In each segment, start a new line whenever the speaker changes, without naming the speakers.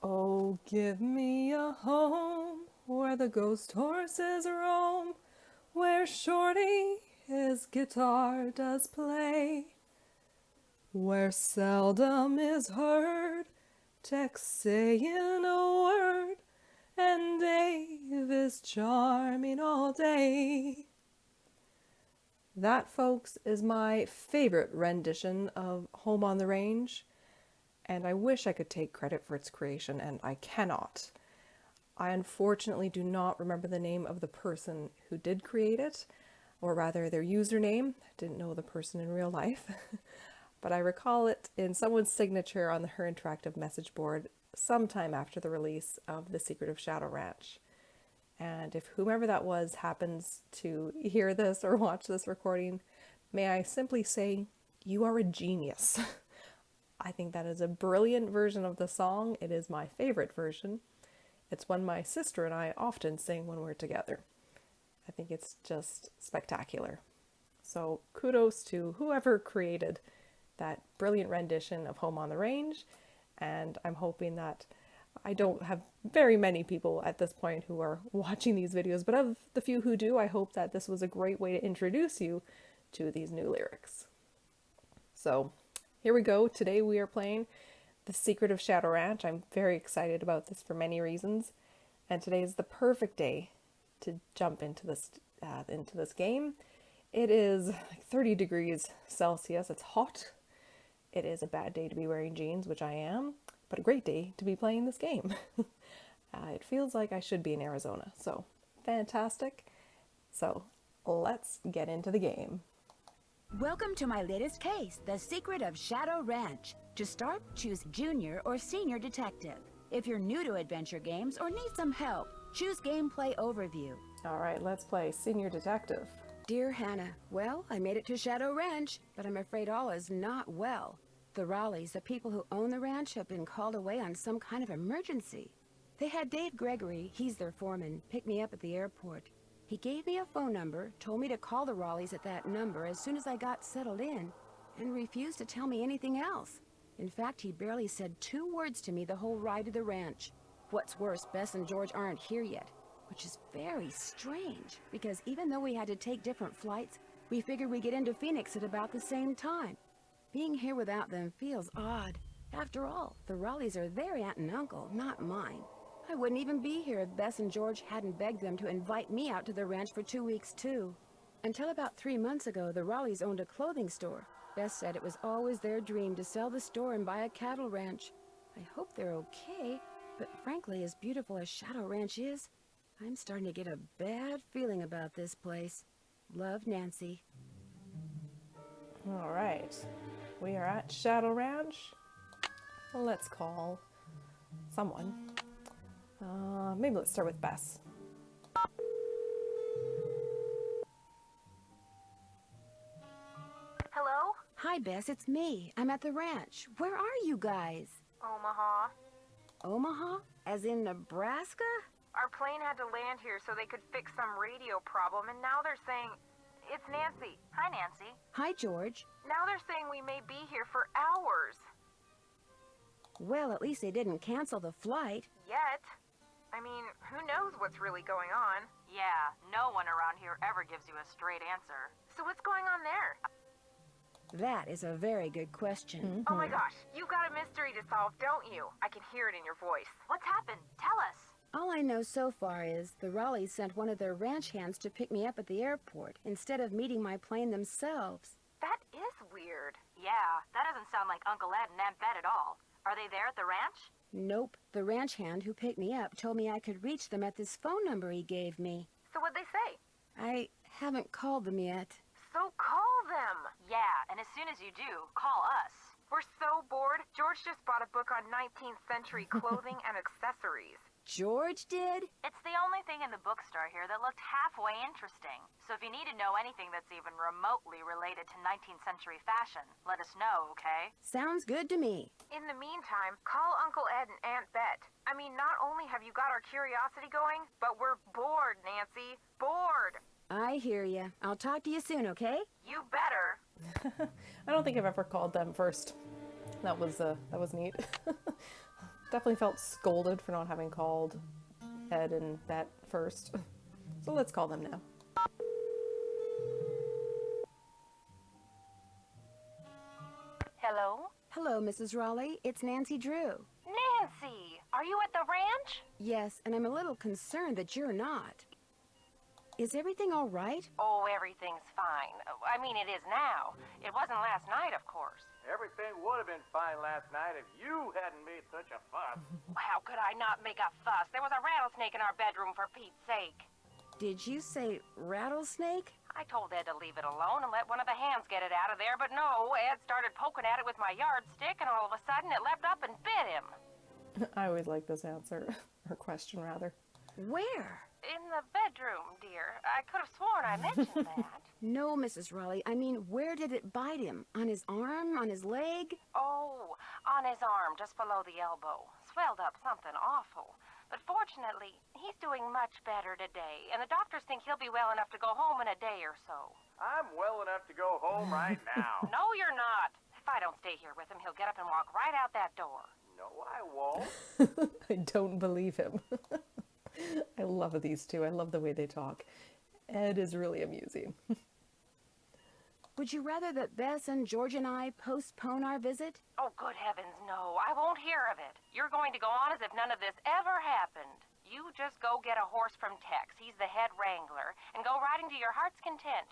Oh, give me a home where the ghost horses roam, where Shorty his guitar does play, where seldom is heard Tex saying a word, and Dave is charming all day. That, folks, is my favorite rendition of Home on the Range, and I wish I could take credit for its creation, and I cannot. I unfortunately do not remember the name of the person who did create it, or rather their username. I didn't know the person in real life, but I recall it in someone's signature on her interactive message board sometime after the release of The Secret of Shadow Ranch. And if whomever that was happens to hear this or watch this recording, may I simply say, you are a genius. I think that is a brilliant version of the song. It is my favorite version. It's one my sister and I often sing when we're together. I think it's just spectacular. So kudos to whoever created that brilliant rendition of Home on the Range, and I'm hoping that I don't have very many people at this point who are watching these videos, but of the few who do, I hope that this was a great way to introduce you to these new lyrics. So here we go. Today we are playing The Secret of Shadow Ranch. I'm very excited about this for many reasons, and today is the perfect day to jump into this game. It is like 30 degrees Celsius. It's hot. It is a bad day to be wearing jeans, which I am, but a great day to be playing this game. It feels like I should be in Arizona, so fantastic. So let's get into the game.
Welcome to my latest case, The Secret of Shadow Ranch. To start, choose Junior or Senior Detective. If you're new to adventure games or need some help, choose Gameplay Overview.
All right, let's play Senior Detective.
Dear Hannah, well, I made it to Shadow Ranch, but I'm afraid all is not well. The Raleighs, the people who own the ranch, have been called away on some kind of emergency. They had Dave Gregory, he's their foreman, pick me up at the airport. He gave me a phone number, told me to call the Raleighs at that number as soon as I got settled in, and refused to tell me anything else. In fact, he barely said 2 words to me the whole ride to the ranch. What's worse, Bess and George aren't here yet, which is very strange, because even though we had to take different flights, we figured we'd get into Phoenix at about the same time. Being here without them feels odd. After all, the Raleighs are their aunt and uncle, not mine. I wouldn't even be here if Bess and George hadn't begged them to invite me out to the ranch for 2 weeks, too. Until about 3 months ago, the Raleighs owned a clothing store. Bess said it was always their dream to sell the store and buy a cattle ranch. I hope they're okay, but frankly, as beautiful as Shadow Ranch is, I'm starting to get a bad feeling about this place. Love, Nancy.
All right, we are at Shadow Ranch. Let's call someone. Maybe let's start with Bess.
Hello?
Hi, Bess, it's me. I'm at the ranch. Where are you guys?
Omaha.
Omaha? As in Nebraska?
Our plane had to land here so they could fix some radio problem, and now they're saying... It's Nancy. Hi, Nancy.
Hi, George.
Now they're saying we may be here for hours.
Well, at least they didn't cancel the flight.
Yet. I mean, who knows what's really going on? Yeah, no one around here ever gives you a straight answer. So what's going on there?
That is a very good question.
Oh my gosh, you've got a mystery to solve, don't you? I can hear it in your voice. What's happened? Tell us.
All I know so far is the Raleighs sent one of their ranch hands to pick me up at the airport instead of meeting my plane themselves.
That is weird. Yeah, that doesn't sound like Uncle Ed and Aunt Bet at all. Are they there at the ranch?
Nope. The ranch hand who picked me up told me I could reach them at this phone number he gave me.
So what'd they say?
I haven't called them yet.
So call them! Yeah, and as soon as you do, call us. We're so bored. George just bought a book on 19th century clothing and accessories.
George did?
It's the only thing in the bookstore here that looked halfway interesting. So if you need to know anything that's even remotely related to 19th century fashion, let us know, okay?
Sounds good to me.
In the meantime, call Uncle Ed and Aunt Bet. I mean, not only have you got our curiosity going, but we're bored, Nancy. Bored!
I hear ya. I'll talk to you soon, okay?
You better.
I don't think I've ever called them first. That was neat. Definitely felt scolded for not having called Ed and Bet first. So let's call them now.
Hello?
Hello, Mrs. Raleigh. It's Nancy Drew.
Nancy! Are you at the ranch?
Yes, and I'm a little concerned that you're not. Is everything all right?
Oh, everything's fine. I mean, it is now. It wasn't last night, of course.
Everything would have been fine last night if you hadn't made such a fuss.
How could I not make a fuss? There was a rattlesnake in our bedroom, for Pete's sake.
Did you say rattlesnake?
I told Ed to leave it alone and let one of the hands get it out of there, but no, Ed started poking at it with my yardstick, and all of a sudden it leapt up and bit him.
I always like this answer, or question rather.
Where?
In the bedroom, dear. I could have sworn I mentioned that.
No, Mrs. Raleigh. I mean, where did it bite him? On his arm? On his leg?
Oh, on his arm, just below the elbow. Swelled up something awful. But fortunately, he's doing much better today, and the doctors think he'll be well enough to go home in a day or so.
I'm well enough to go home right now.
No, you're not. If I don't stay here with him, he'll get up and walk right out that door.
No, I won't.
I don't believe him. I love these two. I love the way they talk. Ed is really amusing.
Would you rather that Bess and George and I postpone our visit?
Oh, good heavens, no. I won't hear of it. You're going to go on as if none of this ever happened. You just go get a horse from Tex. He's the head wrangler. And go riding to your heart's content.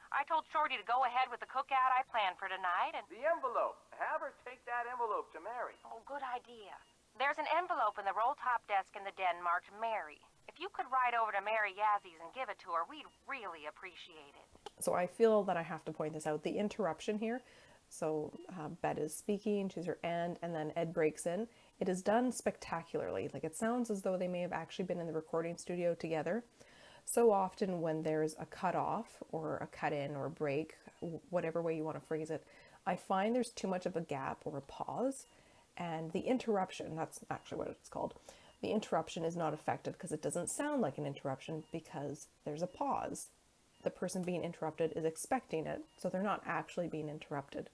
I told Shorty to go ahead with the cookout I planned for tonight, and...
The envelope. Have her take that envelope to Mary.
Oh, good idea. There's an envelope in the roll-top desk in the den marked Mary. If you could ride over to Mary Yazzie and give it to her, we'd really appreciate it.
So I feel that I have to point this out. The interruption here. So Bet is speaking, she's her aunt, and then Ed breaks in. It is done spectacularly. Like, it sounds as though they may have actually been in the recording studio together. So often when there's a cut off or a cut in or a break, whatever way you want to phrase it, I find there's too much of a gap or a pause. And the interruption, that's actually what it's called, the interruption is not effective because it doesn't sound like an interruption because there's a pause. The person being interrupted is expecting it, so they're not actually being interrupted.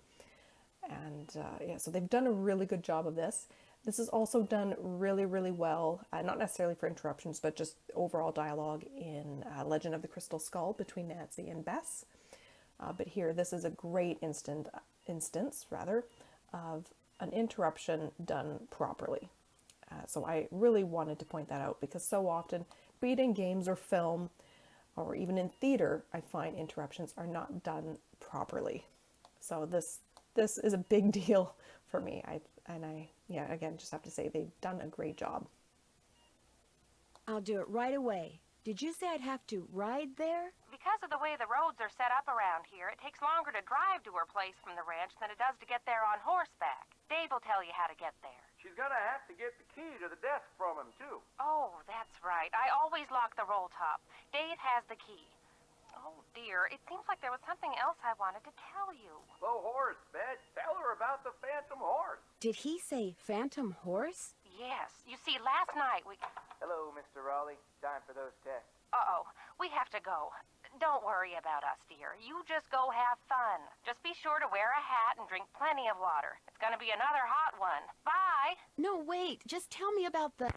And yeah, so they've done a really good job of this. This is also done really, really well, not necessarily for interruptions, but just overall dialogue in Legend of the Crystal Skull between Nancy and Bess. But here, this is a great instance of an interruption done properly. So I really wanted to point that out because so often, be it in games or film, or even in theater, I find interruptions are not done properly. So this is a big deal for me. Yeah, again, just have to say they've done a great job.
I'll do it right away. Did you say I'd have to ride there?
Because of the way the roads are set up around here, it takes longer to drive to her place from the ranch than it does to get there on horseback. Dave will tell you how to get there.
She's gonna have to get the key to the desk from him, too.
Oh, that's right. I always lock the roll top. Dave has the key. Oh, dear. It seems like there was something else I wanted to tell you.
The horse, Bet. Tell her about the phantom horse.
Did he say phantom horse?
Yes. You see, last night we...
Hello, Mr. Raleigh. Time for those tests.
Uh-oh. We have to go. Don't worry about us, dear. You just go have fun. Just be sure to wear a hat and drink plenty of water. It's gonna be another hot one. Bye!
No, wait. Just tell me about the...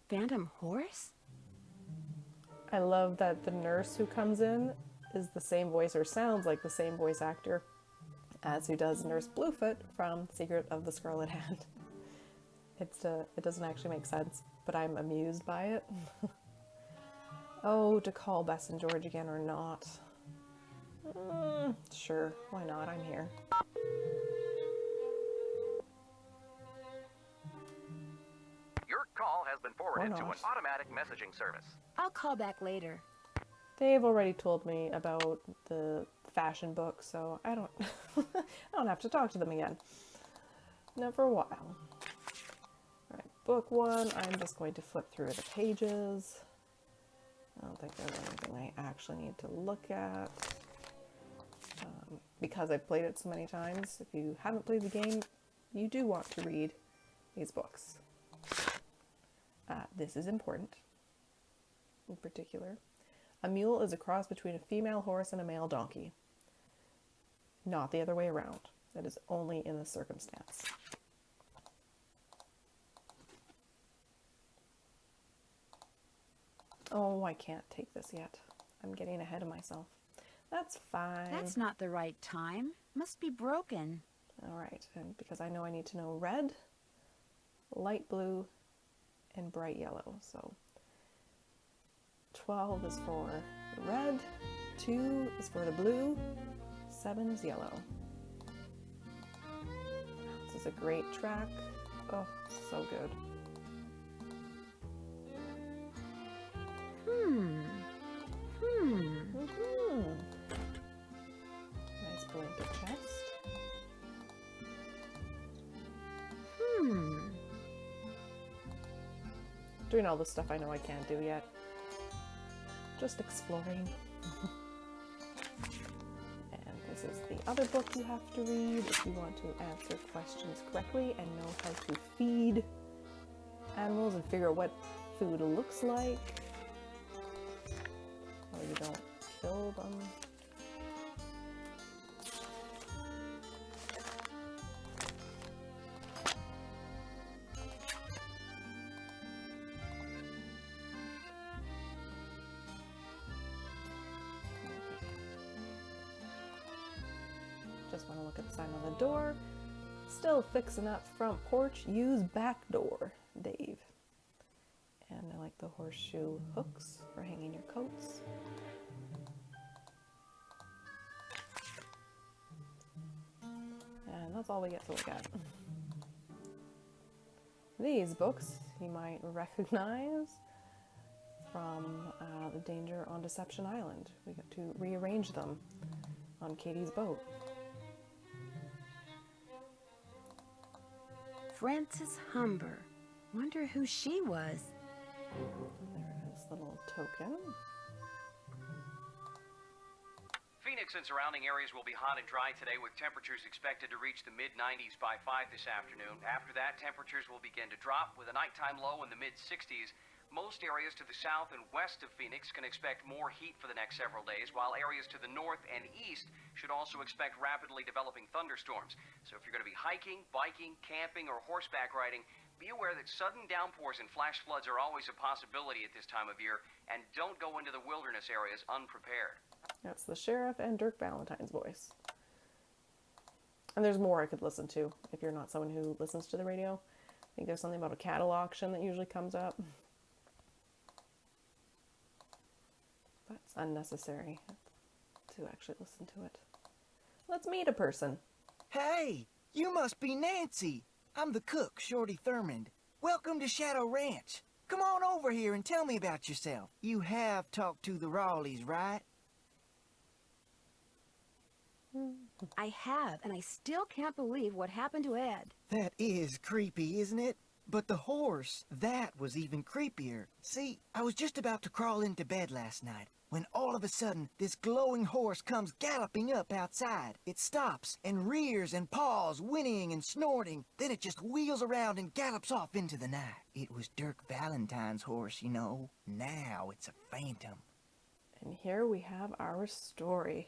phantom horse?
I love that the nurse who comes in is the same voice, or sounds like the same voice actor as who does Nurse Bluefoot from Secret of the Scarlet Hand. It doesn't actually make sense, but I'm amused by it. Oh, to call Bess and George again or not? Sure, why not? I'm here.
Your call has been forwarded to an
not.
automatic messaging service.
I'll call back later.
They've already told me about the fashion book, so I don't I don't have to talk to them again. Not for a while. Alright, book one. I'm just going to flip through the pages. I don't think there's anything I actually need to look at. Because I've played it so many times, if you haven't played the game, you do want to read these books. This is important, in particular. A mule is a cross between a female horse and a male donkey. Not the other way around. That is only in this circumstance. Oh, I can't take this yet. I'm getting ahead of myself. That's fine.
That's not the right time. Must be broken.
All right, and because I know I need to know red, light blue, and bright yellow. So 12 is for the red, 2 is for the blue, 7 is yellow. This is a great track. Oh, so good. Nice blanket chest. Doing all the stuff I know I can't do yet. Just exploring. And this is the other book you have to read if you want to answer questions correctly and know how to feed animals and figure out what food looks like. So you don't kill them. Just want to look at the sign on the door. Still fixing up front porch. Use back door, Dave. And I like the horseshoe hooks for hanging your coats. And that's all we get to look at. These books you might recognize from The Danger on Deception Island. We got to rearrange them on Katie's boat.
Frances Humber. Wonder who she was.
There's a little token.
Phoenix and surrounding areas will be hot and dry today, with temperatures expected to reach the mid-90s by 5 this afternoon. After that, temperatures will begin to drop, with a nighttime low in the mid-60s. Most areas to the south and west of Phoenix can expect more heat for the next several days, while areas to the north and east should also expect rapidly developing thunderstorms. So if you're going to be hiking, biking, camping, or horseback riding, be aware that sudden downpours and flash floods are always a possibility at this time of year, and don't go into the wilderness areas unprepared.
That's the sheriff and Dirk Valentine's voice. And there's more I could listen to if you're not someone who listens to the radio. I think there's something about a cattle auction that usually comes up. But it's unnecessary to actually listen to it. Let's meet a person.
Hey, you must be Nancy. I'm the cook, Shorty Thurmond. Welcome to Shadow Ranch. Come on over here and tell me about yourself. You have talked to the Rawleys, right?
I have, and I still can't believe what happened to Ed.
That is creepy, isn't it? But the horse, that was even creepier. See, I was just about to crawl into bed last night when all of a sudden this glowing horse comes galloping up outside. It stops and rears and paws, whinnying and snorting. Then it just wheels around and gallops off into the night. It was Dirk Valentine's horse, you know. Now it's a phantom.
And here we have our story.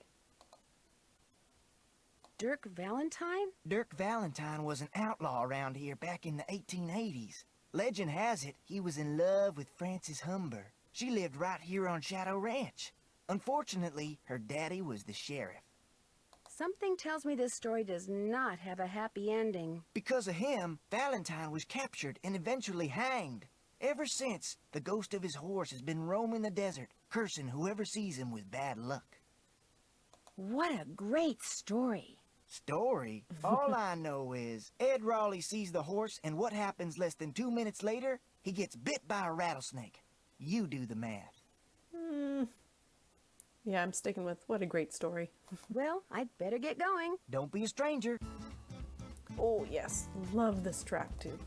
Dirk Valentine?
Dirk Valentine was an outlaw around here back in the 1880s. Legend has it he was in love with Frances Humber. She lived right here on Shadow Ranch. Unfortunately, her daddy was the sheriff.
Something tells me this story does not have a happy ending.
Because of him, Valentine was captured and eventually hanged. Ever since, the ghost of his horse has been roaming the desert, cursing whoever sees him with bad luck.
What a great story.
Story? All I know is Ed Raleigh sees the horse, and what happens less than 2 minutes later? He gets bit by a rattlesnake. You do the math.
Yeah, I'm sticking with what a great story.
Well, I'd better get going.
Don't be a stranger.
Oh yes, love this track too.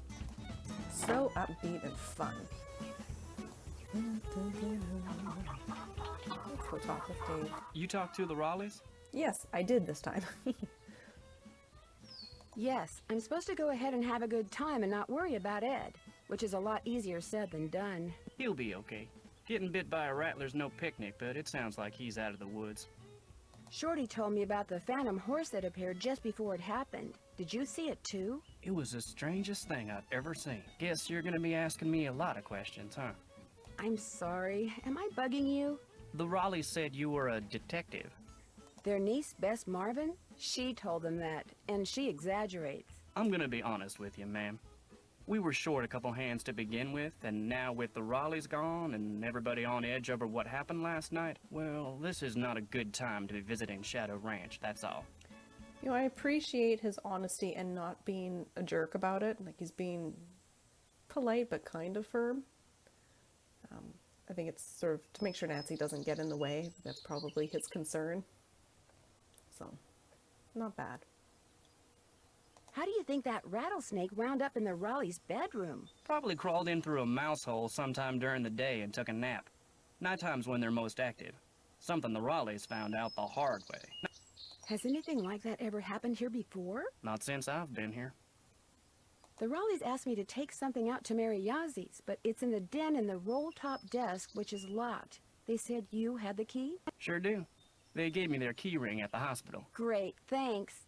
So upbeat and fun. Let's go talk with Dave.
You talked to the Raleighs?
Yes, I did this time.
Yes, I'm supposed to go ahead and have a good time and not worry about Ed, which is a lot easier said than done.
He'll be okay. Getting bit by a rattler's no picnic, but it sounds like he's out of the woods.
Shorty told me about the phantom horse that appeared just before it happened. Did you see it too?
It was the strangest thing I've ever seen. Guess you're gonna be asking me a lot of questions, huh?
I'm sorry. Am I bugging you?
The Raleighs said you were a detective.
Their niece, Bess Marvin? She told them that, and she exaggerates.
I'm gonna be honest with you, ma'am. We were short a couple hands to begin with, and now with the Raleighs gone and everybody on edge over what happened last night, well, this is not a good time to be visiting Shadow Ranch, that's all.
You know, I appreciate his honesty and not being a jerk about it. Like, he's being polite but kind of firm. I think it's sort of to make sure Nancy doesn't get in the way. That's probably his concern. So, not bad.
How do you think that rattlesnake wound up in the Raleigh's bedroom?
Probably crawled in through a mouse hole sometime during the day and took a nap. Nighttime's when they're most active. Something the Raleighs found out the hard way.
Has anything like that ever happened here before?
Not since I've been here.
The Raleighs asked me to take something out to Mary Yazi's, but it's in the den in the roll-top desk, which is locked. They said you had the key?
Sure do. They gave me their key ring at the hospital.
Great, thanks.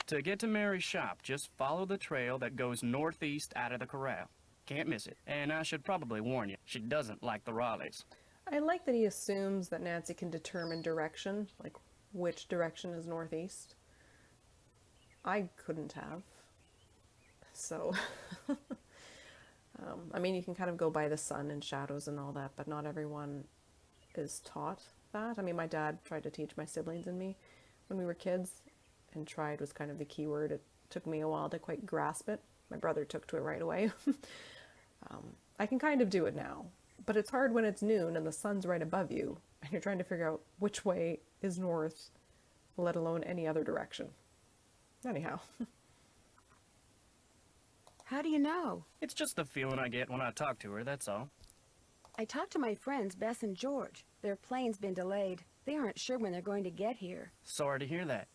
To get to Mary's shop, just follow the trail that goes northeast out of the corral. Can't miss it. And I should probably warn you, she doesn't like the Raleighs.
I like that he assumes that Nancy can determine direction, like which direction is northeast. I couldn't have. So, I mean, you can kind of go by the sun and shadows and all that, but not everyone is taught that. I mean, my dad tried to teach my siblings and me when we were kids, and tried was kind of the key word. It took me a while to quite grasp it. My brother took to it right away. I can kind of do it now, but it's hard when it's noon and the sun's right above you, and you're trying to figure out which way is north, let alone any other direction. Anyhow.
How do you know?
It's just the feeling I get when I talk to her, that's all.
I talked to my friends, Bess and George. Their plane's been delayed. They aren't sure when they're going to get here.
Sorry to hear that.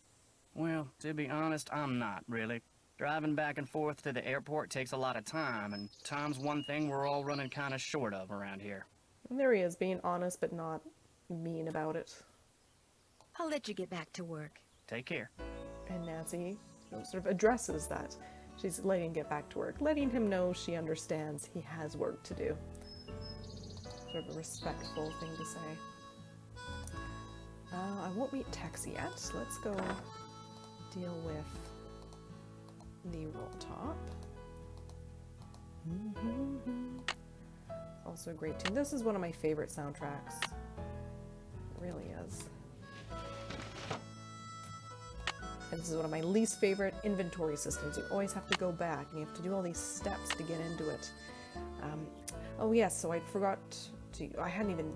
Well, to be honest, I'm not, really. Driving back and forth to the airport takes a lot of time, and time's one thing we're all running kind of short of around here.
And there he is, being honest but not mean about it.
I'll let you get back to work.
Take care.
And Nancy, sort of addresses that. She's letting him get back to work, letting him know she understands he has work to do. Sort of a respectful thing to say. I won't meet Tex yet. Let's go deal with the roll top. Also a great tune. This is one of my favorite soundtracks. It really is. And this is one of my least favorite inventory systems. You always have to go back and you have to do all these steps to get into it. Oh yes, so I forgot to, I hadn't even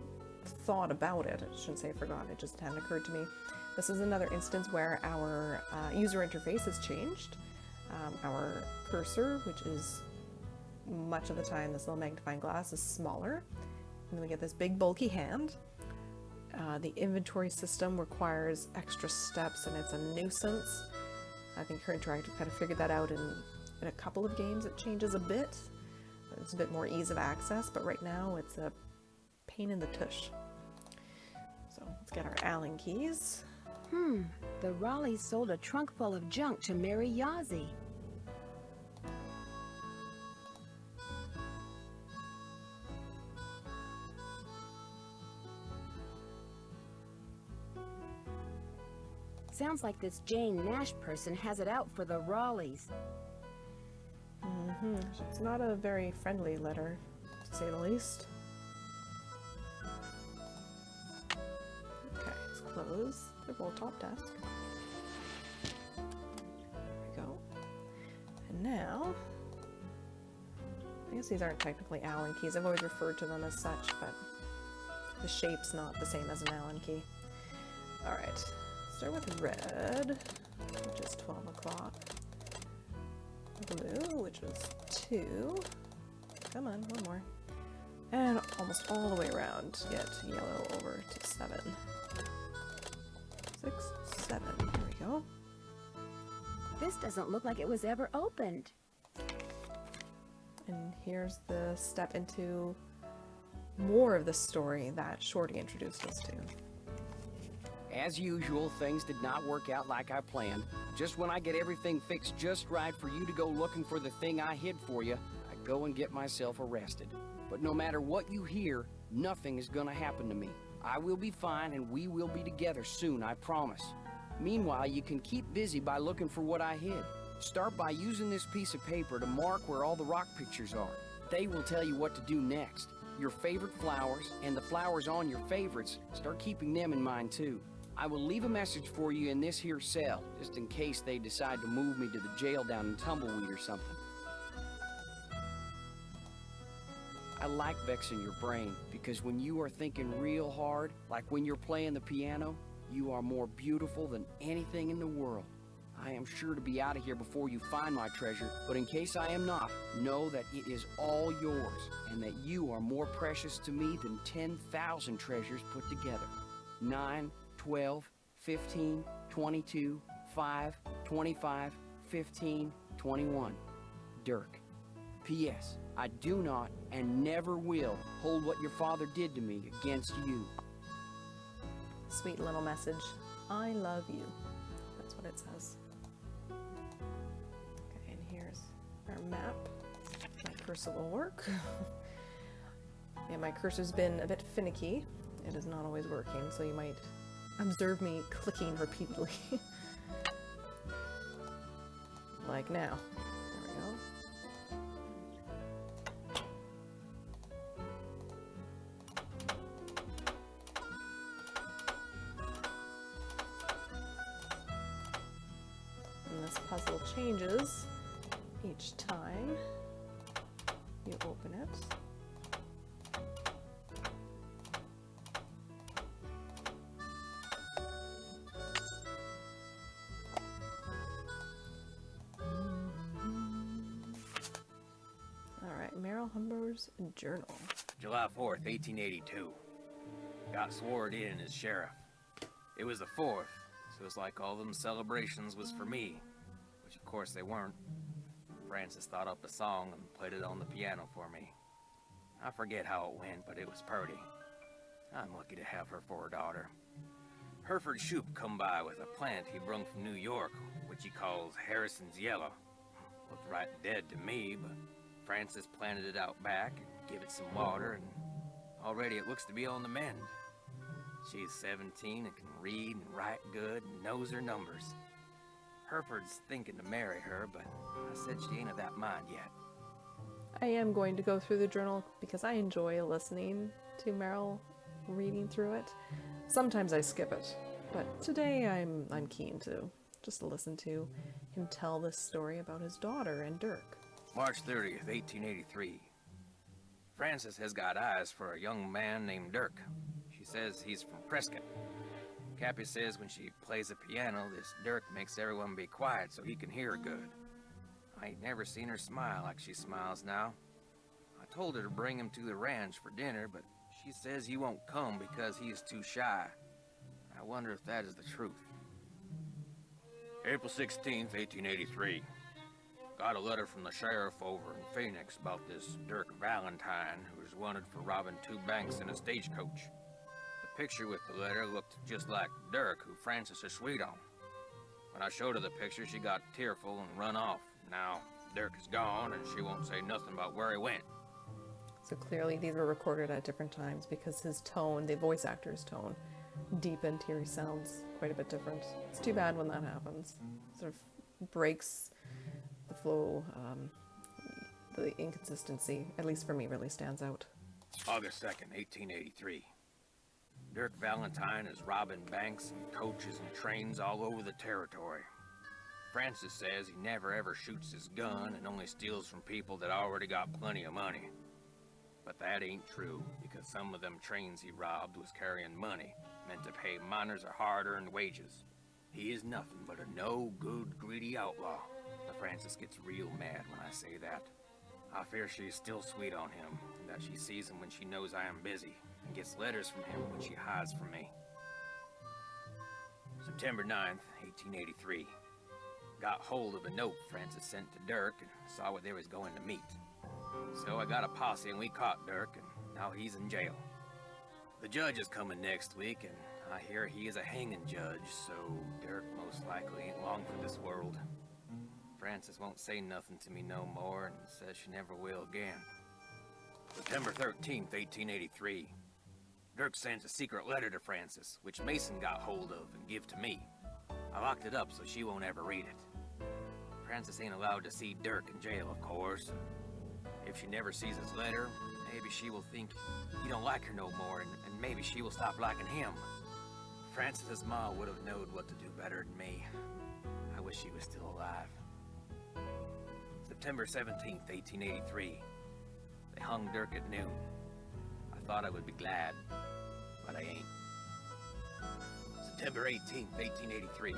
thought about it. I shouldn't say I forgot, it just hadn't occurred to me. This is another instance where our user interface has changed. Our cursor, which is much of the time this little magnifying glass, is smaller. And then we get this big bulky hand. The inventory system requires extra steps and it's a nuisance. I think her Interactive kind of figured that out in a couple of games. It changes a bit. It's a bit more ease of access, but right now it's a pain in the tush. So let's get our Allen keys.
The Raleighs sold a trunk full of junk to Mary Yazi. Sounds like this Jane Nash person has it out for the Raleighs.
It's not a very friendly letter, to say the least. Okay, let's close the roll top desk. There we go. And now, I guess these aren't technically Allen keys. I've always referred to them as such, but the shape's not the same as an Allen key. Alright, start with red, which is 12 o'clock. Blue, which was 2. Come on, one more. And almost all the way around, get yellow over to 7. 6, 7. There we go.
This doesn't look like it was ever opened.
And here's the step into more of the story that Shorty introduced us to.
As usual, things did not work out like I planned. Just when I get everything fixed just right for you to go looking for the thing I hid for you, I go and get myself arrested. But no matter what you hear, nothing is gonna happen to me. I will be fine and we will be together soon, I promise. Meanwhile, you can keep busy by looking for what I hid. Start by using this piece of paper to mark where all the rock pictures are. They will tell you what to do next. Your favorite flowers and the flowers on your favorites, start keeping them in mind too. I will leave a message for you in this here cell, just in case they decide to move me to the jail down in Tumbleweed or something. I like vexing your brain, because when you are thinking real hard, like when you're playing the piano, you are more beautiful than anything in the world. I am sure to be out of here before you find my treasure, but in case I am not, know that it is all yours, and that you are more precious to me than 10,000 treasures put together. 9, 12, 15, 22, 5, 25, 15, 21. Dirk. P.S. I do not and never will hold what your father did to me against you.
Sweet little message. I love you. That's what it says. Okay, and here's our map. My cursor will work. Yeah, my cursor's been a bit finicky. It is not always working, so you might observe me clicking repeatedly. Like now. There we go. And this puzzle changes each time you open it. Humber's journal.
July 4th, 1882. Got sworn in as sheriff. It was the 4th, so it's like all them celebrations was for me, which of course they weren't. Frances thought up a song and played it on the piano for me. I forget how it went, but it was purty. I'm lucky to have her for a daughter. Hereford Shoup come by with a plant he brung from New York, which he calls Harrison's Yellow. Looked right dead to me, but Frances planted it out back and gave it some water, and already it looks to be on the mend. She's 17 and can read and write good and knows her numbers. Hereford's thinking to marry her, but I said she ain't of that mind yet.
I am going to go through the journal because I enjoy listening to Meryl reading through it. Sometimes I skip it, but today I'm keen to just listen to him tell this story about his daughter and Dirk.
March 30th, 1883. Frances has got eyes for a young man named Dirk. She says he's from Prescott. Cappy says when she plays the piano, this Dirk makes everyone be quiet so he can hear her good. I ain't never seen her smile like she smiles now. I told her to bring him to the ranch for dinner, but she says he won't come because he is too shy. I wonder if that is the truth. April 16th, 1883. Got a letter from the sheriff over in Phoenix about this Dirk Valentine, who was wanted for robbing 2 banks in a stagecoach. The picture with the letter looked just like Dirk, who Frances is sweet on. When I showed her the picture, she got tearful and run off. Now, Dirk is gone, and she won't say nothing about where he went.
So clearly these were recorded at different times because his tone, the voice actor's tone, deepened here. He sounds quite a bit different. It's too bad when that happens. It sort of breaks the flow, the inconsistency, at least for me, really stands out.
August 2nd, 1883. Dirk Valentine is robbing banks and coaches and trains all over the territory. Frances says he never ever shoots his gun and only steals from people that already got plenty of money. But that ain't true, because some of them trains he robbed was carrying money, meant to pay miners a hard-earned wages. He is nothing but a no-good, greedy outlaw. Frances gets real mad when I say that. I fear she's still sweet on him, and that she sees him when she knows I am busy, and gets letters from him when she hides from me. September 9th, 1883. Got hold of a note Frances sent to Dirk and saw where they was going to meet. So I got a posse and we caught Dirk, and now he's in jail. The judge is coming next week, and I hear he is a hanging judge, so Dirk most likely ain't long for this world. Frances won't say nothing to me no more and says she never will again. September 13th, 1883. Dirk sends a secret letter to Frances, which Mason got hold of and give to me. I locked it up so she won't ever read it. Frances ain't allowed to see Dirk in jail, of course. If she never sees his letter, maybe she will think he don't like her no more, and maybe she will stop liking him. Frances's ma would have known what to do better than me. I wish she was still alive. September 17th, 1883. They hung Dirk at noon. I thought I would be glad, but I ain't. September 18th, 1883.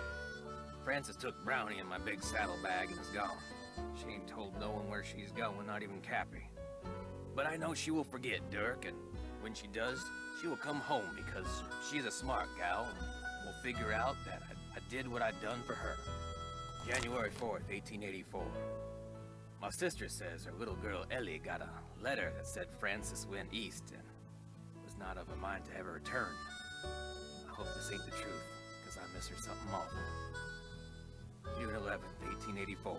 Frances took Brownie in my big saddlebag and is gone. She ain't told no one where she's going, not even Cappy. But I know she will forget Dirk, and when she does, she will come home because she's a smart gal and will figure out that I did what I'd done for her. January 4th, 1884. My sister says her little girl Ellie got a letter that said Frances went east and was not of a mind to ever return. I hope this ain't the truth, because I miss her something awful. June 11th, 1884.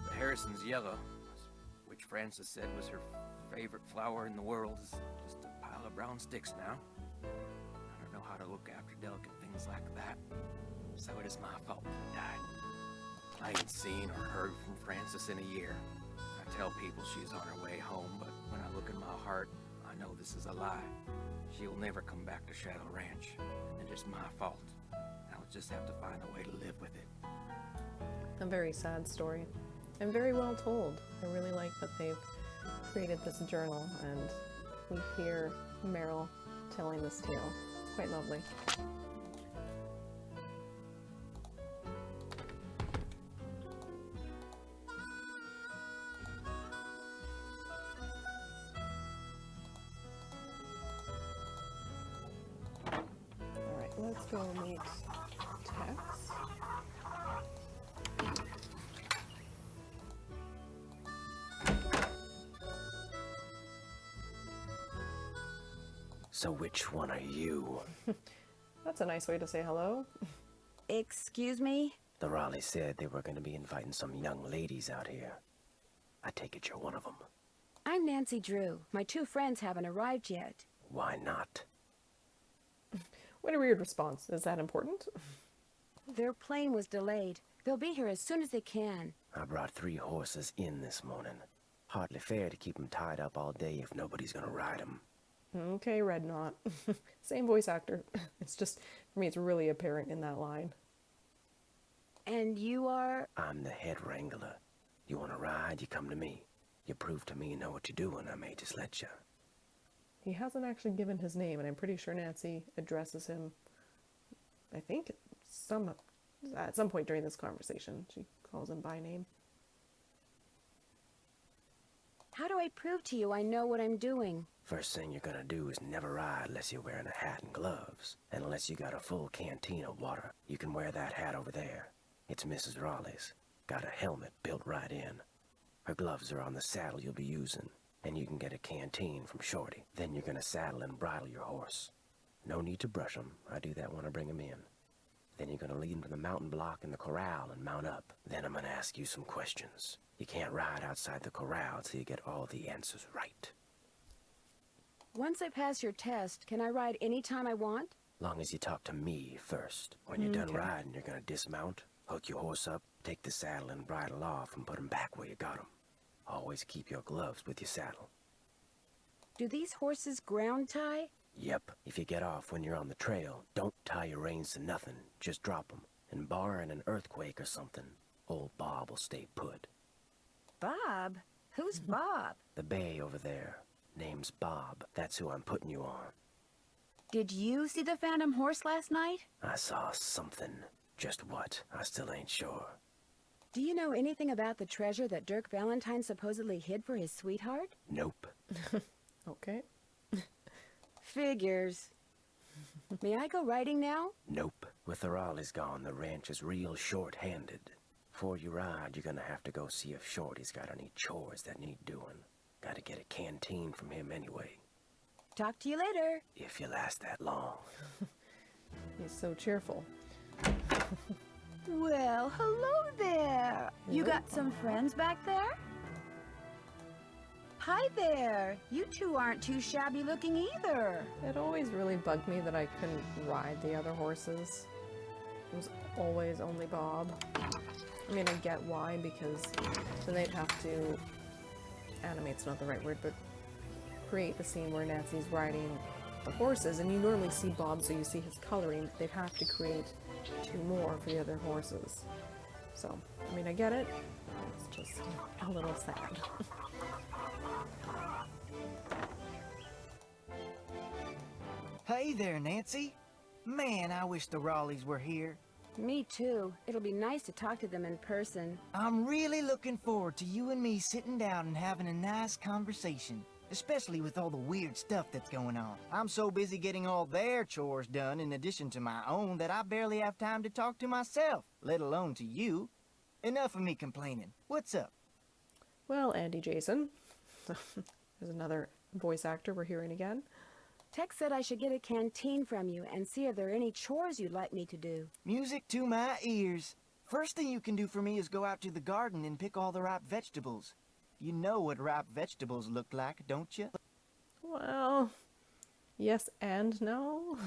The Harrison's yellow, which Frances said was her favorite flower in the world, is just a pile of brown sticks now. I don't know how to look after delicate things like that, so it is my fault that I died. I ain't seen or heard from Frances in a year. I tell people she's on her way home, but when I look in my heart, I know this is a lie. She'll never come back to Shadow Ranch, and it's my fault. I'll just have to find a way to live with it.
A very sad story, and very well told. I really like that they've created this journal, and we hear Meryl telling this tale. It's quite lovely. Let's go meet Tex.
So which one are you?
That's a nice way to say hello.
Excuse me?
The Raleigh said they were going to be inviting some young ladies out here. I take it you're one of them.
I'm Nancy Drew. My two friends haven't arrived yet.
Why not?
What a weird response. Is that important?
Their plane was delayed. They'll be here as soon as they can.
I brought 3 horses in this morning. Hardly fair to keep them tied up all day if nobody's gonna ride them.
Okay, Red Knot. Same voice actor. It's just, for me, it's really apparent in that line.
And you are?
I'm the head wrangler. You wanna ride, you come to me. You prove to me you know what you're doing, I may just let you.
He hasn't actually given his name, and I'm pretty sure Nancy addresses him, I think, at some point during this conversation. She calls him by name.
How do I prove to you I know what I'm doing?
First thing you're gonna do is never ride unless you're wearing a hat and gloves. And unless you got a full canteen of water, you can wear that hat over there. It's Mrs. Raleigh's. Got a helmet built right in. Her gloves are on the saddle you'll be using. And you can get a canteen from Shorty. Then you're gonna saddle and bridle your horse. No need to brush him. I do that when I bring him in. Then you're gonna lead him to the mountain block in the corral and mount up. Then I'm gonna ask you some questions. You can't ride outside the corral till you get all the answers right.
Once I pass your test, can I ride any time I want?
Long as you talk to me first. When you're done riding, you're gonna dismount, hook your horse up, take the saddle and bridle off, and put him back where you got him. Always keep your gloves with your saddle.
Do these horses ground tie?
Yep. If you get off when you're on the trail, don't tie your reins to nothing. Just drop them. And barring an earthquake or something, old Bob will stay put.
Bob? Who's Bob?
The bay over there. Name's Bob. That's who I'm putting you on.
Did you see the Phantom Horse last night?
I saw something. Just what? I still ain't sure.
Do you know anything about the treasure that Dirk Valentine supposedly hid for his sweetheart?
Nope.
Okay.
Figures. May I go riding now?
Nope. With the Raleighs gone, the ranch is real short-handed. Before you ride, you're gonna have to go see if Shorty's got any chores that need doing. Gotta get a canteen from him anyway.
Talk to you later.
If you last that long.
He's so cheerful.
Well, hello there. You got some friends back there?
hi there. You two aren't too shabby looking either.
It always really bugged me that I couldn't ride the other horses. It was always only Bob. I mean, I get why, because then they'd have to... Animate's not the right word, but create the scene where Nancy's riding the horses, and you normally see Bob, so you see his coloring. They'd have to create 2 more for the other horses. So, I mean, I get it. It's just a little sad.
Hey there, Nancy. Man, I wish the Raleighs were here.
Me too. It'll be nice to talk to them in person.
I'm really looking forward to you and me sitting down and having a nice conversation. Especially with all the weird stuff that's going on. I'm so busy getting all their chores done in addition to my own that I barely have time to talk to myself, let alone to you. Enough of me complaining. What's up?
Well, Andy Jason. There's another voice actor we're hearing again.
Tex said I should get a canteen from you and see if there are any chores you'd like me to do.
Music to my ears. First thing you can do for me is go out to the garden and pick all the ripe vegetables. You know what ripe vegetables look like, don't you?
Well, yes and no.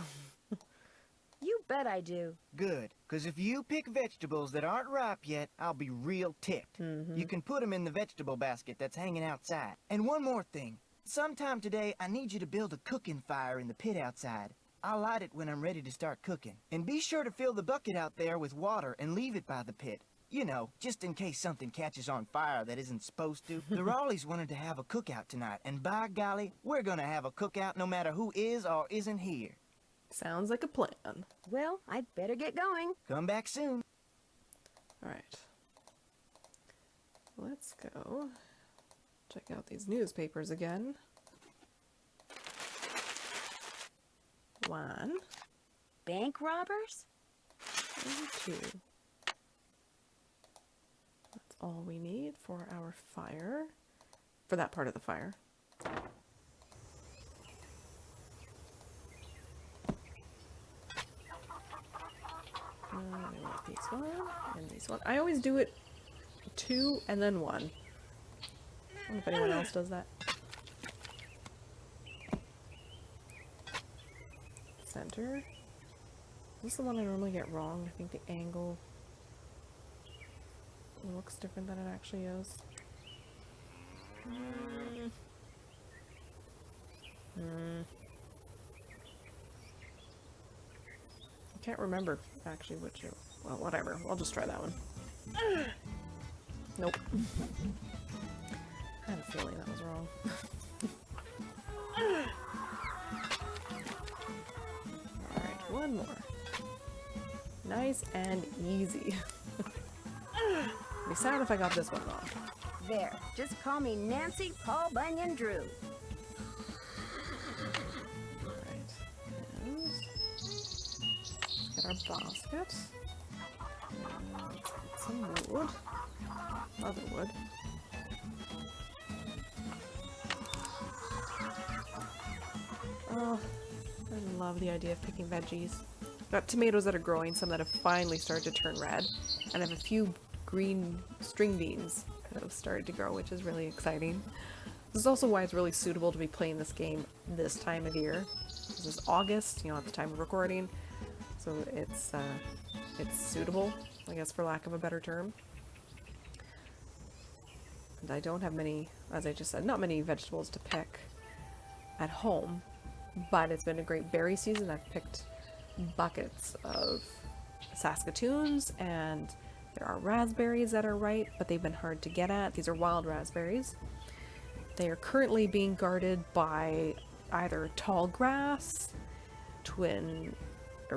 You bet I do.
Good, because if you pick vegetables that aren't ripe yet, I'll be real ticked. You can put them in the vegetable basket that's hanging outside. And one more thing. Sometime today, I need you to build a cooking fire in the pit outside. I'll light it when I'm ready to start cooking. And be sure to fill the bucket out there with water and leave it by the pit. You know, just in case something catches on fire that isn't supposed to. The Raleighs wanted to have a cookout tonight, and by golly, we're gonna have a cookout no matter who is or isn't here.
Sounds like a plan.
Well, I'd better get going.
Come back soon.
Alright. Let's go check out these newspapers again. 1.
Bank robbers?
And 2. That's all we need for our fire. For that part of the fire. We want these 1 and these 1. I always do it 2 and then 1. I wonder if anyone else does that. Center. Is this the one I normally get wrong? I think the angle looks different than it actually is. I can't remember actually which it... Well, whatever. I'll just try that one. Nope. I had a feeling that was wrong. Alright, 1 more. Nice and easy. It'd be sad if I got this one wrong.
There. Just call me Nancy Paul Bunyan Drew.
Alright. And get our basket. Let's get some wood. Other wood. Oh, I love the idea of picking veggies. Got tomatoes that are growing, some that have finally started to turn red, and I have a few green string beans that have started to grow, which is really exciting. This is also why it's really suitable to be playing this game this time of year. This is August, you know, at the time of recording, so it's suitable, I guess, for lack of a better term. And I don't have many, as I just said, not many vegetables to pick at home. But it's been a great berry season. I've picked buckets of Saskatoons, and there are raspberries that are ripe, but they've been hard to get at. These are wild raspberries. They are currently being guarded by either tall grass,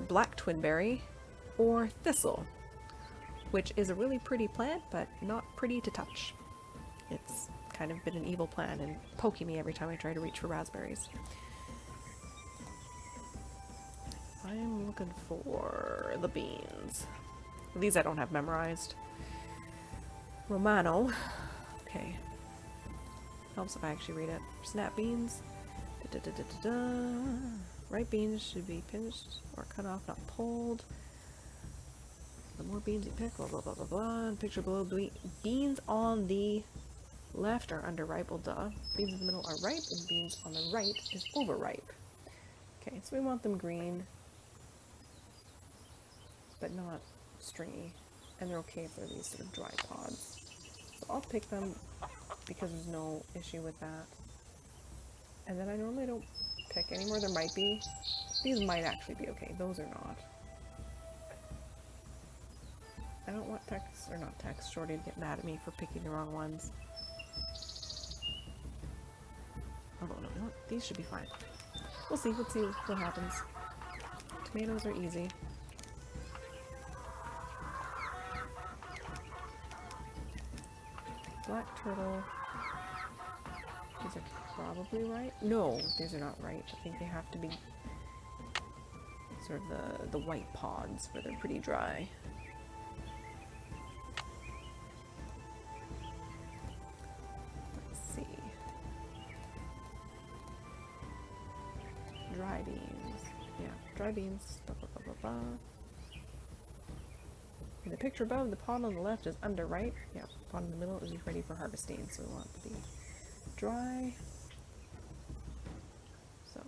black twinberry, or thistle, which is a really pretty plant, but not pretty to touch. It's kind of been an evil plant and poking me every time I try to reach for raspberries. I'm looking for the beans. These I don't have memorized. Romano. Okay. Helps if I actually read it. Snap beans. Ripe beans should be pinched or cut off, not pulled. The more beans you pick, blah blah blah blah blah. And picture below beans on the left are underripe. Well, duh. Beans in the middle are ripe, and beans on the right is overripe. Okay, so we want them green, but not stringy. And they're okay if they're these sort of dry pods. So I'll pick them because there's no issue with that. And then I normally don't pick anymore. There might be. These might actually be okay. Those are not. I don't want Tex, or not Tex, Shorty to get mad at me for picking the wrong ones. Oh no, you know what? These should be fine. We'll see. Let's see what happens. Tomatoes are easy. Black turtle. These are probably right. No, these are not right. I think they have to be sort of the white pods where they're pretty dry. Let's see. Dry beans. Yeah, dry beans. Blah, blah, blah, blah, blah. In the picture above, the pod on the left is underripe. Yeah, the pod in the middle is ready for harvesting, so we want it to be dry. So,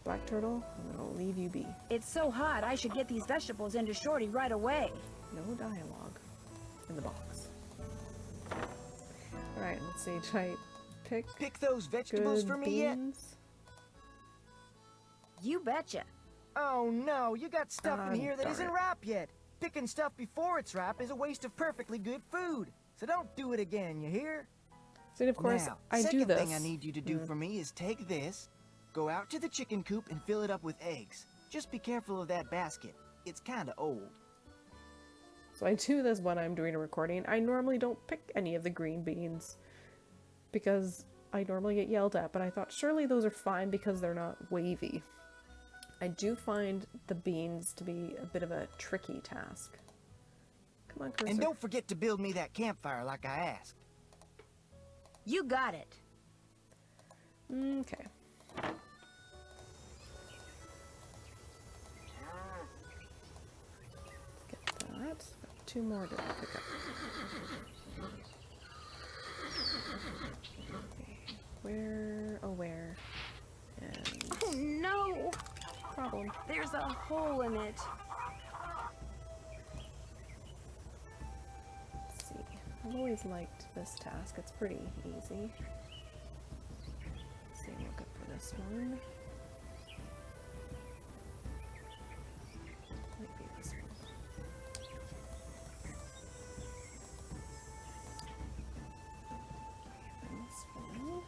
black turtle, I'm gonna leave you be.
It's so hot, I should get these vegetables into Shorty right away.
No dialogue in the box. Alright, let's see, should I pick
those vegetables for me yet?
You betcha.
Oh no, you got stuff in here that
darn
isn't
it.
ripe yet. Picking stuff before it's ripe is a waste of perfectly good food. So don't do it again, you hear?
So of course,
now,
I do
second
this.
thing I need you to do for me is take this, go out to the chicken coop and fill it up with eggs. Just be careful of that basket. It's kinda old.
So I do this when I'm doing a recording. I normally don't pick any of the green beans because I normally get yelled at, but I thought surely those are fine because they're not wavy. I do find the beans to be a bit of a tricky task. Come on, cursor.
And don't forget to build me that campfire like I asked.
You got it.
Okay. Get that. Got 2 more to pick up. Okay. Where? Oh, where? And
Oh no!
problem.
There's a hole in it.
Let's see. I've always liked this task. It's pretty easy. Let's see, look up for this one. Might be this one. This one.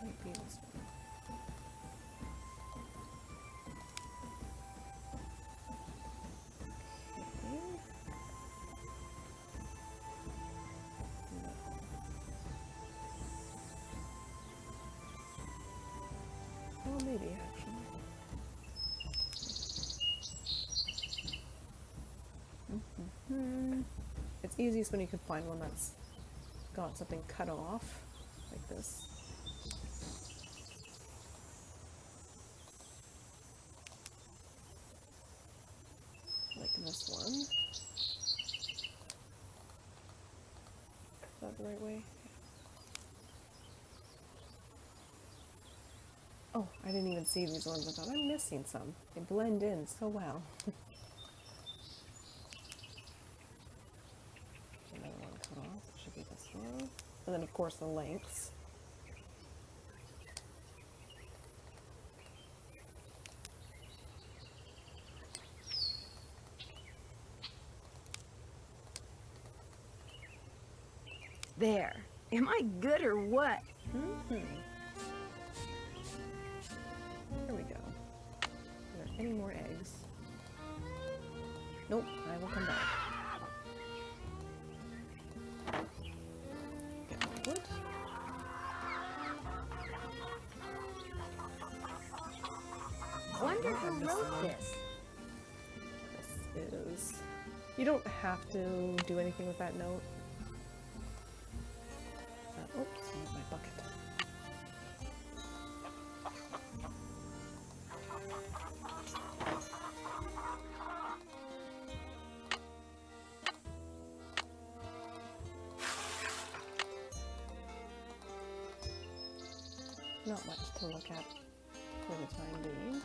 Might be this one. Well, maybe actually. It's easiest when you can find one that's got something cut off, like this. Like this one. Is that the right way? Oh, I didn't even see these ones. I thought I'm missing some. They blend in so well. Another one cut off. It should be this one. And then, of course, the lengths.
There. Am I good or what?
There we go. Are there any more eggs? Nope, I will come back. Get my wood.
Wonder who wrote this.
This is... You don't have to do anything with that note. Oops, not my bucket. not much to look at for the time being.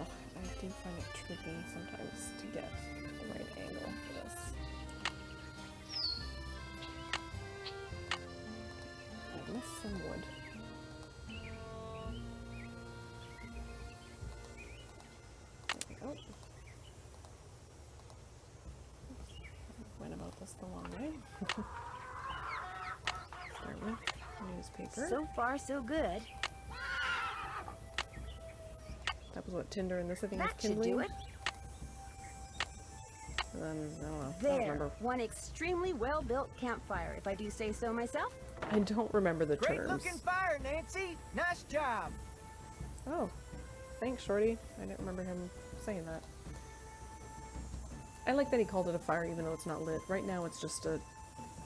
Ugh, I do find it tricky sometimes to get the right angle for this. I missed some wood. There we go. Went about this the long way. Start with newspaper.
So far, so good.
That was what tinder in this, I think,
That
was
should
kindling.
do it.
And then, I don't know. I don't
There,
remember.
one extremely well-built campfire, if I do say so myself.
I don't remember the
Great
terms.
looking fire, Nancy. Nice job.
Oh, thanks, Shorty. I didn't remember him saying that. I like that he called it a fire even though it's not lit. Right now it's just a,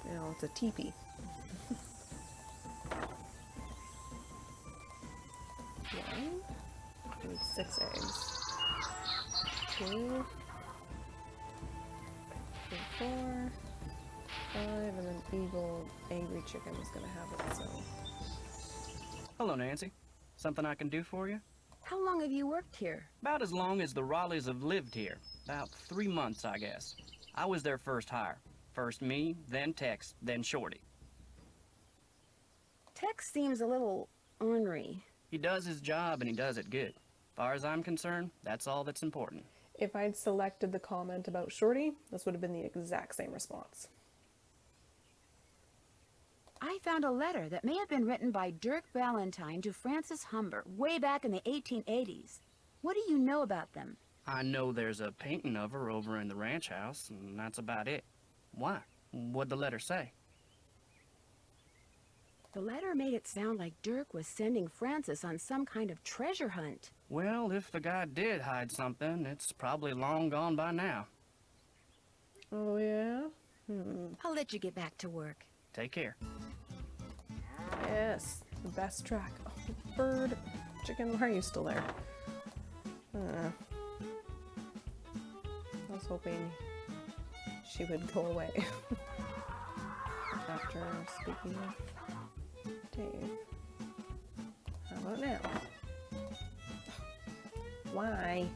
you know, it's a teepee. One. We need 6 eggs. 2. 3, 4. 5, and then Eagle, Angry Chicken is gonna have it, so.
Hello, Nancy. Something I can do for you?
How long have you worked here?
About as long as the Raleighs have lived here. About 3 months, I guess. I was their first hire. First me, then Tex, then Shorty.
Tex seems a little ornery.
He does his job and he does it good. Far as I'm concerned, that's all that's important.
If I'd selected the comment about Shorty, this would have been the exact same response.
I found a letter that may have been written by Dirk Valentine to Francis Humber way back in the 1880s. What do you know about them?
I know there's a painting of her over in the ranch house, and that's about it. Why? What'd the letter say?
The letter made it sound like Dirk was sending Francis on some kind of treasure hunt.
Well, if the guy did hide something, it's probably long gone by now.
Oh, yeah?
I'll let you get back to work.
Take care.
Yes, the best track. Oh, bird. Chicken, why are you still there? I was hoping she would go away. After speaking with Dave. How about now? Why?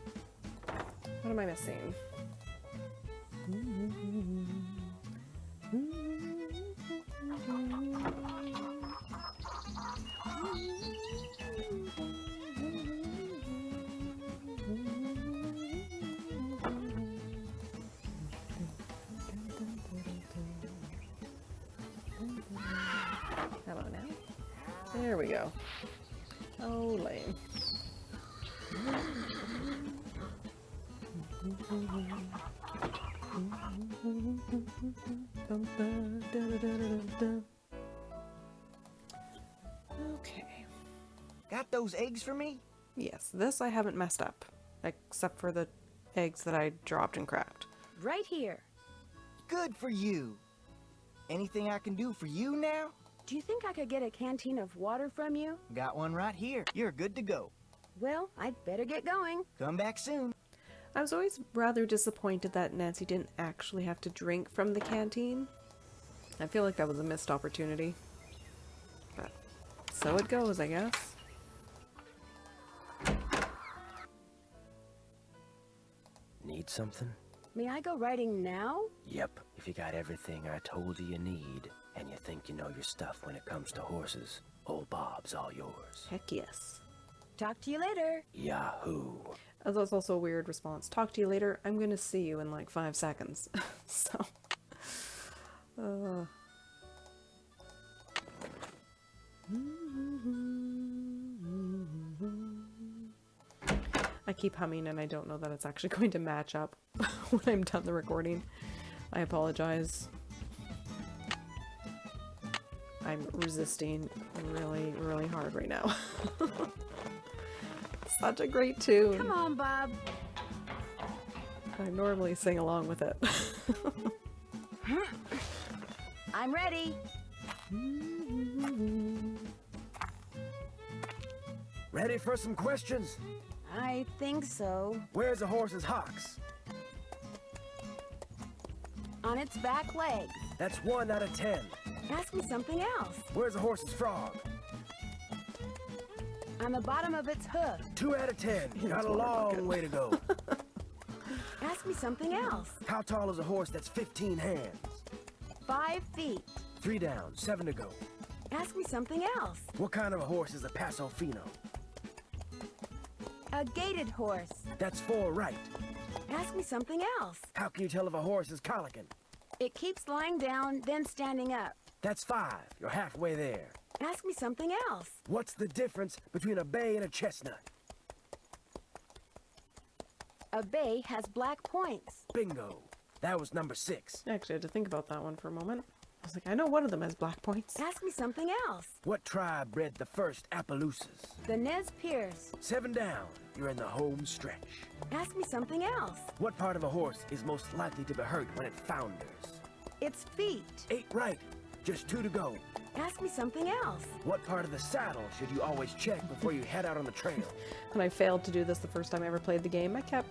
What am I missing? How about now? There we go. Oh, lame. Okay.
Got those eggs for me?
Yes, this I haven't messed up, except for the eggs that I dropped and cracked.
Right here.
Good for you. Anything I can do for you now?
Do you think I could get a canteen of water from you?
Got one right here. You're good to go.
Well, I'd better get going.
Come back soon.
I was always rather disappointed that Nancy didn't actually have to drink from the canteen. I feel like that was a missed opportunity. But so it goes, I guess.
Need something?
May I go riding now?
Yep, if you got everything I told you need, and you think you know your stuff when it comes to horses, old Bob's all yours.
Heck yes.
Talk to you later.
Yahoo!
That's also a weird response. Talk to you later. I'm gonna see you in like 5 seconds. So. I keep humming and I don't know that it's actually going to match up when I'm done the recording. I apologize. I'm resisting really, really hard right now. Such a great tune.
Come on, Bob.
I normally sing along with it.
I'm ready.
Ready for some questions?
I think so.
Where's the horse's hocks?
On its back legs.
That's 1 out of 10.
Ask me something else.
Where's the horse's frog?
On the bottom of its hoof.
2 out of 10. Got a long way to go.
Ask me something else.
How tall is a horse that's 15 hands?
5 feet.
3 down, 7 to go.
Ask me something else.
What kind of a horse is a Paso Fino?
A gaited horse.
That's 4 right.
Ask me something else.
How can you tell if a horse is colicking?
It keeps lying down, then standing up.
That's 5. You're halfway there.
Ask me something else.
What's the difference between a bay and a chestnut?
A bay has black points.
Bingo. That was number 6.
I actually had to think about that one for a moment. I was like, I know one of them has black points.
Ask me something else.
What tribe bred the first Appaloosas?
The Nez Perce.
7 down. You're in the home stretch.
Ask me something else.
What part of a horse is most likely to be hurt when it founders?
Its feet.
8 right. Just 2 to go.
Ask me something else.
What part of the saddle should you always check before you head out on the trail?
When I failed to do this the first time I ever played the game, I kept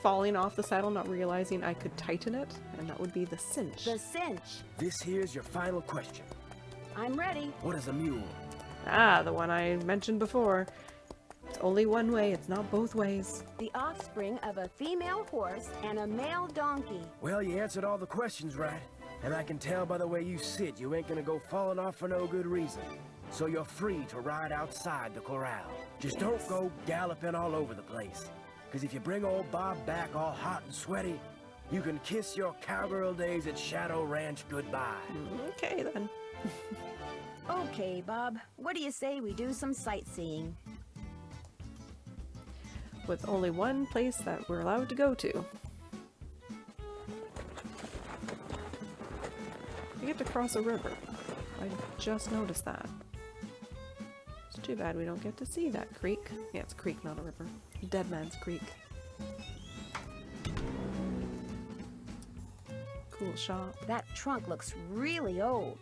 falling off the saddle, not realizing I could tighten it, and that would be the cinch.
The cinch.
This here's your final question.
I'm ready.
What is a mule?
Ah, the one I mentioned before. It's only one way, it's not both ways.
The offspring of a female horse and a male donkey.
Well, you answered all the questions right. And I can tell by the way you sit, you ain't gonna go falling off for no good reason. So you're free to ride outside the corral. Just don't go galloping all over the place. Because if you bring old Bob back all hot and sweaty, you can kiss your cowgirl days at Shadow Ranch goodbye.
Okay, then.
Okay, Bob. What do you say we do some sightseeing?
With only one place that we're allowed to go to. We get to cross a river. I just noticed that. It's too bad we don't get to see that creek. Yeah, it's a creek, not a river. Dead Man's Creek. Cool shop.
That trunk looks really old.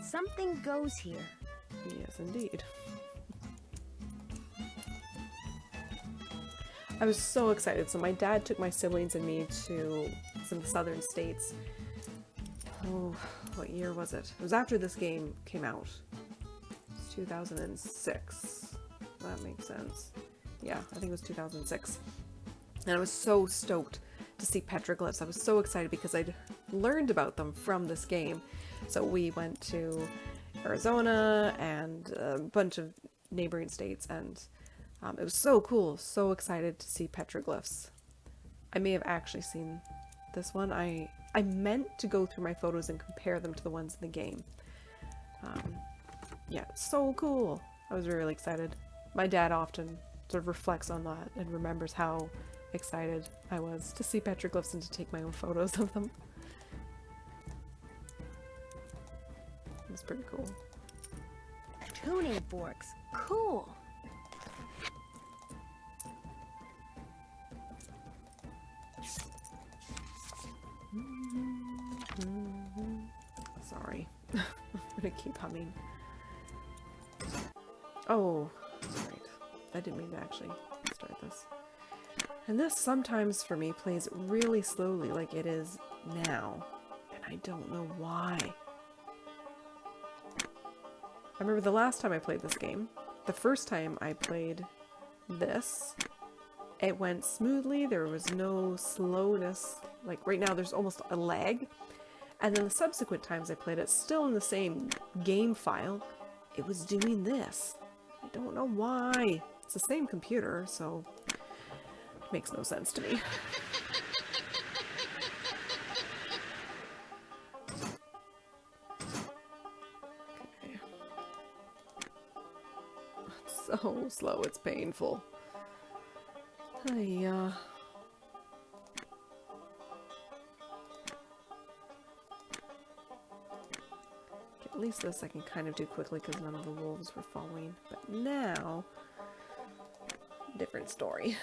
Something goes here.
Yes, indeed. I was so excited. So my dad took my siblings and me to some southern states. Oh, what year was it? It was after this game came out. It's 2006. That makes sense. Yeah, I think it was 2006. And I was so stoked to see petroglyphs. I was so excited because I'd learned about them from this game. So we went to Arizona and a bunch of neighboring states, and it was so cool. So excited to see petroglyphs. I may have actually seen this one. I meant to go through my photos and compare them to the ones in the game. Yeah, it's so cool. I was really excited. My dad often sort of reflects on that and remembers how excited I was to see petroglyphs and to take my own photos of them. It was pretty cool.
Tuning forks. Cool.
Sorry. I'm gonna keep humming. Oh, right. I didn't mean to actually start this. And this sometimes for me plays really slowly like it is now. And I don't know why. I remember the last time I played this game, the first time I played this, it went smoothly, there was no slowness. Like right now there's almost a lag. And then the subsequent times I played it, still in the same game file, it was doing this. I don't know why. It's the same computer, so it makes no sense to me. Okay. It's so slow, it's painful. At least this I can kind of do quickly because none of the wolves were following. But now, different story.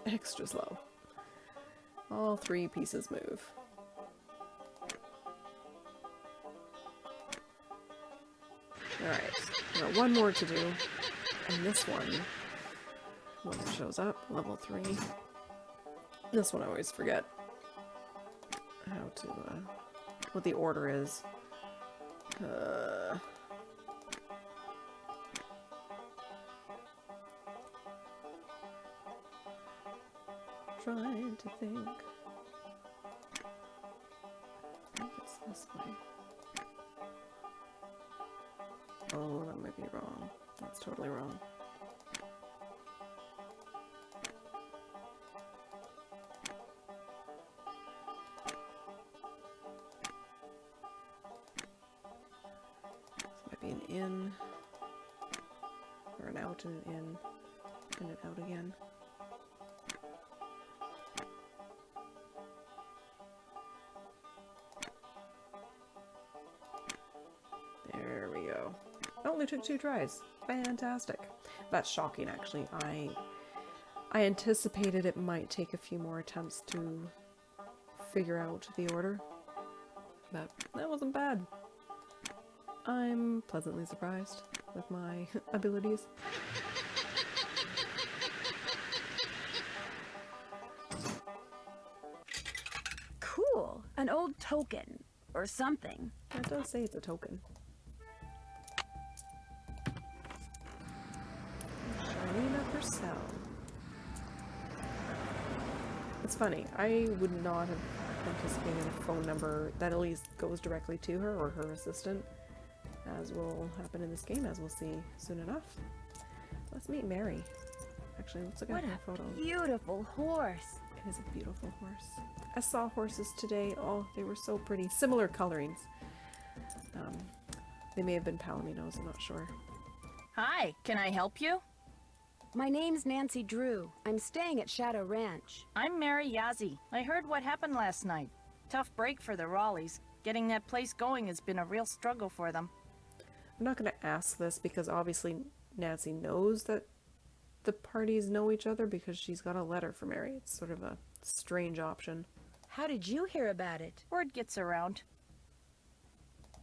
Extra slow. All three pieces move. Alright, got one more to do. And this one, when it shows up, level 3. This one I always forget how to, what the order is. Trying to think. I think it's this way. Oh, that might be wrong. That's totally wrong. This might be an in, or an out and an in, and an out again. There we go. It only took 2 tries. Fantastic. That's shocking, actually. I anticipated it might take a few more attempts to figure out the order, but that wasn't bad. I'm pleasantly surprised with my abilities.
Cool. An old token. Or something.
It does say it's a token. Sharina Purcell. It's funny, I would not have anticipated a phone number that at least goes directly to her or her assistant, as will happen in this game, as we'll see soon enough. Let's meet Mary. Actually, let's look at her photo.
Beautiful horse.
It is a beautiful horse. I saw horses today. Oh, they were so pretty. Similar colorings. They may have been Palominos, I'm not sure.
Hi, can I help you?
My name's Nancy Drew. I'm staying at Shadow Ranch.
I'm Mary Yazzie. I heard what happened last night. Tough break for the Raleighs. Getting that place going has been a real struggle for them.
I'm not going to ask this because obviously Nancy knows that the parties know each other because she's got a letter for Mary. It's sort of a strange option.
How did you hear about it?
Word gets around.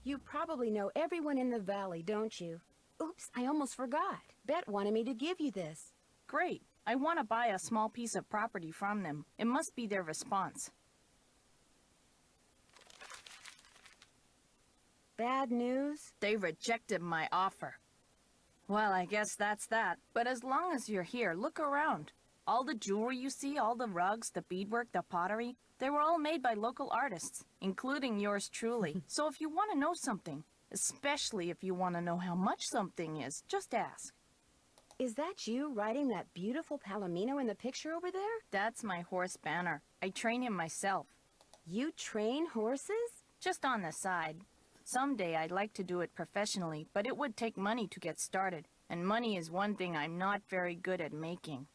You probably know everyone in the valley, don't you? Oops, I almost forgot. Bet wanted me to give you this.
Great. I want to buy a small piece of property from them. It must be their response.
Bad news?
They rejected my offer. Well, I guess that's that. But as long as you're here, look around. All the jewelry you see, all the rugs, the beadwork, the pottery, they were all made by local artists, including yours truly. So if you want to know something, especially if you want to know how much something is, just ask.
Is that you riding that beautiful Palomino in the picture over there?
That's my horse Banner. I train him myself.
You train horses?
Just on the side. Someday I'd like to do it professionally, but it would take money to get started, and money is one thing I'm not very good at making.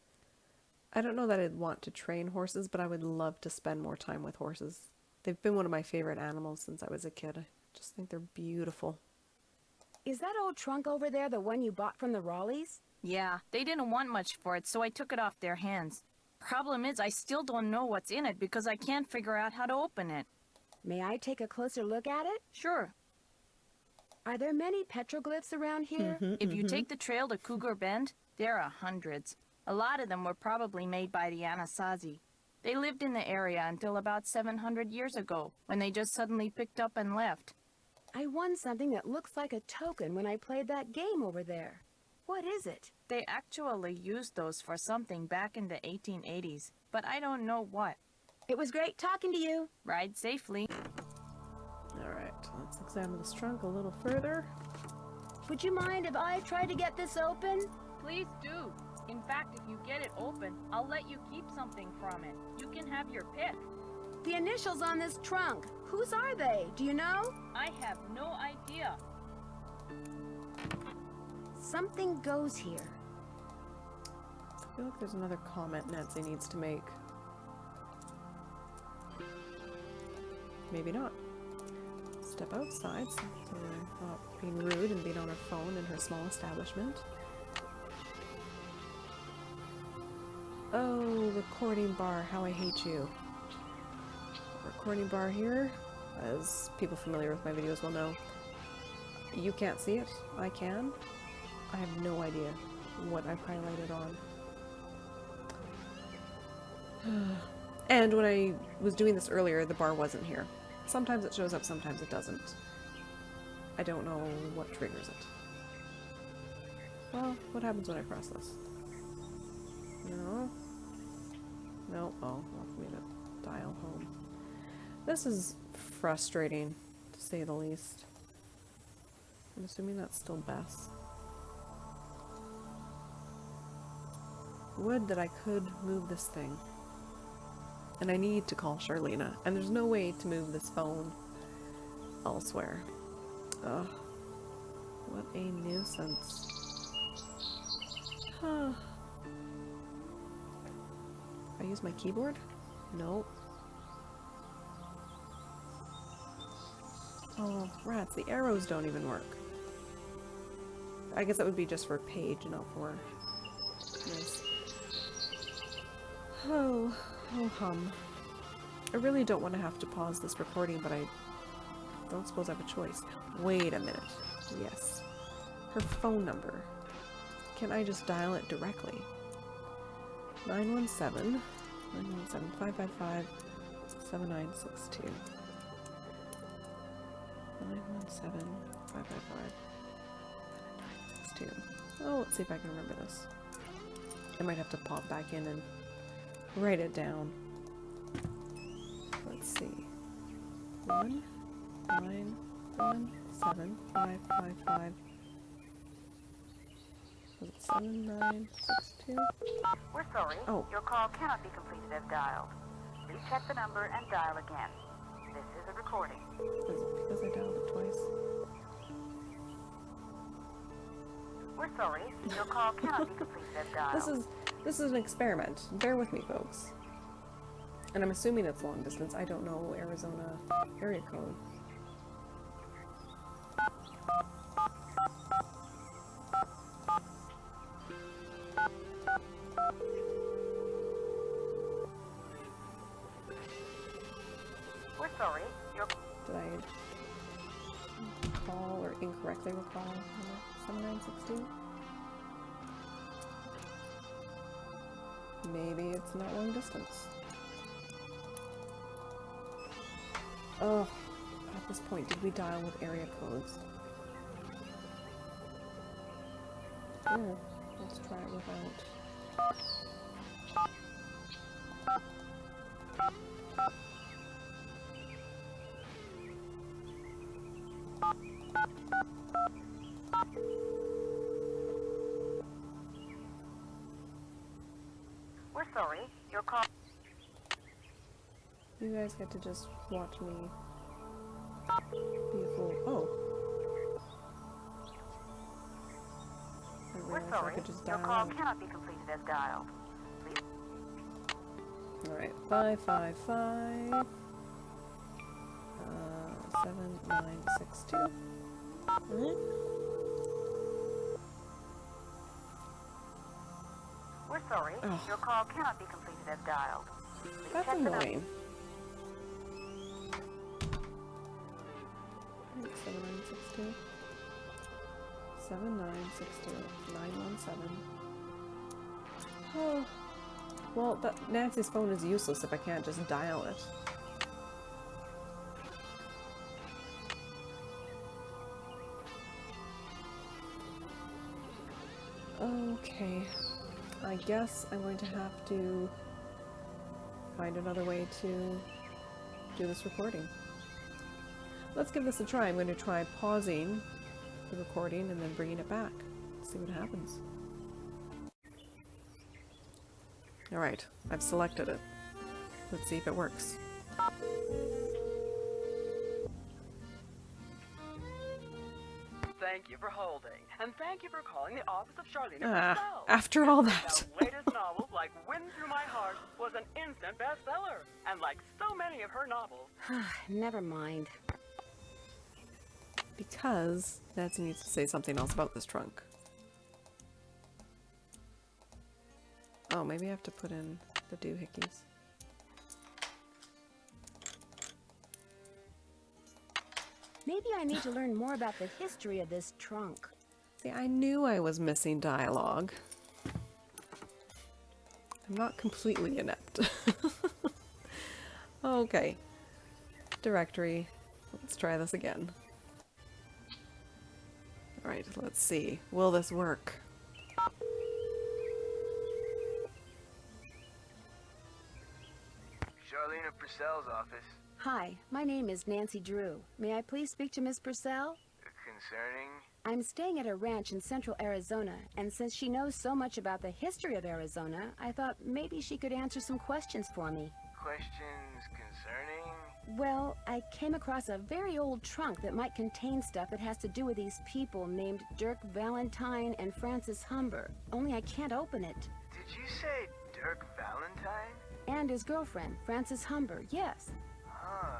I don't know that I'd want to train horses, but I would love to spend more time with horses. They've been one of my favorite animals since I was a kid. I just think they're beautiful.
Is that old trunk over there the one you bought from the Raleighs?
Yeah, they didn't want much for it, so I took it off their hands. Problem is, I still don't know what's in it because I can't figure out how to open it.
May I take a closer look at it?
Sure.
Are there many petroglyphs around here?
If you take the trail to Cougar Bend, there are hundreds. A lot of them were probably made by the Anasazi. They lived in the area until about 700 years ago, when they just suddenly picked up and left.
I won something that looks like a token when I played that game over there. What is it?
They actually used those for something back in the 1880s, but I don't know what.
It was great talking to you.
Ride safely.
Alright, let's examine this trunk a little further.
Would you mind if I try to get this open?
Please do. In fact, if you get it open, I'll let you keep something from it. You can have your pick.
The initials on this trunk, whose are they? Do you know?
I have no idea.
Something goes here.
I feel like there's another comment Nancy needs to make. Maybe not. Step outside so we're not being rude and being on her phone in her small establishment. Oh, recording bar, how I hate you. Recording bar here, as people familiar with my videos will know. You can't see it, I can. I have no idea what I've highlighted on. And when I was doing this earlier, the bar wasn't here. Sometimes it shows up, sometimes it doesn't. I don't know what triggers it. Well, what happens when I cross this? No. No. Oh, well, for me to dial home. This is frustrating, to say the least. I'm assuming that's still Bess. Would that I could move this thing. And I need to call Charlena, and there's no way to move this phone elsewhere. Ugh. What a nuisance. Huh. I use my keyboard? Nope. Oh, rats, the arrows don't even work. I guess that would be just for Paige, not for this. Oh, hum. I really don't want to have to pause this recording, but I don't suppose I have a choice. Wait a minute. Yes. Her phone number. Can I just dial it directly? 917 555 7962. 917 555 7962. Oh, let's see if I can remember this. I might have to pop back in and write it down. Let's see. 1-9-1-7-5-5-5. Was it 7962?
We're sorry.
Oh.
Your call cannot be completed as dialed. Please check the number and dial again. This is a recording.
Is it because I dialed it twice?
We're sorry. Your call cannot be completed as dialed.
This is an experiment. Bear with me, folks. And I'm assuming it's long distance. I don't know Arizona area code.
We're sorry.
Did I call or incorrectly recall 7962? Maybe it's not long distance. Oh, at this point, did we dial with area codes? Here, let's try it without.
We're sorry. Your call.
You guys get to just watch me be a fool. Oh.
We're sorry. Your call cannot be completed as dialed. Please.
Alright, 555 7962. Alright.
We're sorry.
Oh.
Your call cannot be completed as dialed. Please
That's
check the number.
annoying. 7962 7962 917. Oh. Well, Nancy's phone is useless if I can't just dial it. Okay. I guess I'm going to have to find another way to do this recording. Let's give this a try. I'm going to try pausing the recording and then bringing it back. See what happens. Alright, I've selected it. Let's see if it works.
Thank you for holding, and thank you for calling the office of Charlene herself.
After all that.
Her latest novels, like Wind Through My Heart, was an instant bestseller, and like so many of her novels.
Never mind.
Because Nancy needs to say something else about this trunk. Oh, maybe I have to put in the doohickeys.
Maybe I need to learn more about the history of this trunk.
See, I knew I was missing dialogue. I'm not completely inept. Okay. Directory. Let's try this again. Alright, let's see. Will this work?
Charlena Purcell's office.
Hi, my name is Nancy Drew. May I please speak to Miss Purcell?
Concerning?
I'm staying at a ranch in central Arizona, and since she knows so much about the history of Arizona, I thought maybe she could answer some questions for me.
Questions concerning?
Well, I came across a very old trunk that might contain stuff that has to do with these people named Dirk Valentine and Francis Humber. Only I can't open it.
Did you say Dirk Valentine?
And his girlfriend, Francis Humber, yes.
Huh.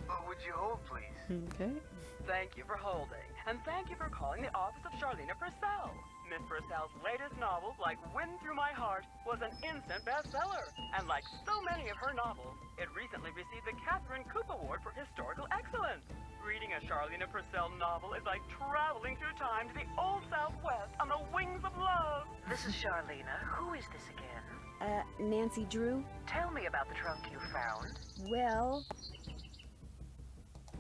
What would you hold, please?
Okay.
Thank you for holding, and thank you for calling the office of Charlena Purcell. Miss Purcell's latest novel, Like Wind Through My Heart, was an instant bestseller. And like so many of her novels, it recently received the Catherine Coop Award for Historical Excellence. Reading a Charlena Purcell novel is like traveling through time to the old Southwest on the wings of love.
This is Charlena. Who is this again?
Nancy Drew?
Tell me about the trunk you found.
Well,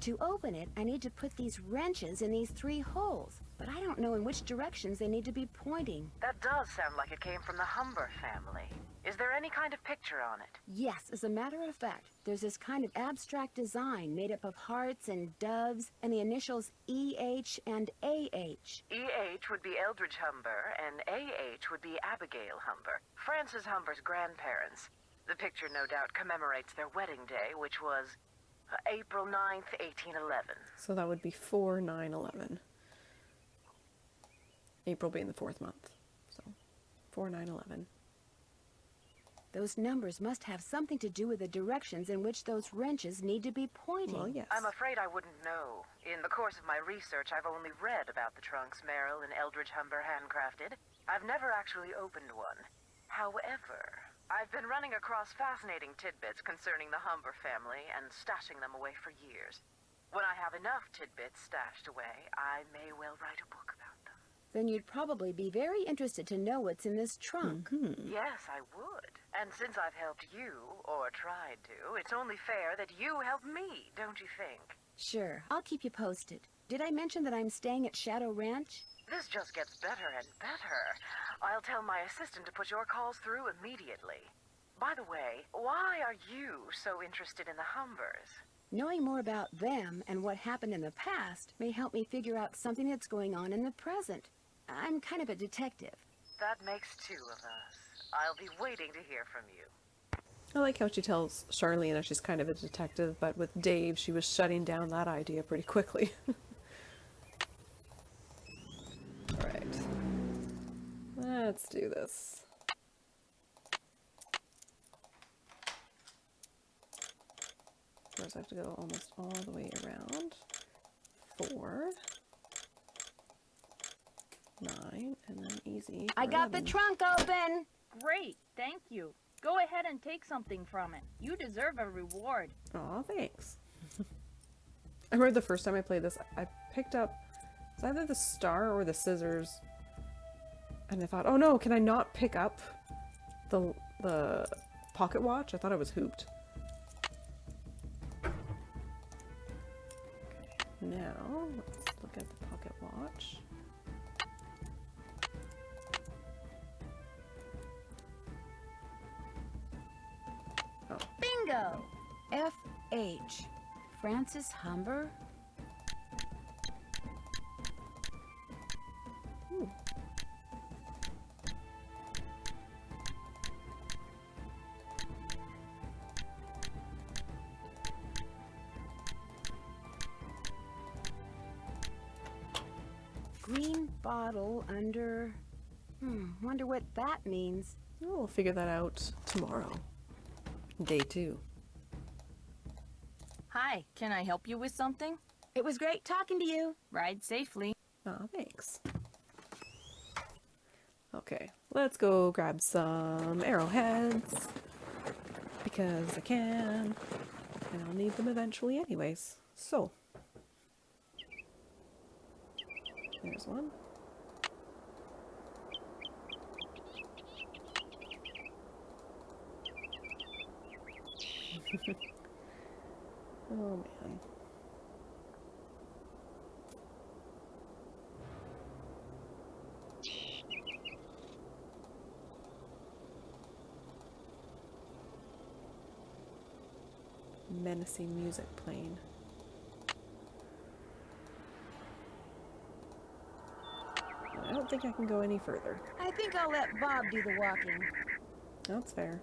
to open it, I need to put these wrenches in these 3 holes, but I don't know in which directions they need to be pointing.
That does sound like it came from the Humber family. Is there any kind of picture on it?
Yes, as a matter of fact, there's this kind of abstract design made up of hearts and doves and the initials E.H. and A.H.
E.H. would be Eldridge Humber, and A.H. would be Abigail Humber, Francis Humber's grandparents. The picture no doubt commemorates their wedding day, which was April 9th, 1811.
So that would be 4/9/11. April being the 4th month. So 4/9/11.
Those numbers must have something to do with the directions in which those wrenches need to be pointing.
Well, yes.
I'm afraid I wouldn't know. In the course of my research, I've only read about the trunks Merrill and Eldridge Humber handcrafted. I've never actually opened one. However, I've been running across fascinating tidbits concerning the Humber family and stashing them away for years. When I have enough tidbits stashed away, I may well write a book about them.
Then you'd probably be very interested to know what's in this trunk.
Yes, I would. And since I've helped you, or tried to, it's only fair that you help me, don't you think?
Sure, I'll keep you posted. Did I mention that I'm staying at Shadow Ranch?
This just gets better and better. I'll tell my assistant to put your calls through immediately. By the way, why are you so interested in the Humbers?
Knowing more about them and what happened in the past may help me figure out something that's going on in the present. I'm kind of a detective.
That makes 2 of us. I'll be waiting to hear from you.
I like how she tells Charlena she's kind of a detective, but with Dave, she was shutting down that idea pretty quickly. Alright. Let's do this. First I have to go almost all the way around. 4, 9, and then easy.
I got the trunk open!
Great, thank you. Go ahead and take something from it. You deserve a reward.
Aw, thanks. I remember the first time I played this, I picked up, it's either the star or the scissors, and I thought, oh no, can I not pick up the pocket watch? I thought I was hooped. Now, let's look at the pocket watch. Oh.
Bingo! F.H. Francis Humber? Ooh. Green bottle under... wonder what that means.
Oh, we'll figure that out tomorrow. Day 2.
Hi, can I help you with something?
It was great talking to you.
Ride safely.
Oh, thanks. Okay, let's go grab some arrowheads. Because I can. And I'll need them eventually anyways. So. There's one. Oh, man. Menacing music playing. I don't think I can go any further.
I think I'll let Bob do the walking.
That's fair.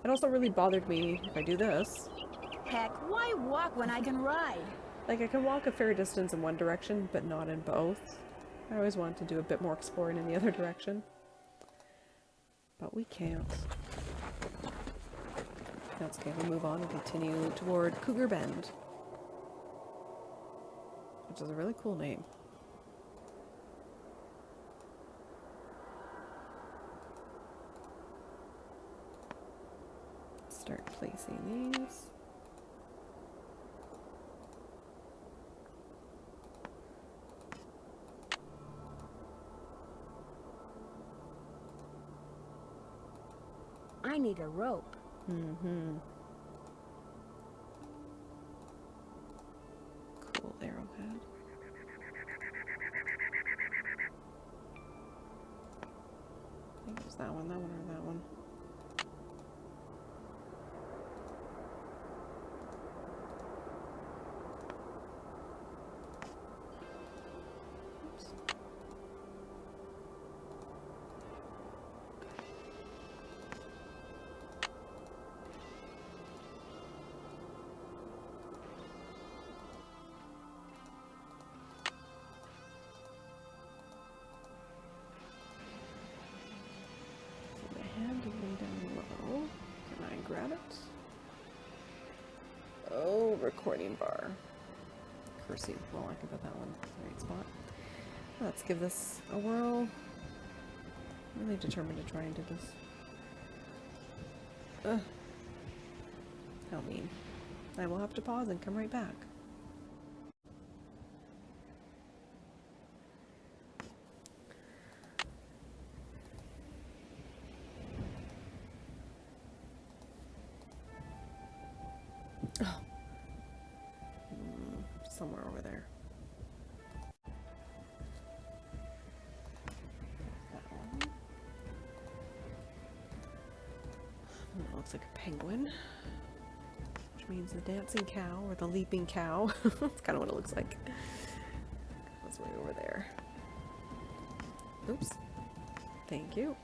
It also really bothered me if I do this.
Heck, why walk when I can ride?
Like, I can walk a fair distance in one direction, but not in both. I always wanted to do a bit more exploring in the other direction. But we can't. That's okay, we'll move on and continue toward Cougar Bend. Which is a really cool name. Start placing these.
I need a rope.
Mm-hmm. Cool arrowhead. I think it was that one, or that one. Oops. Grab it. Oh, recording bar. Cursive. Well, I can put that one in the right spot. Let's give this a whirl. I'm really determined to try and do this. Ugh. How mean. I will have to pause and come right back. Oh. Somewhere over there. That one. It looks like a penguin. Which means the dancing cow or the leaping cow. That's kind of what it looks like. That's way over there. Oops. Thank you.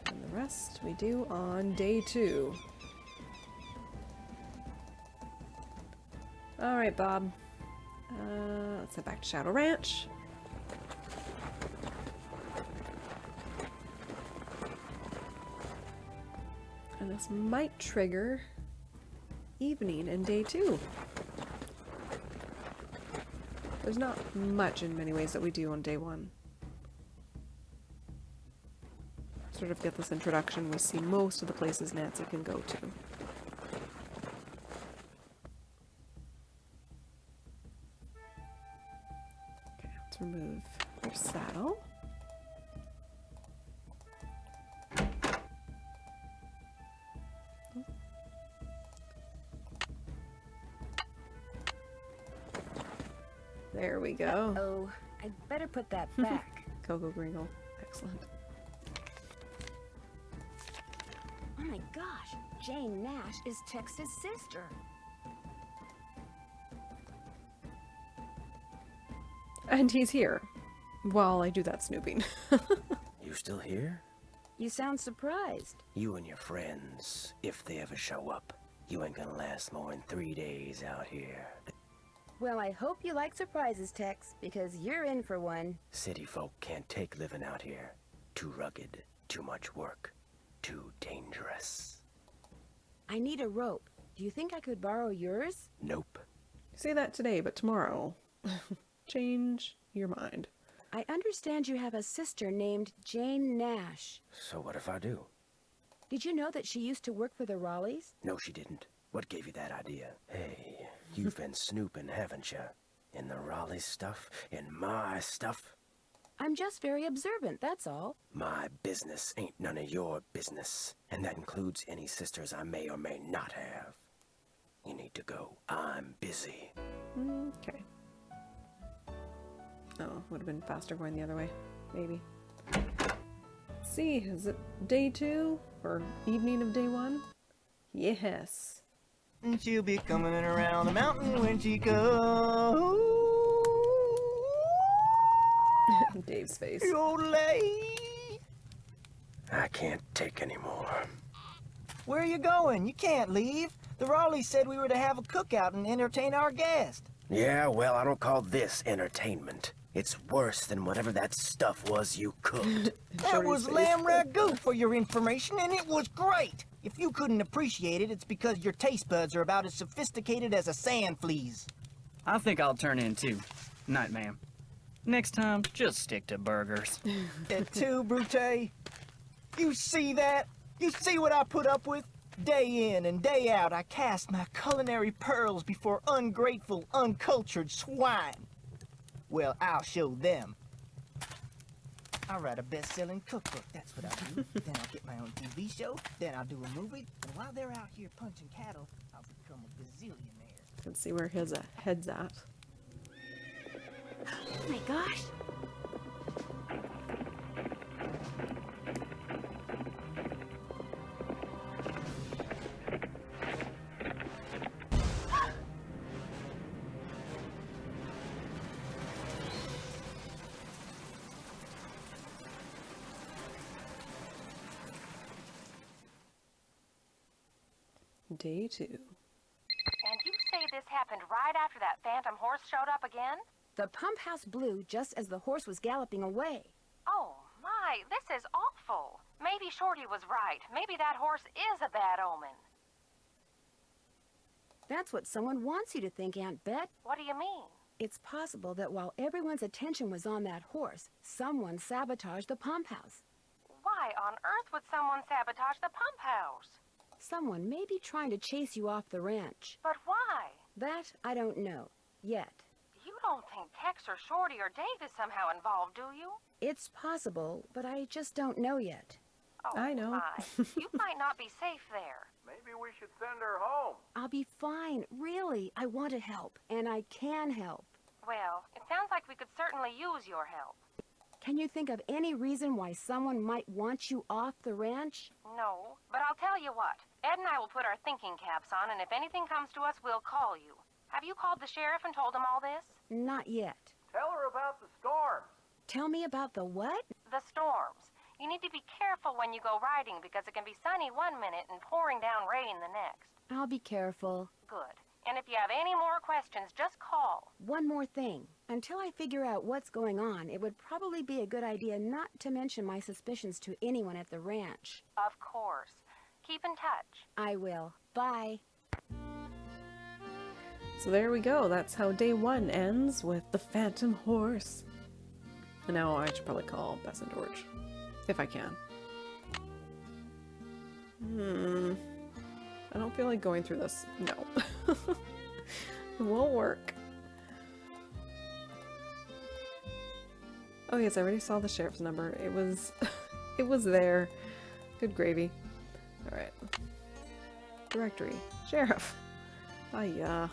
And the rest we do on day 2. Alright, Bob. Let's head back to Shadow Ranch. And this might trigger evening in day 2. There's not much in many ways that we do on day 1. Sort of get this introduction, we see most of the places Nancy can go to. Remove your saddle. There we go.
Oh, I'd better put that back.
Coco Gringle. Excellent.
Oh my gosh, Jane Nash is Tex's sister.
And he's here while I do that snooping.
You still here?
You sound surprised.
You and your friends, if they ever show up, you ain't gonna last more than 3 days out here.
Well, I hope you like surprises, Tex, because you're in for one.
City folk can't take living out here. Too rugged, too much work, too dangerous.
I need a rope. Do you think I could borrow yours?
Nope.
Say that today, but tomorrow. Change your mind.
I understand you have a sister named Jane Nash.
So what if I do?
Did you know that she used to work for the Raleighs?
No, she didn't. What gave you that idea? Hey, you've been snooping, haven't you? In the Raleigh stuff? In my stuff?
I'm just very observant, that's all.
My business ain't none of your business. And that includes any sisters I may or may not have. You need to go. I'm busy.
Okay. Oh, would have been faster going the other way. Maybe. Let's see, is it day 2? Or evening of day 1? Yes.
And she'll be coming around the mountain when she goes.
Dave's face.
I can't take any more.
Where are you going? You can't leave. The Raleighs said we were to have a cookout and entertain our guest.
Yeah, well, I don't call this entertainment. It's worse than whatever that stuff was you cooked.
That was lamb ragout for your information, and it was great. If you couldn't appreciate it, it's because your taste buds are about as sophisticated as a sand flea's.
I think I'll turn in too. Night, ma'am. Next time, just stick to burgers.
Et tu, Brute? You see that? You see what I put up with? Day in and day out, I cast my culinary pearls before ungrateful, uncultured swine. Well, I'll show them. I'll write a best-selling cookbook, that's what I'll do. Then I'll get my own TV show, then I'll do a movie, and while they're out here punching cattle, I'll become a gazillionaire.
Let's see where his head's at.
Oh my gosh.
Day 2.
And you say this happened right after that phantom horse showed up again?
The pump house blew just as the horse was galloping away.
Oh, my, this is awful. Maybe Shorty was right. Maybe that horse is a bad omen.
That's what someone wants you to think, Aunt Bet.
What do you mean?
It's possible that while everyone's attention was on that horse, someone sabotaged the pump house.
Why on earth would someone sabotage the pump house?
Someone may be trying to chase you off the ranch.
But why?
That I don't know. Yet.
You don't think Tex or Shorty or Dave is somehow involved, do you?
It's possible, but I just don't know yet.
Oh,
I know.
My. You might not be safe there.
Maybe we should send her home.
I'll be fine. Really, I want to help, and I can help.
Well, it sounds like we could certainly use your help.
Can you think of any reason why someone might want you off the ranch?
No, but I'll tell you what. Ed and I will put our thinking caps on, and if anything comes to us, we'll call you. Have you called the sheriff and told him all this?
Not yet.
Tell her about the storm.
Tell me about the what?
The storms. You need to be careful when you go riding because it can be sunny one minute and pouring down rain the next.
I'll be careful.
Good. And if you have any more questions, just call.
One more thing. Until I figure out what's going on, it would probably be a good idea not to mention my suspicions to anyone at the ranch.
Of course. Keep in touch.
I will. Bye.
So there we go. That's how day 1 ends, with the phantom horse. And now I should probably call Bess and George. If I can. I don't feel like going through this. No. It won't work. Oh yes, I already saw the sheriff's number. It was it was there. Good gravy. Alright. Directory. Sheriff. Hiya.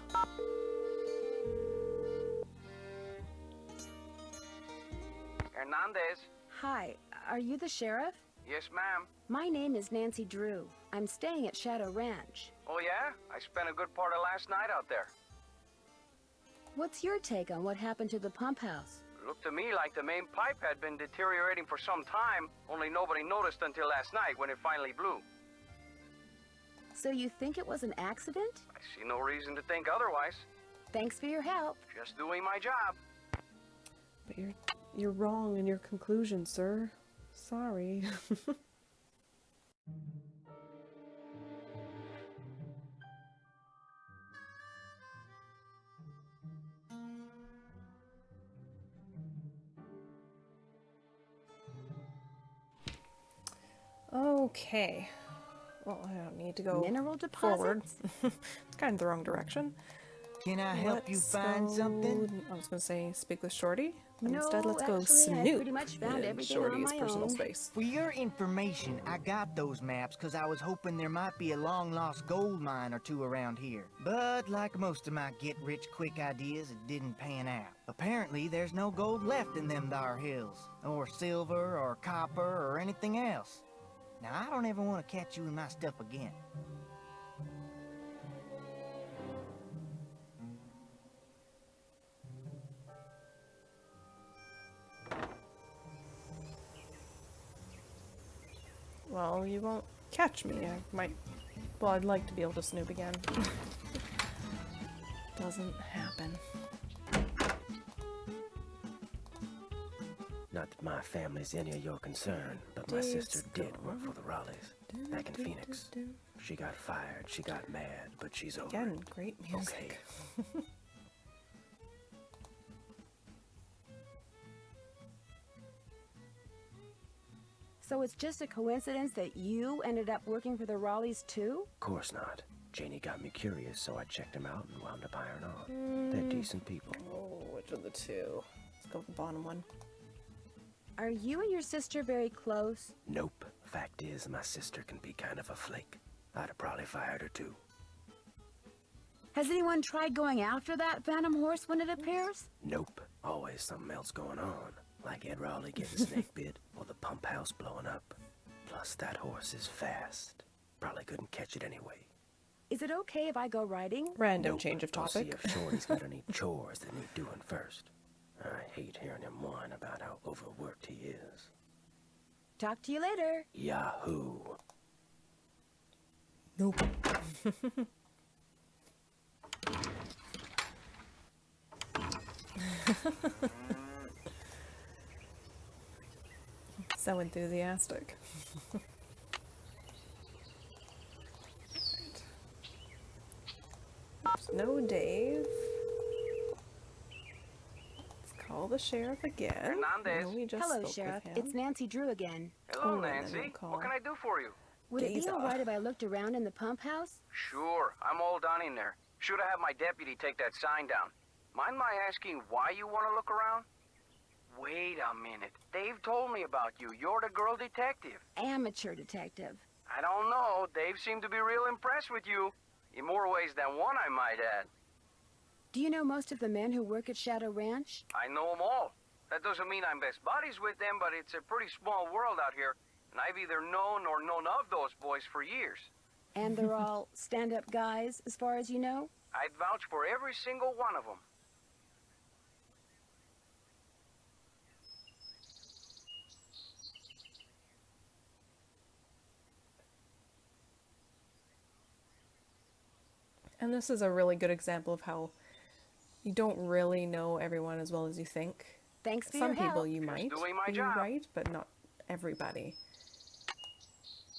Hernandez.
Hi, are you the sheriff?
Yes, ma'am.
My name is Nancy Drew. I'm staying at Shadow Ranch.
Oh, yeah? I spent a good part of last night out there.
What's your take on what happened to the pump house?
Looked to me like the main pipe had been deteriorating for some time, only nobody noticed until last night when it finally blew.
So you think it was an accident?
I see no reason to think otherwise.
Thanks for your help.
Just doing my job.
But you're wrong in your conclusion, sir. Sorry. Okay. Well, I don't need to go
Mineral
forward.
deposits?
It's kind of the wrong direction.
Can I help you
Let's
find
go-
something?
I was going to say speak with Shorty. Instead, let's go
actually, I
snoop
pretty much found
in
everything on
Shorty's
my
personal
own.
space.
For your information, I got those maps because I was hoping there might be a long-lost gold mine or two around here. But like most of my get-rich-quick ideas, it didn't pan out. Apparently, there's no gold left in them thar hills, or silver, or copper, or anything else. Now, I don't ever want to catch you in my stuff again.
Well, you won't catch me. I might... Well, I'd like to be able to snoop again. Doesn't happen.
Not that my family's any of your concern, but my sister did work for the Raleighs back in Phoenix. She got fired, she got mad, but she's over
Again,
it.
great music.
Okay.
So it's just a coincidence that you ended up working for the Raleighs too?
Of course not. Janie got me curious, so I checked them out and wound up hiring on. They're decent people.
Oh, which of the two? Let's go with the bottom one.
Are you and your sister very close?
Nope. Fact is, my sister can be kind of a flake. I'd have probably fired her too.
Has anyone tried going after that phantom horse when it appears?
Nope. Always something else going on. Like Ed Rowley getting snake bit, or the pump house blowing up. Plus, that horse is fast. Probably couldn't catch it anyway.
Is it okay if I go riding?
Random change of
I'll see
topic.
if Shorty's got any chores that need doing first. I hate hearing him whine about how overworked he is.
Talk to you later.
Yahoo!
Nope. So enthusiastic. There's no Dave. Let's call the sheriff again.
Hernandez.
No, we just
Hello,
spoke
Sheriff.
with him.
It's Nancy Drew again.
Hello,
Oh, and then
Nancy.
we'll call
What can I do for you?
Would it be
Gaza.
all right if I looked around in the pump house?
Sure, I'm all done in there. Should have had my deputy take that sign down. Mind my asking why you want to look around? Wait a minute. Dave told me about you. You're the girl detective.
Amateur detective.
I don't know. Dave seemed to be real impressed with you. In more ways than one, I might add.
Do you know most of the men who work at Shadow Ranch?
I know them all. That doesn't mean I'm best buddies with them, but it's a pretty small world out here. And I've either known or known of those boys for years.
And they're all stand-up guys, as far as you know?
I'd vouch for every single one of them.
And this is a really good example of how you don't really know everyone as well as you think.
Thanks for
Some
your help.
people you
Just
might
doing my
be
job.
right, but not everybody.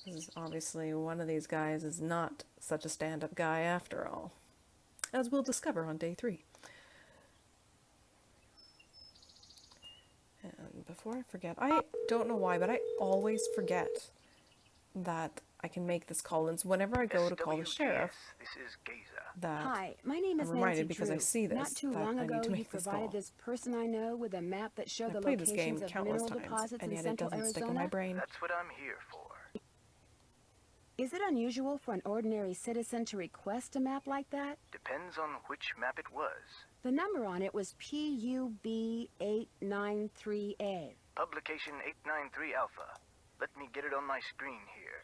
This is obviously one of these guys is not such a stand-up guy after all, as we'll discover on day 3. And before I forget, I don't know why, but I always forget that I can make this call, and so whenever I go to call the sheriff,
This is Gaza.
that
Hi, my name is
I'm reminded
Nancy
because
Drew.
I see this
Not too
that
long
I
ago,
need to
you
make this
provided
call.
this person I know with a map that showed the
I've played this game
locations of
countless
mineral
times,
deposits
and
in
yet it
central
doesn't stick in
Arizona.
my brain.
That's what I'm here for.
Is it unusual for an ordinary citizen to request a map like that?
Depends on which map it was.
The number on it was PUB893A.
Publication 893 Alpha. Let me get it on my screen here.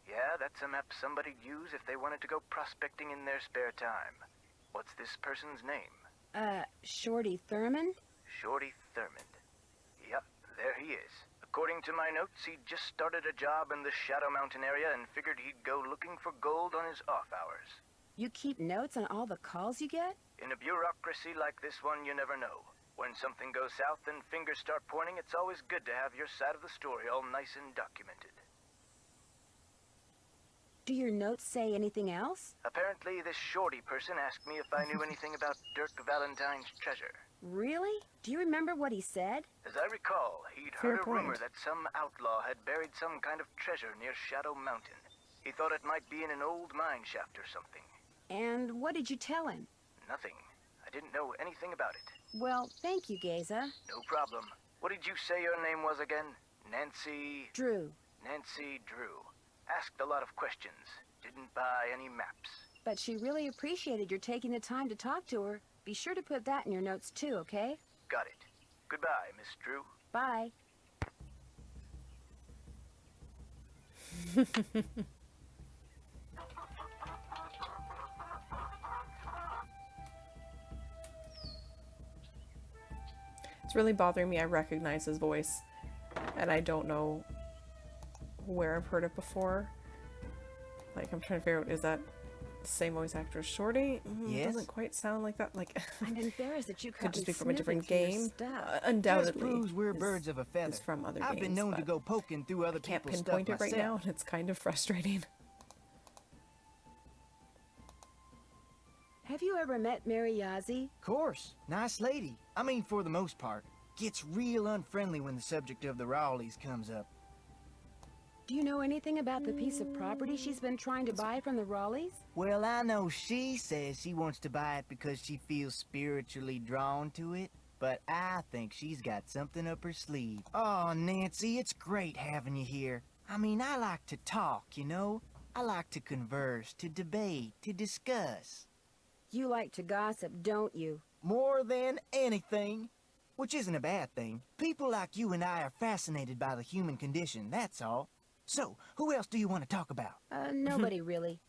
Yeah, that's a map somebody'd use if they wanted to go prospecting in their spare time. What's this person's name?
Shorty Thurman?
Shorty Thurmond. Yep, there he is. According to my notes, he just started a job in the Shadow Mountain area and figured he'd go looking for gold on his off hours.
You keep notes on all the calls you get?
In a bureaucracy like this one, you never know. When something goes south and fingers start pointing, it's always good to have your side of the story all nice and documented.
Do your notes say anything else?
Apparently, this Shorty person asked me if I knew anything about Dirk Valentine's treasure.
Really? Do you remember what he said?
As I recall, he'd
Fair
heard a rumor
point.
that some outlaw had buried some kind of treasure near Shadow Mountain. He thought it might be in an old mine shaft or something.
And what did you tell him?
Nothing. I didn't know anything about it.
Well, thank you, Geza.
No problem. What did you say your name was again? Nancy...
Drew.
Nancy Drew. Asked a lot of questions. Didn't buy any maps.
But she really appreciated your taking the time to talk to her. Be sure to put that in your notes too, okay?
Got it. Goodbye, Miss Drew.
Bye.
It's really bothering me. I recognize his voice, and I don't know where I've heard it before. Like, I'm trying to figure out, is that the same voice actor as Shorty?
Yes.
It doesn't quite sound like that. Like,
I'm embarrassed that you
could
caught
just
me
be from a different
sniffing through your
game.
stuff.
Undoubtedly.
Just proves we're birds of a feather.
It's from other
I've
games,
been known to
but
go poking through other
I can't
people's stuff
pinpoint it right now,
myself.
and it's kind of frustrating.
Have you ever met Mary Yazzie?
Course. Nice lady. I mean, for the most part. Gets real unfriendly when the subject of the Rowleys comes up.
Do you know anything about the piece of property she's been trying to buy from the Raleighs?
Well, I know she says she wants to buy it because she feels spiritually drawn to it, but I think she's got something up her sleeve. Oh, Nancy, it's great having you here. I mean, I like to talk, you know? I like to converse, to debate, to discuss.
You like to gossip, don't you?
More than anything. Which isn't a bad thing. People like you and I are fascinated by the human condition, that's all. So, who else do you want to talk about?
Nobody really.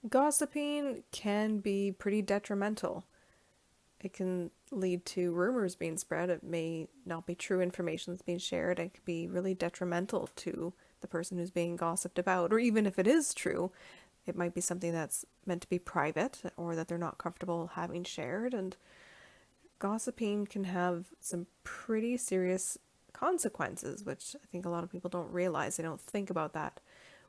Gossiping can be pretty detrimental. It can lead to rumors being spread. It may not be true information that's being shared. It could be really detrimental to the person who's being gossiped about. Or even if it is true, it might be something that's meant to be private or that they're not comfortable having shared. And gossiping can have some pretty serious consequences, which I think a lot of people don't realize. They don't think about that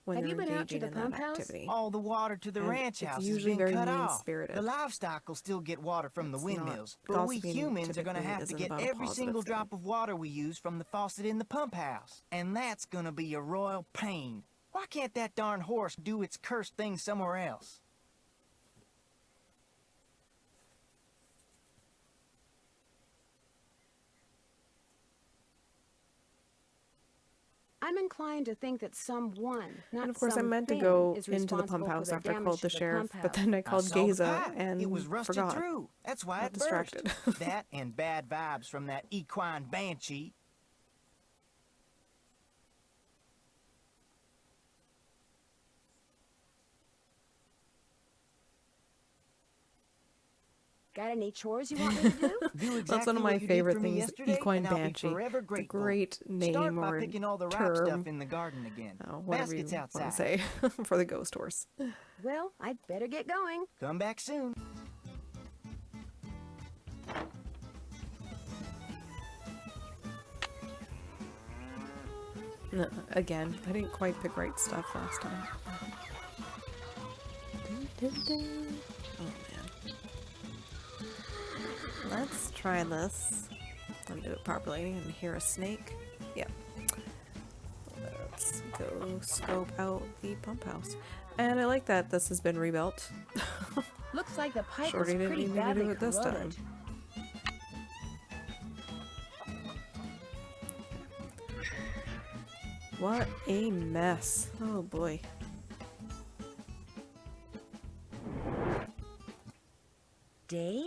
when
Have
they're
you been out to
engaging
the
in that
pump house?
activity.
All the water to the
And
ranch
it's
house
usually
has been
very
cut off.
mean-spirited.
The livestock will still get water from the
It's
windmills,
not-
but we
gossiping
humans are going to
typically
have to
isn't
get
about a
every
positive
single
thing.
drop of water we use from the faucet in the pump house. And that's going to be a royal pain. Why can't that darn horse do its cursed thing somewhere else?
I'm inclined to think that someone, not
And of course, I meant to
something,
go
is
into the
responsible
pump
for
house
the
after I
damage
called
to
the sheriff,
pump
but then I
house.
called
saw the
Geza
pipe.
and
it was rusted
forgot.
through. That's why
Got
it
distracted.
burst. That and bad vibes from that equine banshee.
Got any chores you want me to do?
Do exactly
That's one of
what
my
you did
favorite
for me
things,
yesterday,
equine
and I'll be
banshee.
forever
It's a
grateful.
great name
Start by
or
picking all the ripe
term.
stuff in the garden again.
Whatever you
Baskets
want to
outside.
say for the ghost horse.
Well, I'd better get going.
Come back soon.
No, again, I didn't quite pick right stuff last time. Oh man. Let's try this. I'll do it properly and hear a snake. Yep. Let's go scope out the pump house. And I like that this has been rebuilt.
Looks like the pipe
Shorty
was
didn't
pretty
even need to
badly
do it this
corroded.
time. What a mess. Oh boy.
Dave?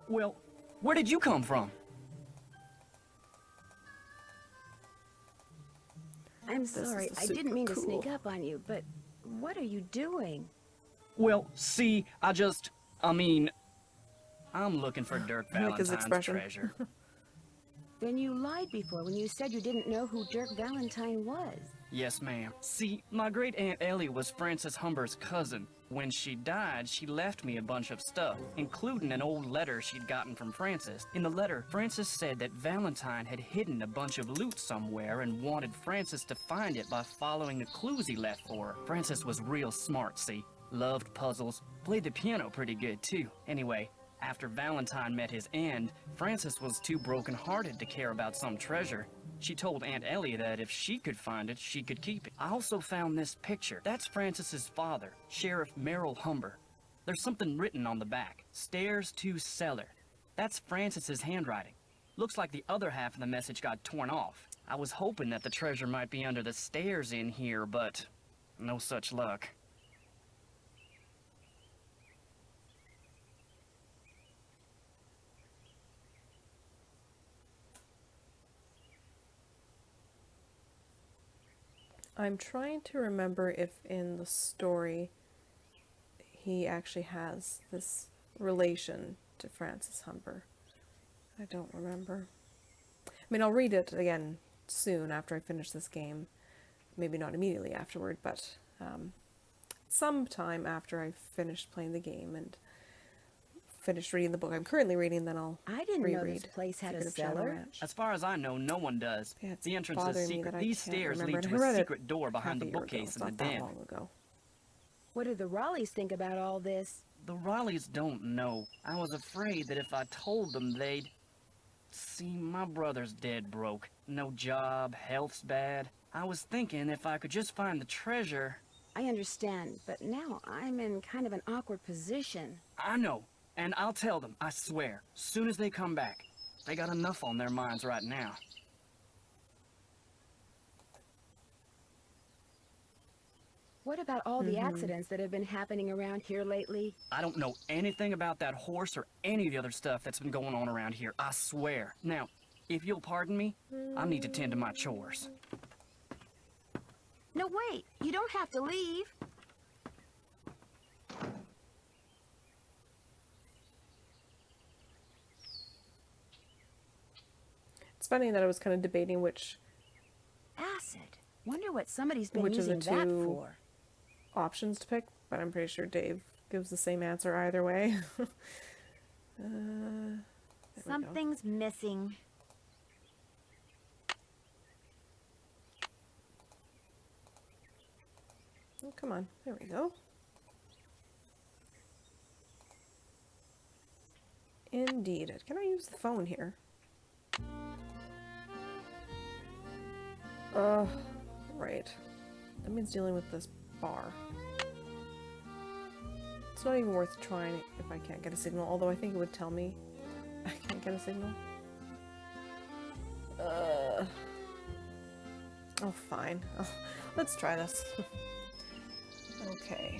Well, where did you come from?
I'm
This is
sorry, I
super
didn't mean to sneak
cool.
up on you, but what are you doing?
Well, see, I mean, I'm looking for Dirk
I like his
Valentine's
expression.
treasure.
Then you lied before when you said you didn't know who Dirk Valentine was.
Yes, ma'am. See, my great Aunt Ellie was Frances Humber's cousin. When she died, she left me a bunch of stuff, including an old letter she'd gotten from Frances. In the letter, Frances said that Valentine had hidden a bunch of loot somewhere and wanted Frances to find it by following the clues he left for her. Frances was real smart, see? Loved puzzles. Played the piano pretty good, too. Anyway, After Valentine met his end, Frances was too broken-hearted to care about some treasure. She told Aunt Ellie that if she could find it, she could keep it. I also found this picture. That's Frances's father, Sheriff Merrill Humber. There's something written on the back. Stairs to cellar. That's Frances's handwriting. Looks like the other half of the message got torn off. I was hoping that the treasure might be under the stairs in here, but no such luck.
I'm trying to remember if in the story he actually has this relation to Frances Humber. I don't remember. I mean, I'll read it again soon after I finish this game. Maybe not immediately afterward, but sometime after I've finished playing the game and finished reading the book I'm currently reading, then I'll
I didn't know
reread
this place had a
Secret of Shadow
cellar.
Ranch.
As far as I know, no one does.
Yeah, it's
the entrance is
bothering me
secret.
that I
These
can't
stairs
remember
lead
it.
to
I read
a
it
secret door behind the
half a year
bookcase
ago.
in
It's
the
not that
den.
long ago.
What do the Raleighs think about all this?
The Raleighs don't know. I was afraid that if I told them, they'd... See, my brother's dead broke. No job, health's bad. I was thinking if I could just find the treasure...
I understand, but now I'm in kind of an awkward position.
I know, and I'll tell them, I swear, soon as they come back. They got enough on their minds right now.
What about all the accidents that have been happening around here lately?
I don't know anything about that horse or any of the other stuff that's been going on around here, I swear. Now, if you'll pardon me, I need to tend to my chores.
No, wait! You don't have to leave!
It's funny that I was kind of debating which
Acid. Wonder what somebody's been
of the
using that
two
for.
options to pick, but I'm pretty sure Dave gives the same answer either way. There we go.
Something's missing.
Oh, come on. There we go. Indeed. Can I use the phone here? Right. That means dealing with this bar. It's not even worth trying if I can't get a signal, although I think it would tell me I can't get a signal. Oh, fine. Oh, let's try this. Okay.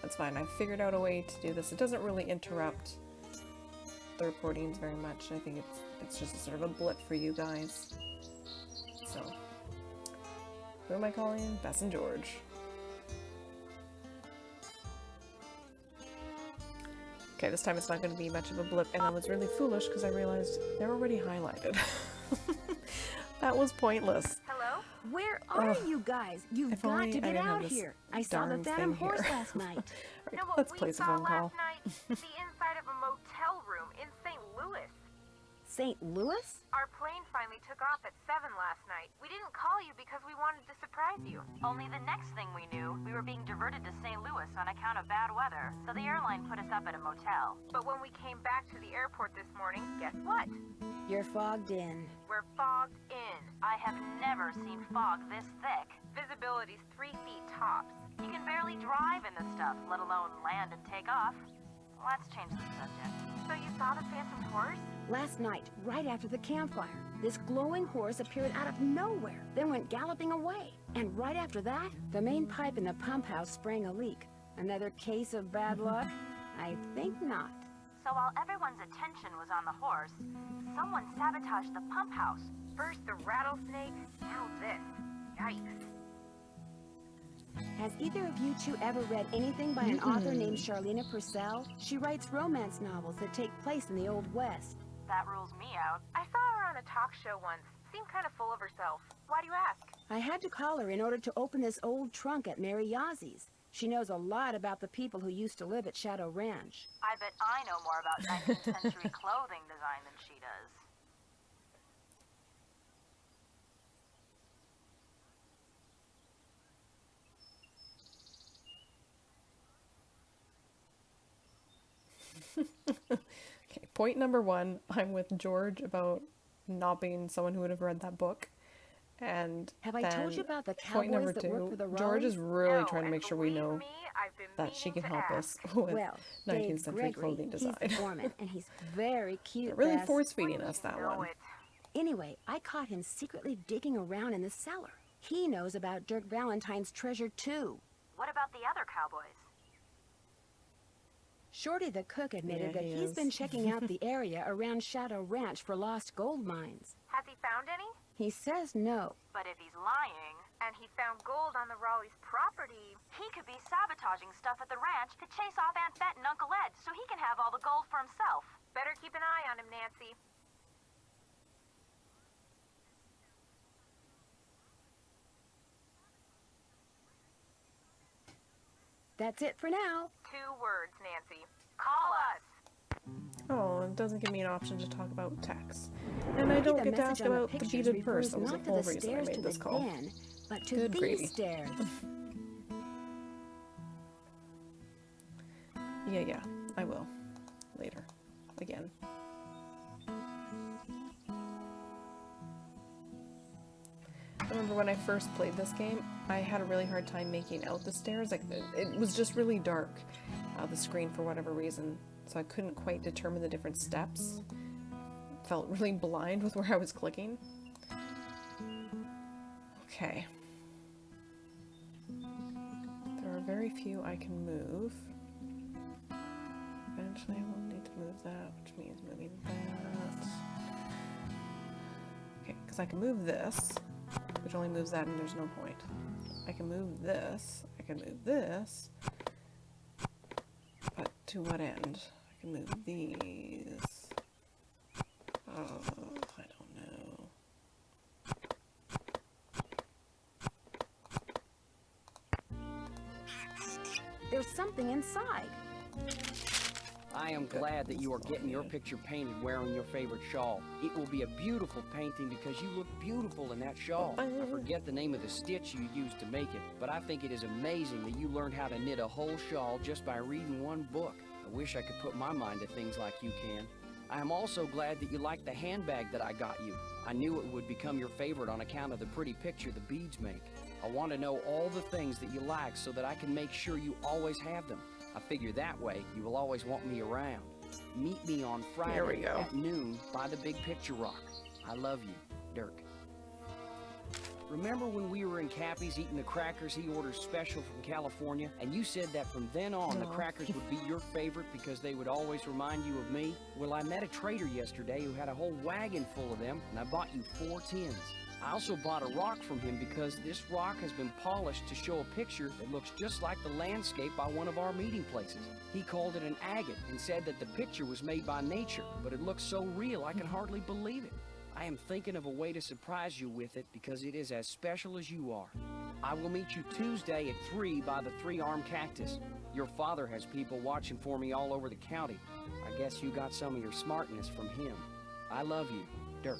That's fine. I figured out a way to do this. It doesn't really interrupt the recordings very much. I think it's just a sort of a blip for you guys. So, who am I calling? Bess and George. Okay, this time it's not going to be much of a blip, and I was really foolish because I realized they're already highlighted. That was pointless.
Hello? Where are you guys? You've got to get out here. I saw the Phantom Horse last night.
Right, let's place a phone call.
The inside of a motel room in St. Louis.
St. Louis?
Our plane finally took off at 7 last night. We didn't call you because we wanted to surprise you.
Only the next thing we knew, we were being diverted to St. Louis on account of bad weather, so the airline put us up at a motel.
But when we came back to the airport this morning, guess what?
You're fogged in.
We're fogged in.
I have never seen fog this thick.
Visibility's 3 feet tops.
You can barely drive in this stuff, let alone land and take off. Let's change the subject.
So you saw the Phantom Horse?
Last night, right after the campfire, this glowing horse appeared out of nowhere, then went galloping away. And right after that, the main pipe in the pump house sprang a leak. Another case of bad luck? I think not.
So while everyone's attention was on the horse, someone sabotaged the pump house.
First the rattlesnake, now this. Yikes.
Has either of you two ever read anything by an author named Charlena Purcell? She writes romance novels that take place in the Old West.
That rules me out.
I saw her on a talk show once. Seemed kind of full of herself. Why do you ask?
I had to call her in order to open this old trunk at Mary Yazzie. She knows a lot about the people who used to live at Shadow Ranch.
I bet I know more about 19th century clothing design than she does.
point number one, I'm with George about not being someone who would have read that book. And
have I told you about the
point number
cowboys that work
two,
for the
George is
Raleighs?
really
No,
trying to
and
make sure we know
believe me, I've been
that she
meaning
can
to
help
ask.
us with
Well,
19th
Dave's
century
Gregory.
clothing design.
He's the foreman, and he's very cute.
They're really
Bess.
force-feeding us that
know
one.
it.
Anyway, I caught him secretly digging around in the cellar. He knows about Dirk Valentine's treasure, too.
What about the other cowboys?
Shorty the cook admitted
Yeah,
that
he
he's
is.
been checking out the area around Shadow Ranch for lost gold mines.
Has he found any?
He says no.
But if he's lying,
And he found gold on the Raleigh's property.
he could be sabotaging stuff at the ranch to chase off Aunt Bet and Uncle Ed so he can have all the gold for himself.
Better keep an eye on him, Nancy.
That's it for now.
2 words, Nancy. Call us.
Oh, it doesn't give me an option to talk about text. And I
Maybe
don't
the
get to
message
ask
on the
about the
pictures
beaded purse.
refers
That was the
not to
whole
the
reason I
stairs
made
to
this
the
call.
den, but to
Good
these
gravy.
stairs.
Yeah, I will. Later. Again. I remember when I first played this game, I had a really hard time making out the stairs. Like, it was just really dark, the screen, for whatever reason. So I couldn't quite determine the different steps. Felt really blind with where I was clicking. Okay. There are very few I can move. Eventually I will need to move that, which means moving that. Okay, because I can move this, which only moves that and there's no point. I can move this, I can move this, but to what end? I can move these. Oh, I don't know.
There's something inside.
I am glad that you are getting your picture painted wearing your favorite shawl. It will be a beautiful painting because you look beautiful in that shawl. I forget the name of the stitch you used to make it, but I think it is amazing that you learned how to knit a whole shawl just by reading one book. I wish I could put my mind to things like you can. I am also glad that you like the handbag that I got you. I knew it would become your favorite on account of the pretty picture the beads make. I want to know all the things that you like so that I can make sure you always have them. I figure that way you will always want me around. Meet me on Friday at noon by the Big Picture Rock. I love you, Dirk. Remember when we were in Cappy's eating the crackers he orders special from California, and you said that from then on the crackers would be your favorite because they would always remind you of me? Well, I met a trader yesterday who had a whole wagon full of them, and I bought you 4 tins. I also bought a rock from him because this rock has been polished to show a picture that looks just like the landscape by one of our meeting places. He called it an agate and said that the picture was made by nature, but it looks so real I can hardly believe it. I am thinking of a way to surprise you with it because it is as special as you are. I will meet you Tuesday at 3 by the 3-armed cactus. Your father has people watching for me all over the county. I guess you got some of your smartness from him. I love you, Dirk.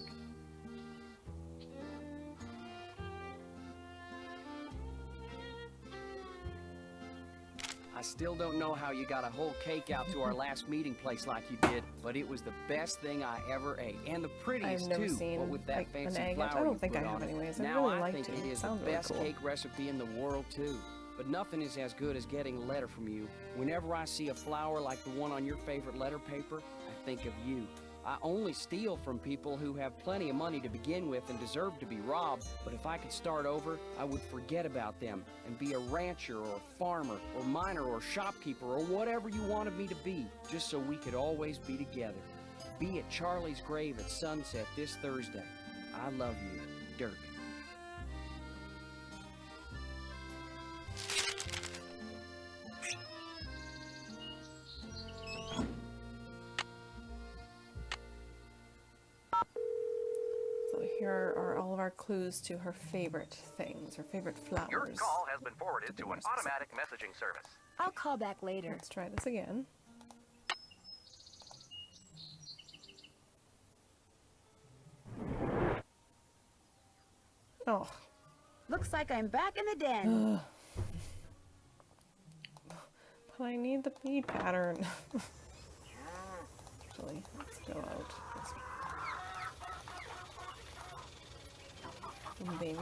I still don't know how you got a whole cake out to our last meeting place like you did, but it was the best thing I ever ate, and the prettiest
I've never
too.
seen
What with that
like,
fancy
an agate.
flour
I don't
you
think
put
I have
on it.
anyways. I
Now
really
I
like
think
to.
it is the
Sounds really
best
cool.
cake recipe in the world too. But nothing is as good as getting a letter from you. Whenever I see a flower like the one on your favorite letter paper, I think of you. I only steal from people who have plenty of money to begin with and deserve to be robbed, but if I could start over, I would forget about them and be a rancher or a farmer or miner or shopkeeper or whatever you wanted me to be, just so we could always be together. Be at Charlie's grave at sunset this Thursday. I love you, Dirk.
So here are all of our clues to her favorite things, her favorite flowers.
Your call has been forwarded to an automatic messaging service.
I'll call back later.
Let's try this again. Oh.
Looks like I'm back in the den.
But I need the bead pattern. actually. Let's go out. Baby.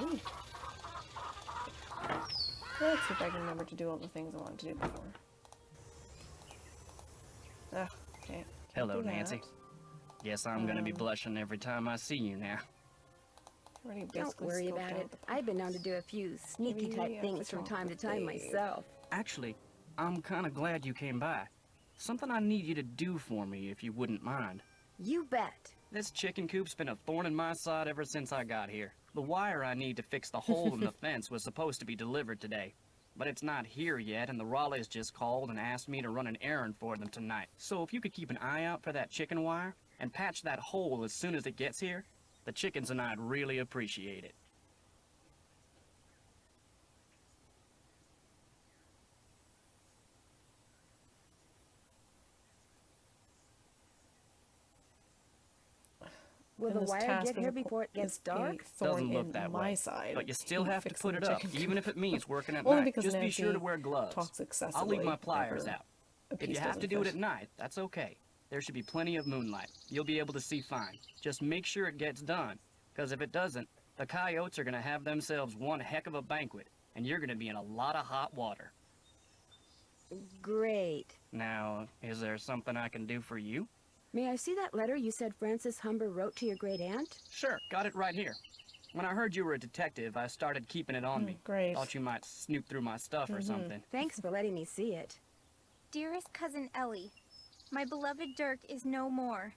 Let's see if I can remember to do all the things I wanted to do before. Ugh, okay.
Hello, Nancy. Guess I'm gonna be blushing every time I see you now.
Don't worry about it. I've been known to do a few sneaky type things from time to time myself.
Actually, I'm kind of glad you came by. Something I need you to do for me, if you wouldn't mind.
You bet.
This chicken coop's been a thorn in my side ever since I got here. The wire I need to fix the hole in the fence was supposed to be delivered today, but it's not here yet, and the Raleighs just called and asked me to run an errand for them tonight. So if you could keep an eye out for that chicken wire and patch that hole as soon as it gets here, the chickens and I'd really appreciate it.
Will the wire get here before it gets dark?
Doesn't look that way, but you still have to put it up, even if it means working at
Only
night.
because
Just be
Nancy
sure to wear gloves.
talks
I'll
excessively
leave my pliers
whenever
out.
a
If
piece
you have
doesn't
to do it
fit.
at night, that's okay. There should be plenty of moonlight. You'll be able to see fine. Just make sure it gets done, because if it doesn't, the coyotes are going to have themselves one heck of a banquet, and you're going to be in a lot of hot water.
Great.
Now, is there something I can do for you?
May I see that letter you said Francis Humber wrote to your great aunt?
Sure, got it right here. When I heard you were a detective, I started keeping it on me.
Great.
Thought you might snoop through my stuff or something.
Thanks for letting me see it.
Dearest cousin Ellie, my beloved Dirk is no more.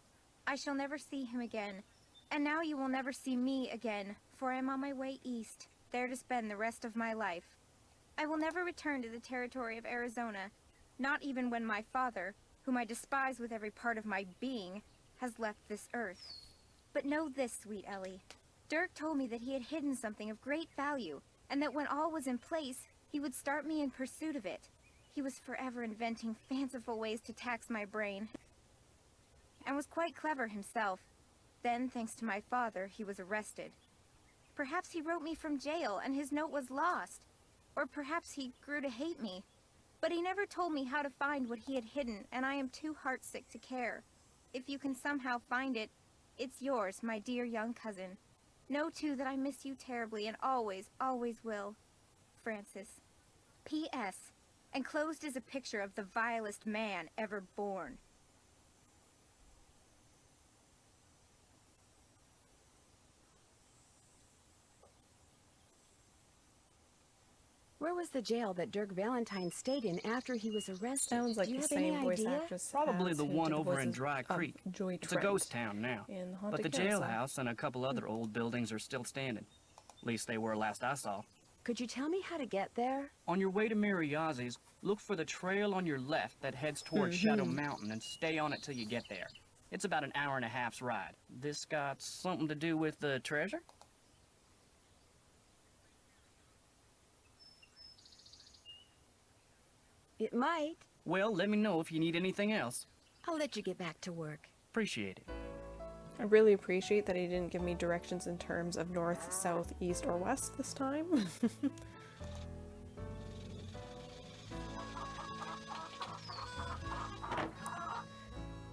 I shall never see him again. And now you will never see me again, for I am on my way east, there to spend the rest of my life. I will never return to the territory of Arizona, not even when my father, whom I despise with every part of my being, has left this earth. But know this, sweet Ellie. Dirk told me that he had hidden something of great value, and that when all was in place, he would start me in pursuit of it. He was forever inventing fanciful ways to tax my brain, and was quite clever himself. Then, thanks to my father, he was arrested. Perhaps he wrote me from jail, and his note was lost. Or perhaps he grew to hate me. But he never told me how to find what he had hidden, and I am too heartsick to care. If you can somehow find it, it's yours, my dear young cousin. Know, too, that I miss you terribly and always, always will. Francis. P.S. Enclosed is a picture of the vilest man ever born.
Where was the jail that Dirk Valentine stayed in after he was arrested?
Sounds like
Do you
the
have any
same voice
idea?
actress.
Probably
as
the
who
one
did the
over in
voices
Dry
of
Creek.
Joy
It's a ghost town now.
in
But
Haunted
the
Carousel.
jailhouse and a couple other old buildings are still standing. At least they were last I saw.
Could you tell me how to get there?
On your way to Mariazzi's, look for the trail on your left that heads towards Shadow Mountain and stay on it till you get there. It's about an hour and a half's ride. This got something to do with the treasure?
It might.
Well, let me know if you need anything else.
I'll let you get back to work.
Appreciate it.
I really appreciate that he didn't give me directions in terms of north, south, east, or west this time.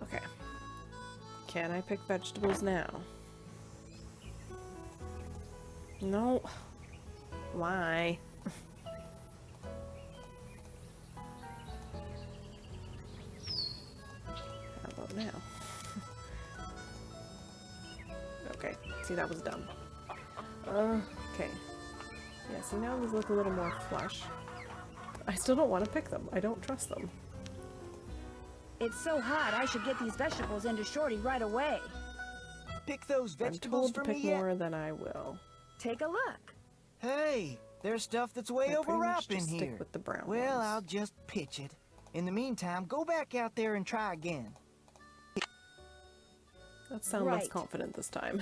Okay. Can I pick vegetables now? No. Why? How about now? Okay, see, that was dumb. Okay. Yeah, see, now these look a little more flush. I still don't want to pick them. I don't trust them.
It's so hot, I should get these vegetables into Shorty right away.
Pick those
I'm
vegetables
told to
for
pick
me yet?
more than I will.
Take a look.
Hey, there's stuff that's way
I pretty
overripe
much
in
just
here.
stick with the brown
Well,
ones.
I'll just pitch it. In the meantime, go back out there and try again.
Let's sound less
Right.
confident this time.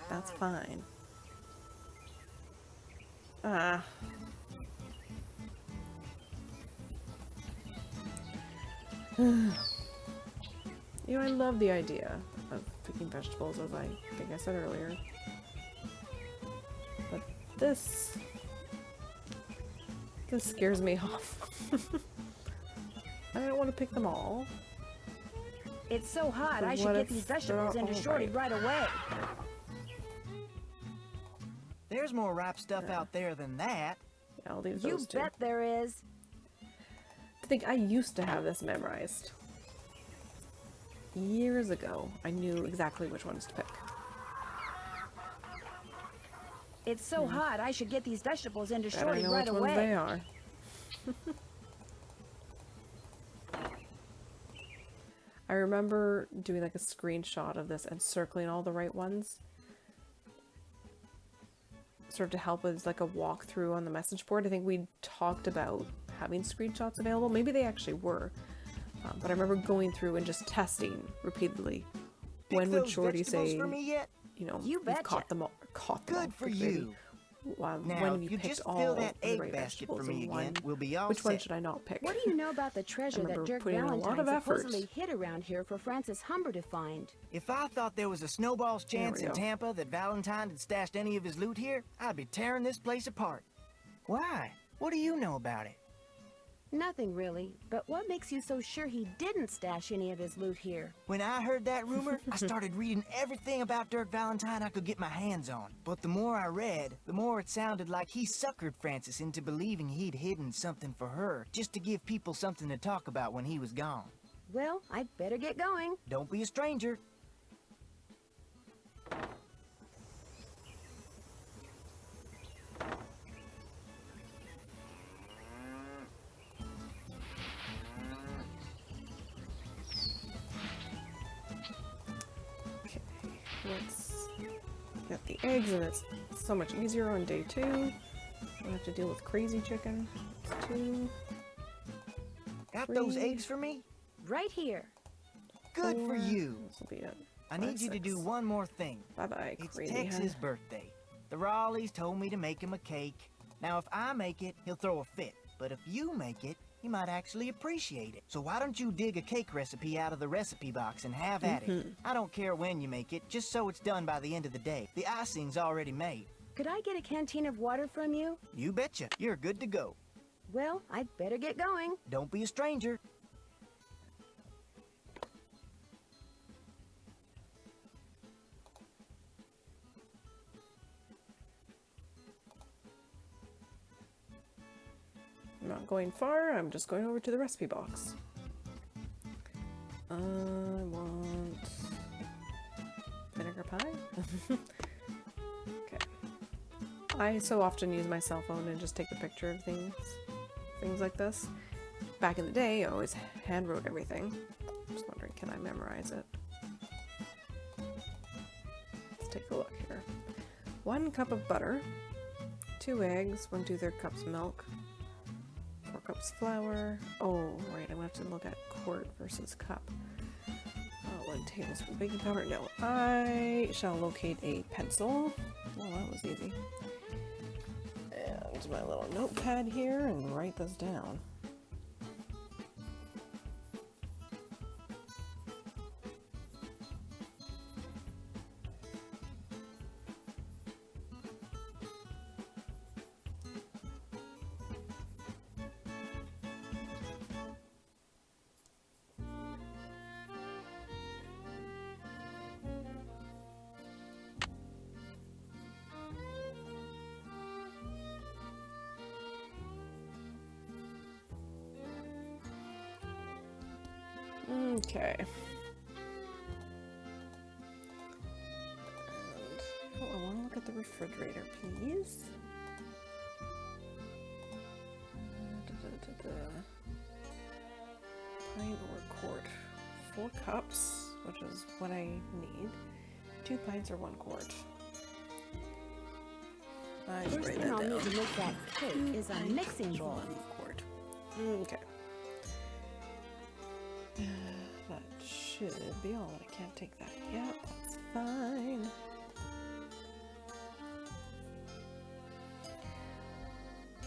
That's fine. Ah. You know, I love the idea of picking vegetables, as I think I said earlier. But this scares me off. I I don't want to pick them all.
It's so hot,
But
I should
what
get
if
these
they're
vegetables into
all
Shorty
ripe?
right away.
There's more ripe stuff out there than that.
Yeah, I'll leave
You
those two.
bet there is.
I think I used to have this memorized. Years ago, I knew exactly which ones to pick.
It's so hot, I should get these vegetables into
Better
Shorty
know
right
which ones
away.
they are. I remember doing like a screenshot of this and circling all the right ones. Sort of to help with like a walkthrough on the message board. I think we talked about having screenshots available. Maybe they actually were. But I remember going through and just testing repeatedly.
Pick
When would
those
Shorty
vegetables
say,
for me yet?
you know,
You
you've
betcha.
caught them all. Caught them all.
Good for
Good baby.
you. Now,
When
if
you
you
picked
just
all
fill that
the
egg
right
basket for
vegetables
me
in one,
again, we'll be all
which one
set.
should I not pick?
What do you know about the treasure that
remember
Dirk
putting in a lot
Valentine
of effort.
supposedly hid around here for Francis Humber to find?
If I thought there was a snowball's
There
chance
we
in
go.
Tampa that Valentine had stashed any of his loot here, I'd be tearing this place apart. Why? What do you know about it?
Nothing really, but what makes you so sure he didn't stash any of his loot here?
When I heard that rumor, I started reading everything about Dirk Valentine I could get my hands on. But the more I read, the more it sounded like he suckered Francis into believing he'd hidden something for her, just to give people something to talk about when he was gone.
Well, I'd better get going.
Don't be a stranger.
Okay, let's get the eggs, and it's so much easier on day 2. I don't have to deal with crazy chicken. It's 2.
Got
3,
those eggs for me?
Right here.
Good for
4.
you.
This will be it.
I need you to do one more thing.
Bye-bye,
It's
crazy
Tex's
hen.
birthday. The Raleighs told me to make him a cake. Now, if I make it, he'll throw a fit. But if you make it, he might actually appreciate it. So why don't you dig a cake recipe out of the recipe box and have at it? I don't care when you make it, just so it's done by the end of the day. The icing's already made.
Could I get a canteen of water from you?
You betcha. You're good to go.
Well, I'd better get going.
Don't be a stranger.
I'm not going far, I'm just going over to the recipe box. I want vinegar pie. Okay. I so often use my cell phone and just take a picture of things like this. Back in the day, I always hand wrote everything. Just wondering, can I memorize it? Let's take a look here. 1 cup of butter, 2 eggs, 1 2/3 cups milk, 4 cups flour. Oh, right, I'm gonna have to look at quart versus cup. 1 tablespoon baking powder. No, I shall locate a pencil. Well, that was easy. And my little notepad here and write this down. Okay. And, oh, I want to look at the refrigerator, please. Pint or quart. 4 cups, which is what I need. 2 pints or 1 quart. I should
First
write
thing
that
I'll
down.
need to make that cake is a mixing bowl.
1 quart. Okay. That should be all. I can't take that yet. That's fine.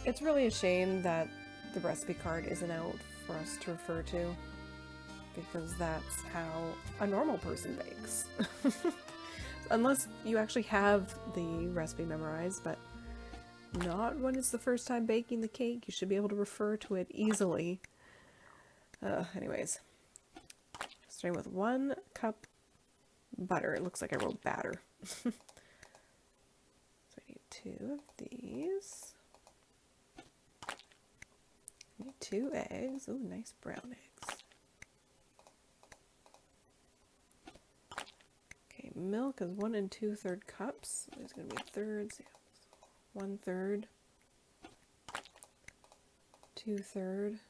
It's really a shame that the recipe card isn't out for us to refer to, because that's how a normal person bakes. Unless you actually have the recipe memorized, but not when it's the first time baking the cake. You should be able to refer to it easily. Anyways, starting with 1 cup butter. It looks like I wrote batter. So I need 2 of these. I need 2 eggs. Ooh, nice brown eggs. Okay, milk is 1 2/3 cups. There's going to be thirds. Yeah. 1/3. 2/3.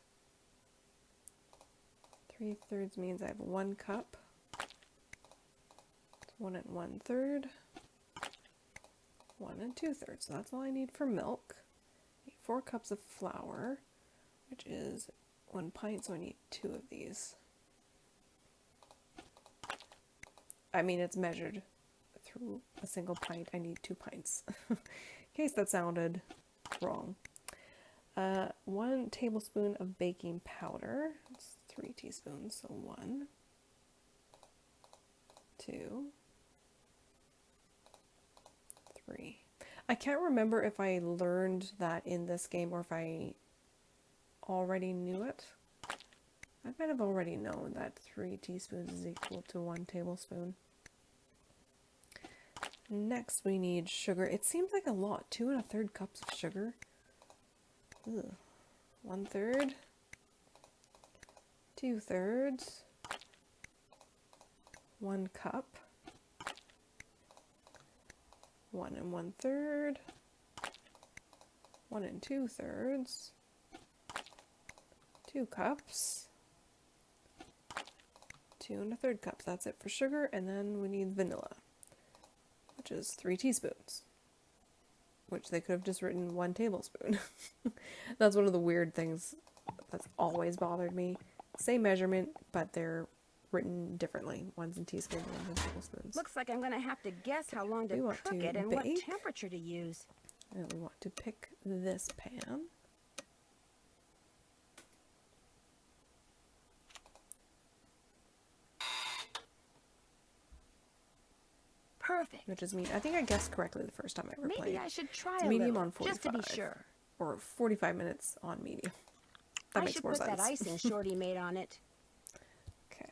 3/3 means I have 1 cup. It's 1 1/3. 1 2/3. So that's all I need for milk. I need 4 cups of flour, which is 1 pint, so I need 2 of these. I mean, it's measured through a single pint. I need 2 pints. In case that sounded wrong. 1 tablespoon of baking powder. It's 3 teaspoons, so 1, 2, 3. I can't remember if I learned that in this game or if I already knew it. I might have already known that 3 teaspoons is equal to 1 tablespoon. Next we need sugar. It seems like a lot. 2 1/3 cups of sugar. Ugh. 1/3. 2/3. 1 cup. 1 1/3. 1 2/3. 2 cups. 2 1/3 cups. That's it for sugar, and then we need vanilla, which is 3 teaspoons. Which they could have just written 1 tablespoon. That's one of the weird things that's always bothered me. Same measurement, but they're written differently. One's in teaspoons, one's in tablespoons.
Looks like I'm gonna have to guess how long to cook it and what temperature to use.
And we want to pick this pan.
Perfect.
Which is I think I guessed correctly the first time I ever played.
Maybe I should try
it's
a
medium
little,
on 45,
just to be sure.
Or 45 minutes on medium. That
I
makes
should
more
put
sense.
that icing Shorty made on it.
Okay.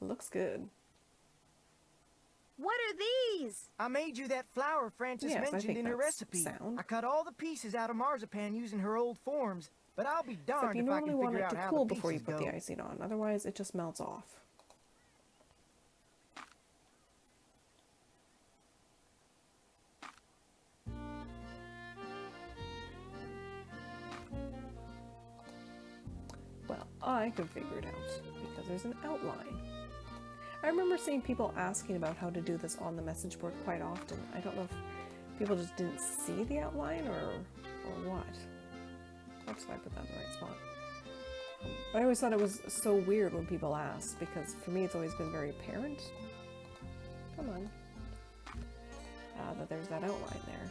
Looks good.
What are these?
I made you that flour Frances mentioned in her recipe. I cut all the pieces out of marzipan using her old forms, but I'll be darned
you
if I
normally
can
want
figure
it
out
to
how
cool
the
before you
pieces
put
go.
the icing on. Otherwise, it just melts off. Well, I can figure it out because there's an outline. I remember seeing people asking about how to do this on the message board quite often. I don't know if people just didn't see the outline or what. Oops, I put that in the right spot. But I always thought it was so weird when people asked, because for me it's always been very apparent. Come on. That there's that outline there.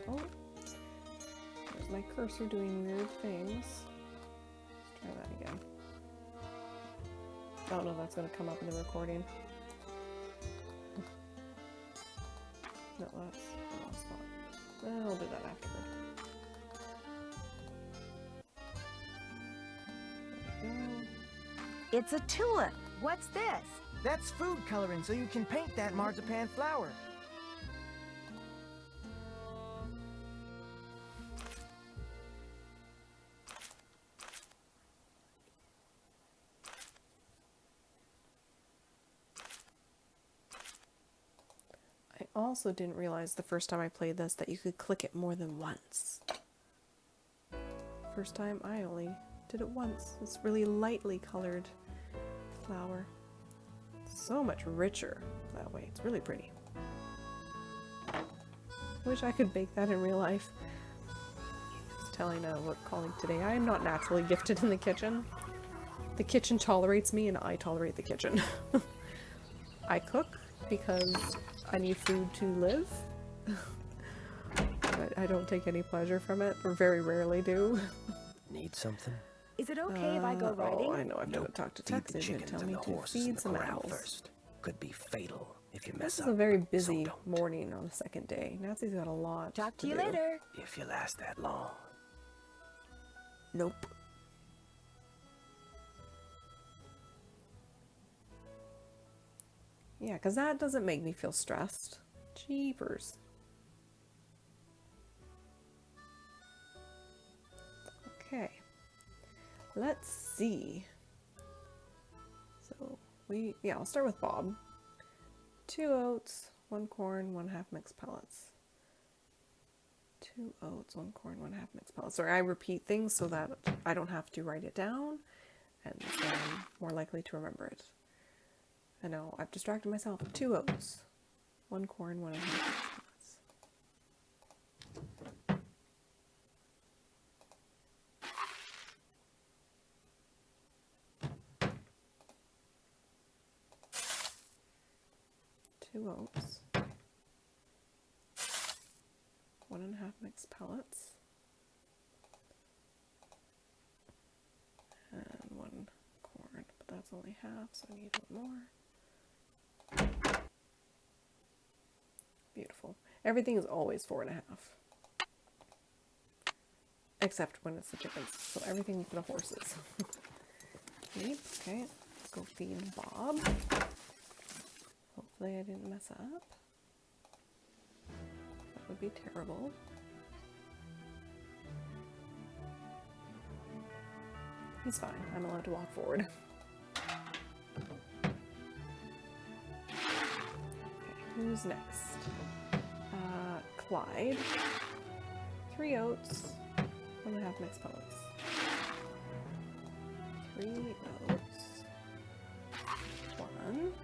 Oh. There's my cursor doing weird things. Let's try that again. Oh no, that's going to come up in the recording. No, that's the wrong spot. I'll do that afterward. There we go.
It's a tulip. What's this?
That's food coloring, so you can paint that marzipan flour.
I also didn't realize the first time I played this that you could click it more than once. First time I only did it once. It's really lightly colored flour. So much richer that way. It's really pretty. Wish I could bake that in real life. I was telling a work colleague today, I am not naturally gifted in the kitchen. The kitchen tolerates me and I tolerate the kitchen. I cook because I need food to live. But I don't take any pleasure from it, or very rarely do.
Need something?
Is it okay if I go riding?
Oh, I know. I've got to talk to Tex. He's going to tell me to feed some animals.
First. Could be fatal if you mess
This
up.
is a very busy morning on the second day. Nancy's got a lot
Talk to you
do.
later.
If you last that long.
Nope.
Yeah, because that doesn't make me feel stressed. Jeepers. Okay. Let's see. So, I'll start with Bob. 2 oats, 1 corn, 1/2 mixed pellets. 2 oats, 1 corn, 1/2 mixed pellets. Sorry, I repeat things so that I don't have to write it down, and so I'm more likely to remember it. I know, I've distracted myself. 2 oats, 1 corn, 1/2 mixed pellets. Two oats, 1/2 mixed pellets, and 1 corn, but that's only half, so I need 1 more. Beautiful. Everything is always 4.5. Except when it's the chickens, so everything for the horses. Yep, okay, let's go feed Bob. Hopefully I didn't mess up. That would be terrible. He's fine. I'm allowed to walk forward. Okay, who's next? Clyde. 3 oats, 1/2 mixed pellets. 3 oats. 1.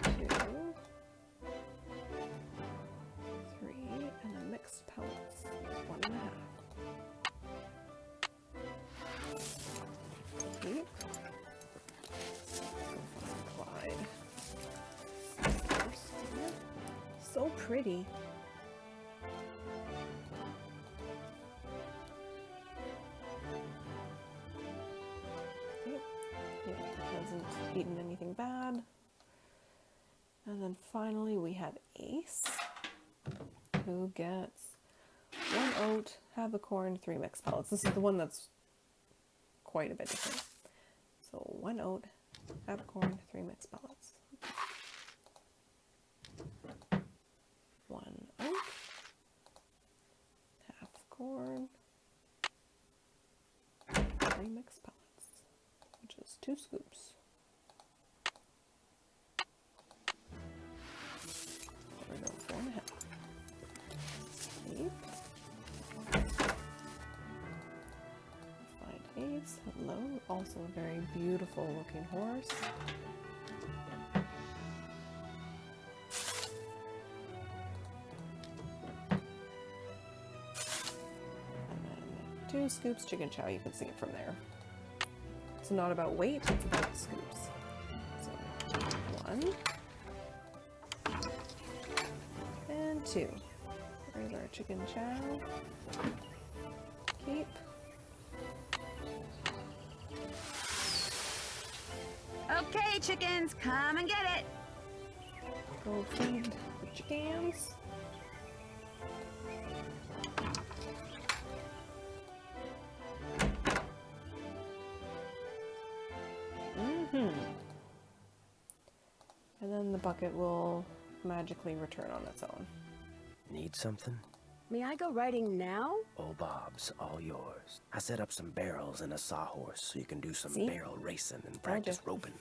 2. 3, and then mixed pellets. 1.5. Keep. Go find Clyde. So pretty. Okay. Yeah, hasn't eaten anything bad. And then finally we have Ace, who gets 1 oat, 1/2 corn, 3 mixed pellets. This is the one that's quite a bit different. So 1 oat, 1/2 corn, 3 mixed pellets. 1 oat, 1/2 corn, 3 mixed pellets, which is 2 scoops. There we go, 4.5. Keep. Find Ace. Hello. Also a very beautiful looking horse. And then 2 scoops chicken chow. You can see it from there. It's not about weight, it's about scoops. So 1 and 2. There's our chicken chow. Keep.
Okay, chickens, come and get it.
Go feed the chickens. And then the bucket will magically return on its own.
Need something?
May I go riding now?
Oh, Bob's all yours. I set up some barrels and a sawhorse so you can do some barrel racing and practice roping.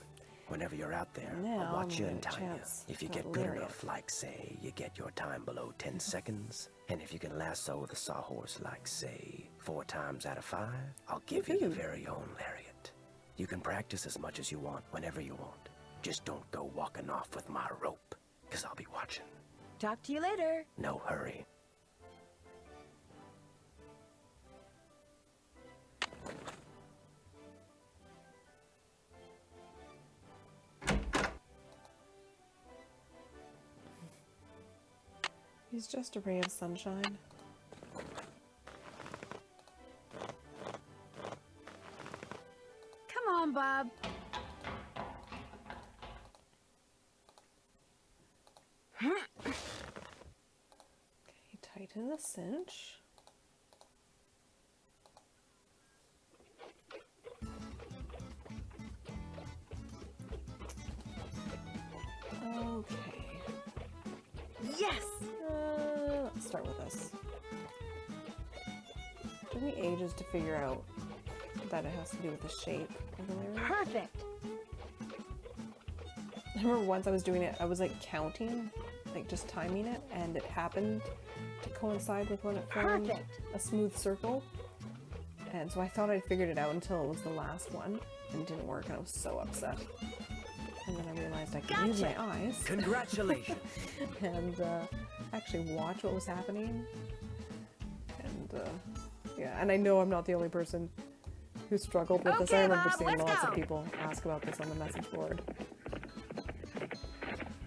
Whenever you're out there, I'll watch you and time you. If you get good enough, like, say, you get your time below 10 seconds, and if you can lasso the sawhorse, like, say, 4 times out of 5, I'll give you your very own lariat. You can practice as much as you want, whenever you want. Just don't go walking off with my rope, because I'll be watching.
Talk to you later.
No hurry.
He's just a ray of sunshine.
Come on, Bob.
Okay, tighten the cinch. Okay.
Yes!
Let's start with this. It took me ages to figure out that it has to do with the shape of the lyric.
Perfect!
I remember once I was doing it, I was like counting, like just timing it, and it happened to coincide with when it formed a smooth circle. And so I thought I'd figured it out until it was the last one, and it didn't work, and I was so upset. And then I realized I could use my eyes.
Congratulations!
And actually watch what was happening. And yeah, and I know I'm not the only person who struggled with this. I remember seeing lots of people ask about this on the message board.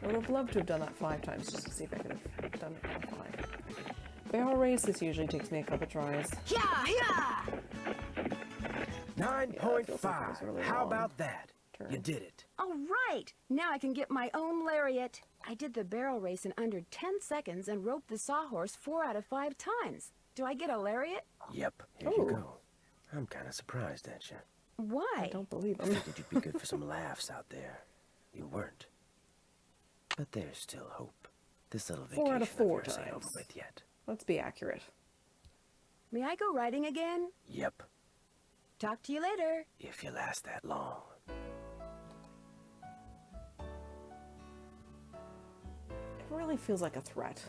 I would have loved to have done that 5 times just to see if I could have done it all 5. Barrel race, this usually takes me a couple tries.
Yeah, yeah!
9.5.
Really
How
long
about that?
turn.
You did it.
All right! Now I can get my own lariat. I did the barrel race in under 10 seconds and roped the sawhorse 4 out of 5 times. Do I get a lariat?
Yep, here you go. I'm kind of surprised at you.
Why?
I don't believe
I
him.
figured you'd be good for some laughs out there. You weren't. But there's still hope. This little
4 out of
vacation
4
yours ain't
times.
over with yet.
Let's be accurate.
May I go riding again?
Yep,
Talk to you later.
if you last that long.
It really feels like a threat.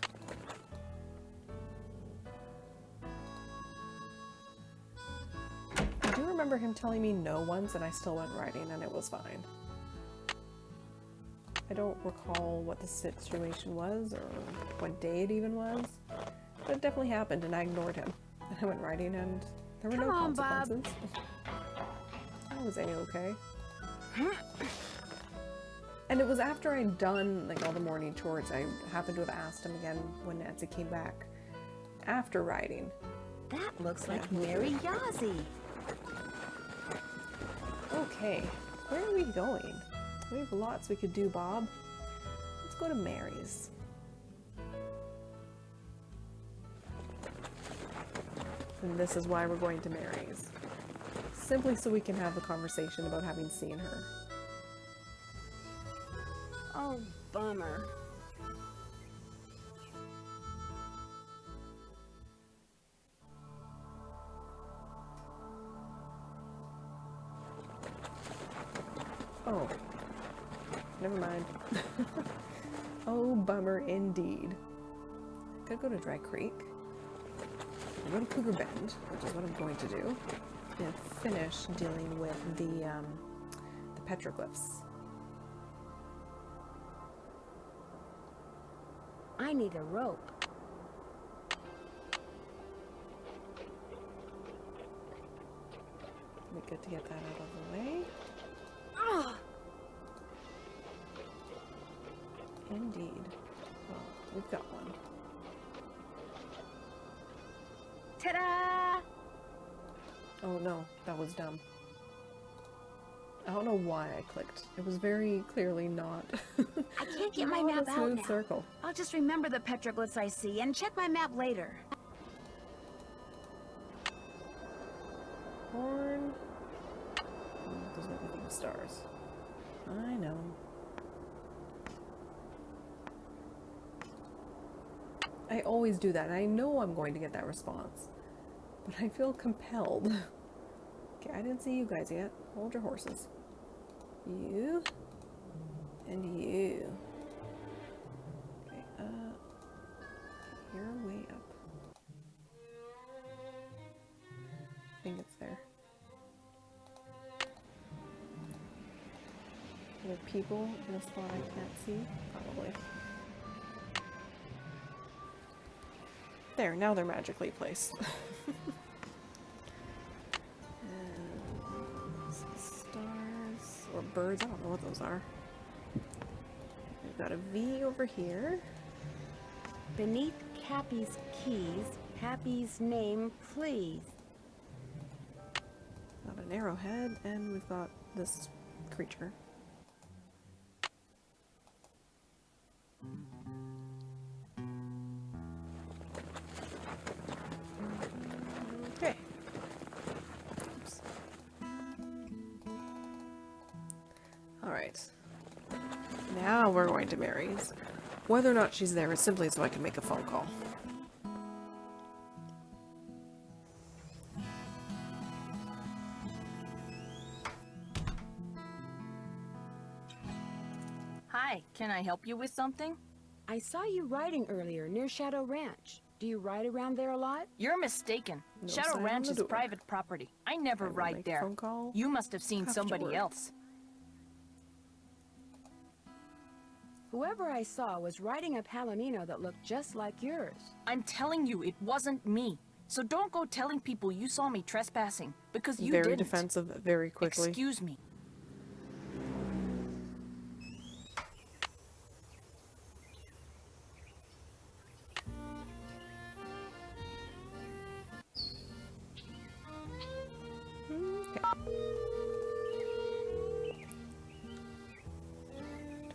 I do remember him telling me no once, and I still went riding, and it was fine. I don't recall what the situation was, or what day it even was, but it definitely happened, and I ignored him. And I went riding, and there were no
Come on, Bob.
consequences. I was A-okay. And it was after I'd done like all the morning chores. I happened to have asked him again when Nancy came back after riding.
That looks like Mary Yazzie.
Okay, where are we going? We have lots we could do, Bob. Let's go to Mary's. And this is why we're going to Mary's. Simply so we can have a conversation about having seen her.
Oh, bummer.
Oh, never mind. Oh, bummer indeed. Could go to Dry Creek. Go to Cougar Bend, which is what I'm going to do, and finish dealing with the petroglyphs.
I need a rope.
We good to get that out of the way.
Ah!
Indeed. Well, we've got one.
Ta-da!
Oh no, that was dumb. I don't know why I clicked. It was very clearly not.
I can't get my
not
map
a
out
smooth
now.
circle.
I'll just remember the petroglyphs I see and check my map later.
Horn. Doesn't have anything with stars. I know. I always do that, and I know I'm going to get that response. But I feel compelled. Okay, I didn't see you guys yet. Hold your horses. You. And you. Okay, you're way up. I think it's there. Are there people in a spot I can't see? Probably. There, now they're magically placed. And stars or birds, I don't know what those are. We've got a V over here.
Beneath Cappy's keys, Happy's name, please.
Got an arrowhead, and we've got this creature. Okay. Oops. All right. Now we're going to Mary's. Whether or not she's there is simply so I can make a phone call.
Hi, can I help you with something?
I saw you riding earlier near Shadow Ranch. Do you ride around there a lot?
You're mistaken.
No
Shadow
sign on
Ranch
the
is
door.
private property. I never
I will
ride
make a
there.
phone call
You must have seen somebody
afterward.
else.
Whoever I saw was riding a Palomino that looked just like yours.
I'm telling you, it wasn't me. So don't go telling people you saw me trespassing, because you
Very
didn't.
defensive, very quickly.
Excuse me.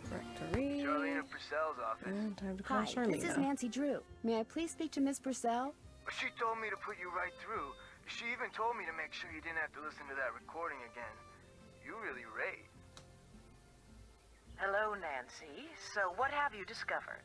Directory.
Charlena Purcell's office.
And time to call
Hi,
Charlena.
this is Nancy Drew. May I please speak to Miss Purcell?
She told me to put you right through. She even told me to make sure you didn't have to listen to that recording again. You really rate.
Hello, Nancy. So what have you discovered?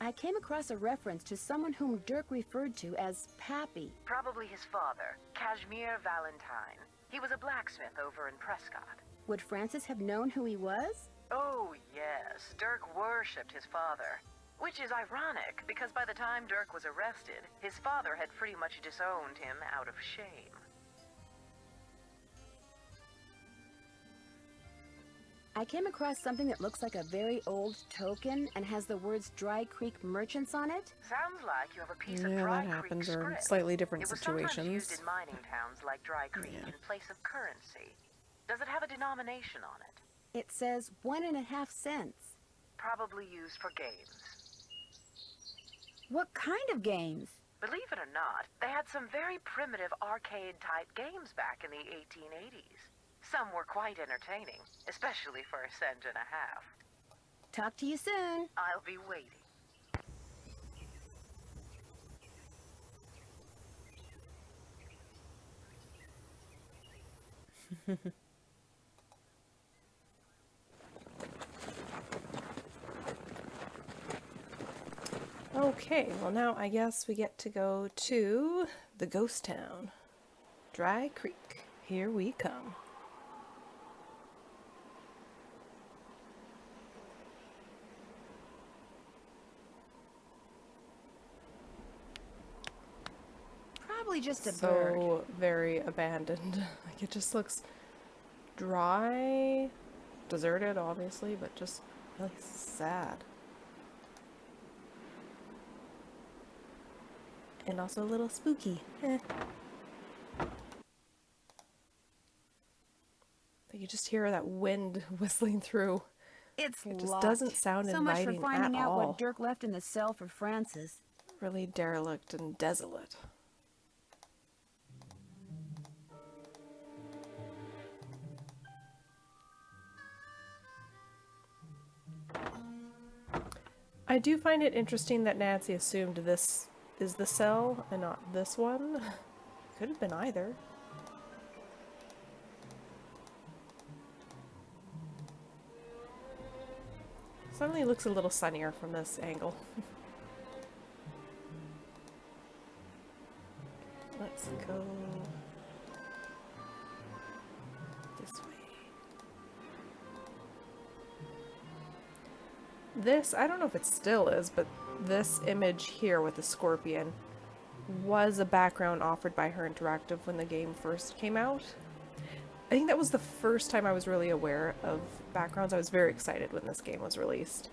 I came across a reference to someone whom Dirk referred to as Pappy.
Probably his father, Kashmir Valentine. He was a blacksmith over in Prescott.
Would Francis have known who he was?
Oh, yes. Dirk worshipped his father. Which is ironic, because by the time Dirk was arrested, his father had pretty much disowned him out of shame.
I came across something that looks like a very old token and has the words Dry Creek Merchants on it.
Sounds like you have a piece of
Yeah,
Dry
that
Creek
happens, or
script.
slightly different
It was sometimes
situations.
used in mining towns like Dry Creek
Yeah.
in place of currency. Does it have a denomination on it?
It says 1.5 cents.
Probably used for games.
What kind of games?
Believe it or not, they had some very primitive arcade-type games back in the 1880s. Some were quite entertaining, especially for 1.5 cents.
Talk to you soon.
I'll be waiting.
Okay, well now I guess we get to go to the ghost town. Dry Creek. Here we come.
Probably just a bird.
So very abandoned. Like it just looks dry, deserted obviously, but just really sad. And also a little spooky. You just hear that wind whistling through.
It's
It just
locked.
doesn't sound
so much
inviting
for finding
at
out
all.
what Dirk left in the cell for Francis.
Really derelict and desolate. I do find it interesting that Nancy assumed this is the cell and not this one. Could have been either. Suddenly looks a little sunnier from this angle. Let's go this way. This, I don't know if it still is, but this image here with the scorpion was a background offered by Her Interactive when the game first came out. I think that was the first time I was really aware of backgrounds. I was very excited when this game was released,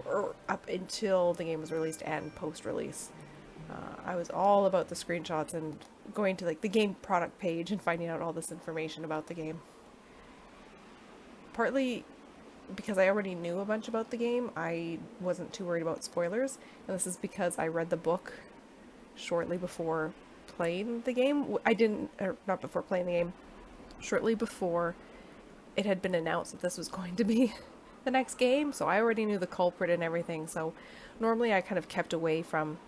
or up until the game was released and post-release. I was all about the screenshots and going to like the game product page and finding out all this information about the game. Partly because I already knew a bunch about the game, I wasn't too worried about spoilers, and this is because I read the book shortly before playing the game. Not before playing the game, shortly before it had been announced that this was going to be the next game, so I already knew the culprit and everything. So normally I kind of kept away from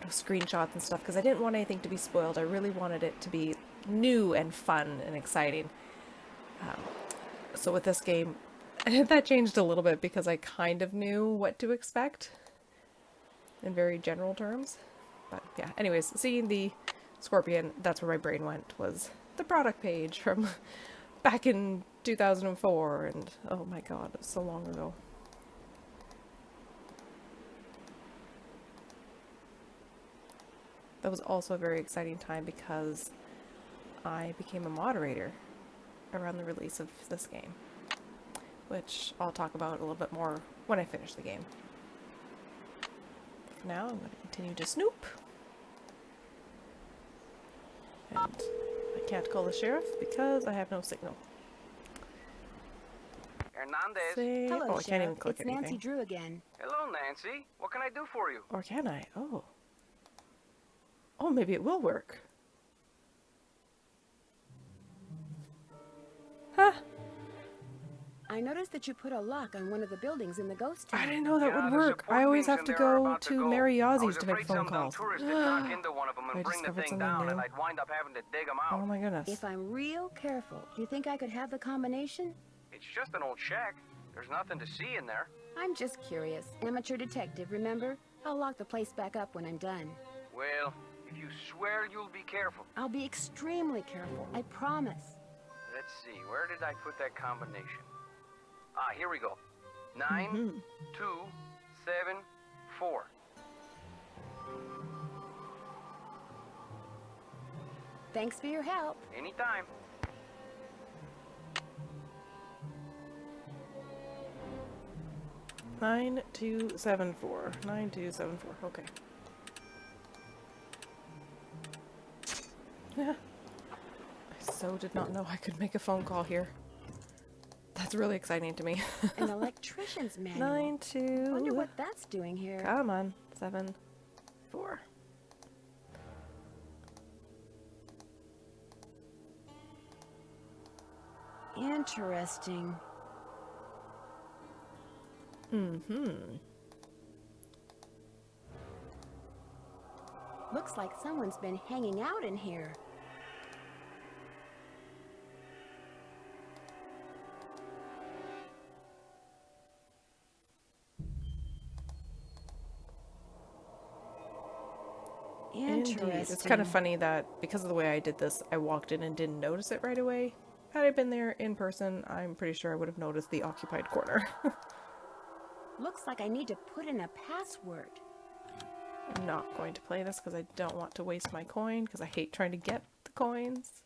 screenshots and stuff because I didn't want anything to be spoiled. I really wanted it to be new and fun and exciting. So with this game, that changed a little bit because I kind of knew what to expect in very general terms. But yeah, anyways, seeing the scorpion, that's where my brain went, was the product page from back in 2004, and oh my god, it was so long ago. That was also a very exciting time because I became a moderator around the release of this game, which I'll talk about a little bit more when I finish the game. For now, I'm going to continue to snoop. And I can't call the sheriff because I have no signal.
Hernandez.
Say,
Hello,
oh, I can't even click
it's
anything.
Nancy Drew again.
Hello, Nancy. What can I do for you?
Or can I? Oh. Oh, maybe it will work. Huh.
I noticed that you put a lock on one of the buildings in the ghost town.
I didn't know that would work. I always have to go to Mary Yazzie's to make phone calls. I discovered something new.
And I'd wind up having to dig 'em out.
Oh my goodness.
If I'm real careful, do you think I could have the combination?
It's just an old shack. There's nothing to see in there.
I'm just curious. Amateur detective, remember? I'll lock the place back up when I'm done.
Well, if you swear you'll be careful.
I'll be extremely careful, I promise.
Let's see, where did I put that combination? Ah, here we go. 9, 2, 7, 4.
Thanks for your help.
Anytime.
Nine, 2, 7, 4. 9, 2, 7, 4. Okay. Yeah. I so did not know I could make a phone call here. That's really exciting to me.
An electrician's manual.
9, 2.
Wonder what that's doing here.
Come on. 7, 4.
Interesting. Looks like someone's been hanging out in here.
Indeed.
Interesting.
It's kind of funny that because of the way I did this, I walked in and didn't notice it right away. Had I been there in person, I'm pretty sure I would have noticed the occupied corner.
Looks like I need to put in a password.
I'm not going to play this because I don't want to waste my coin, because I hate trying to get the coins.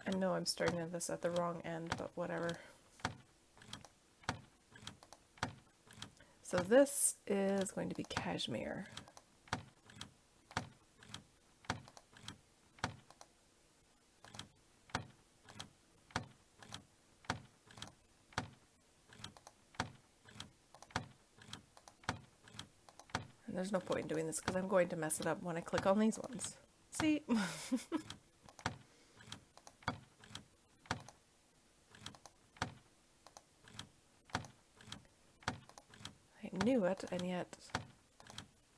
I know I'm starting this at the wrong end, but whatever. So this is going to be Kashmir. And there's no point in doing this because I'm going to mess it up when I click on these ones. See? I knew it, and yet...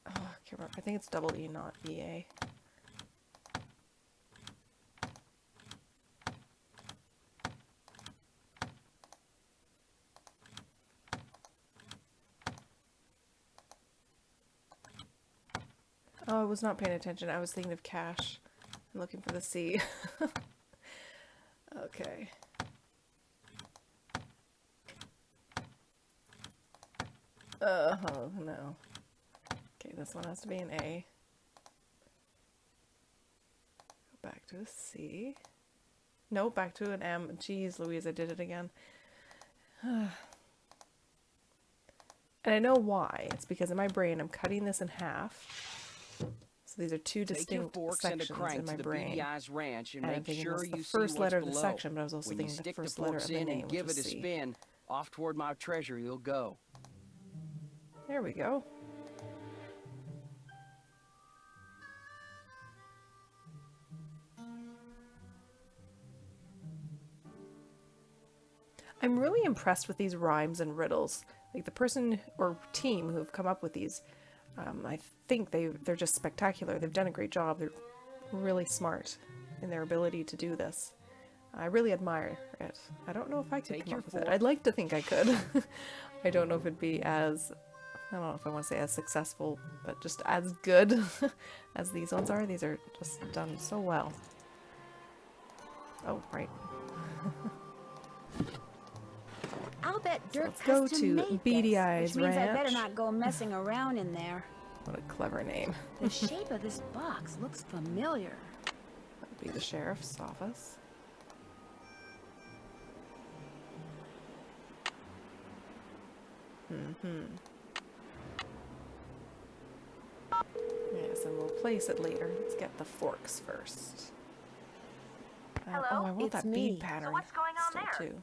Oh, I can't remember. I think it's double E, not EA. Oh, I was not paying attention. I was thinking of cash and looking for the C. Okay. Oh, no. Okay, this one has to be an A. Go back to a C. No, back to an M. Jeez Louise, I did it again. And I know why. It's because in my brain I'm cutting this in half. So these are two distinct sections in my brain.
Ranch and
I'm
make
thinking
sure
this is the
you
first
see
letter
what's
of the
below.
section, but I was also
When you
thinking the
stick the
first letter
forks
of the
in
name,
and give
which
it
is
a
C.
spin, off toward my treasure you'll go.
There we go. I'm really impressed with these rhymes and riddles. Like the person or team who have come up with these, I think they're just spectacular. They've done a great job. They're really smart in their ability to do this. I really admire it. I don't know if I could come up with it. I'd like to think I could. I don't know if it'd be as, I don't know if I want to say as successful, but just as good as these ones are. These are just done so well. Oh, right.
I'll bet Dirk
let's go
custom
to
made
Beady
this,
Eyes
which means I better
Ranch.
not go messing around in there.
What a clever name.
The shape of this box looks familiar.
That would be the sheriff's office. Yes, and we'll place it later. Let's get the forks first.
Hello?
Oh, I want
It's
that
me.
bead pattern
So what's going on
still
there?
too.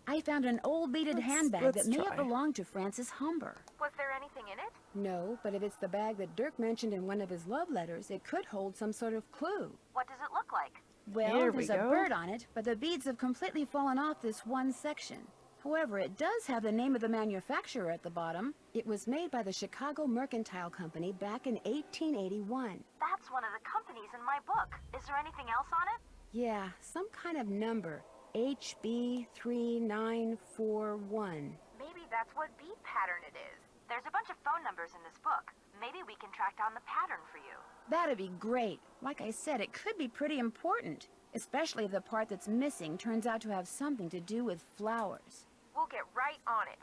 I found an old beaded handbag
let's
that may
try.
have belonged to Francis Humber.
Was there anything in it?
No, but if it's the bag that Dirk mentioned in one of his love letters, it could hold some sort of clue.
What does it look like?
Well,
Here we
there's a
go.
bird on it, but the beads have completely fallen off this one section. However, it does have the name of the manufacturer at the bottom. It was made by the Chicago Mercantile Company back in 1881.
That's one of the companies in my book. Is there anything else on it?
Yeah, some kind of number. HB3941.
Maybe that's what bead pattern it is. There's a bunch of phone numbers in this book. Maybe we can track down the pattern for you.
That'd be great. Like I said, it could be pretty important. Especially if the part that's missing turns out to have something to do with flowers.
We'll get right on it.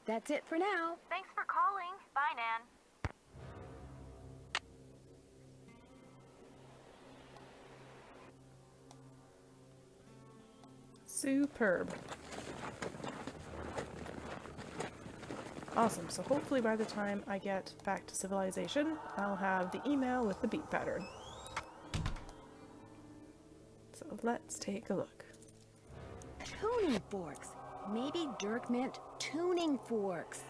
That's it for now.
Thanks for calling. Bye, Nan.
Superb. Awesome, so hopefully by the time I get back to civilization, I'll have the email with the beat pattern. So let's take a look.
Tuning forks. Maybe Dirk meant tuning forks.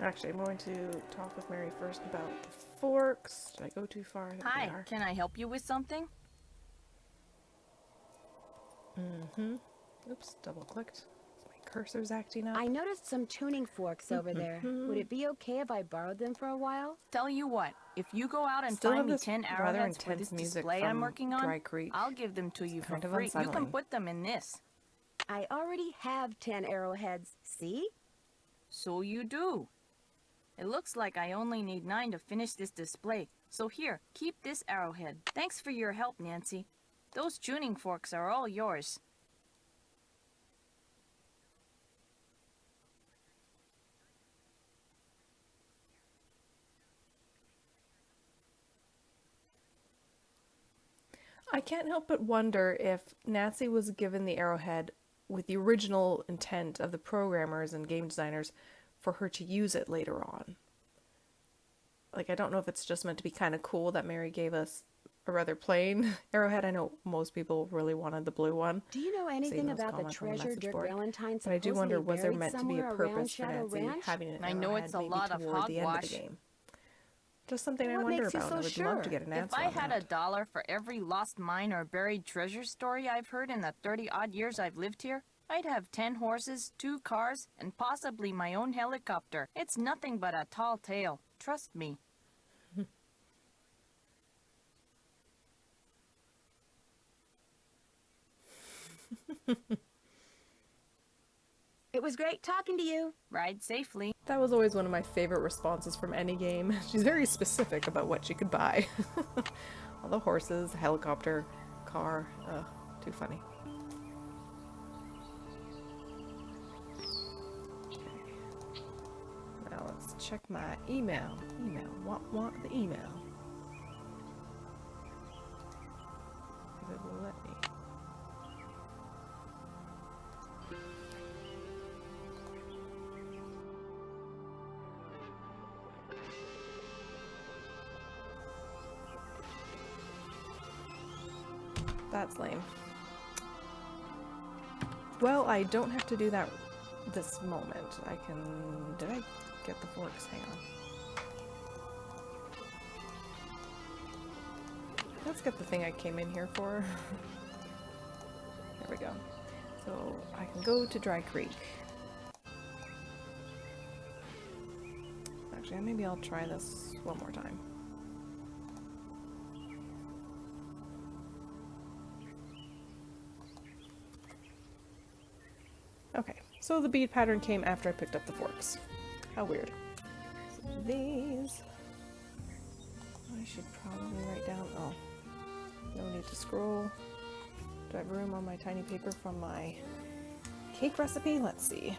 Actually, I'm going to talk with Mary first about the forks. Did I go too far? There they
Hi,
are.
can I help you with something?
Oops, double clicked. My cursor's acting up.
I noticed some tuning forks over there. Would it be okay if I borrowed them for a while?
Tell you what, if you go out and
Still
find
have
me
this
10
rather
arrowheads for
intense
this
music
display I'm
from
working on,
Dry Creek.
I'll give them to you for
Kind of
free. You can
unsettling.
put them in this.
I already have 10 arrowheads. See?
So you do. It looks like I only need 9 to finish this display. So here, keep this arrowhead. Thanks for your help, Nancy. Those tuning forks are all yours.
I can't help but wonder if Nancy was given the arrowhead with the original intent of the programmers and game designers for her to use it later on. Like, I don't know if it's just meant to be kind of cool that Mary gave us a rather plain arrowhead. I know most people really wanted the blue one.
Do you know anything about the treasure Dirk Valentine
But I do wonder, was there
buried
meant to be a
somewhere around
purpose for
Shadow
Nancy
Ranch?
having an
I know it's a
arrowhead
lot of
maybe toward the end of the
hogwash.
game? Just something I
What
wonder
makes you
about,
so
and I would love to get an
If
answer
I
on
had
that.
$1 for every lost mine or buried treasure story I've heard in the 30-odd years I've lived here, I'd have 10 horses, 2 cars, and possibly my own helicopter. It's nothing but a tall tale. Trust me.
It was great talking to you.
Ride safely.
That was always one of my favorite responses from any game. She's very specific about what she could buy. All the horses, helicopter, car. Too funny. Okay. Now let's check my email. Want the email. If it will let me. That's lame. Well, I don't have to do that this moment. I can... Did I get the forks? Hang on. Let's get the thing I came in here for. There we go. So I can go to Dry Creek. Actually, maybe I'll try this one more time. Okay, so the bead pattern came after I picked up the forks. How weird. So these... I should probably write down... Oh, no need to scroll. Do I have room on my tiny paper from my cake recipe? Let's see.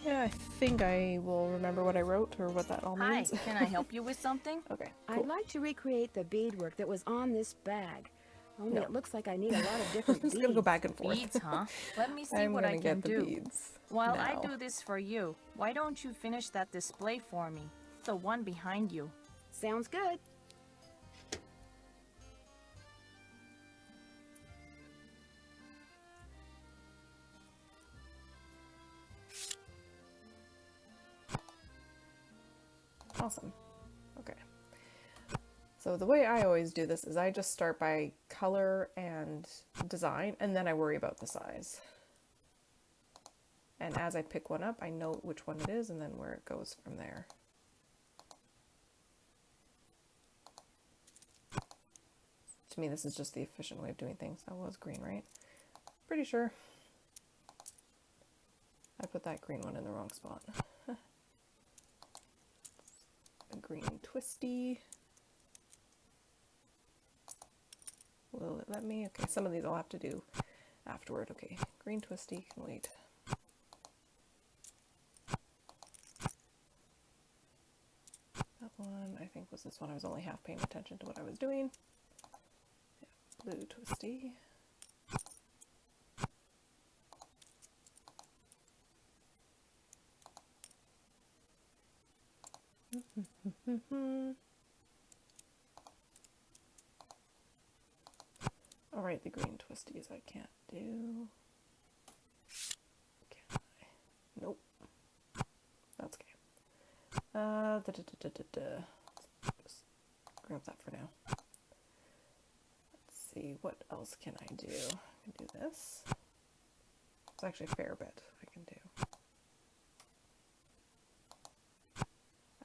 Yeah, I think I will remember what I wrote or what that all means.
Hi, can I help you with something?
Okay,
I'd like to recreate the beadwork that was on this bag. Only
No.
it looks like I need a lot of different
It's
beads.
gonna go back and forth.
Beads, huh? Let me see
I'm
what
gonna
I can
get the
do.
beads
While I
now.
do this for you, why don't you finish that display for me? The one behind you.
Sounds good.
Awesome. Okay. So the way I always do this is I just start by color and design, and then I worry about the size. And as I pick one up, I note which one it is and then where it goes from there. To me, this is just the efficient way of doing things. That was green, right? Pretty sure. I put that green one in the wrong spot. A green twisty. Will it let me? Okay, some of these I'll have to do afterward. Okay, green twisty can wait. That one, I think, was this one. I was only half paying attention to what I was doing. Yeah, blue twisty. Alright, the green twisties I can't do. Can I? Nope. That's okay. Just grab that for now. Let's see, what else can I do? I can do this. It's actually a fair bit I can do.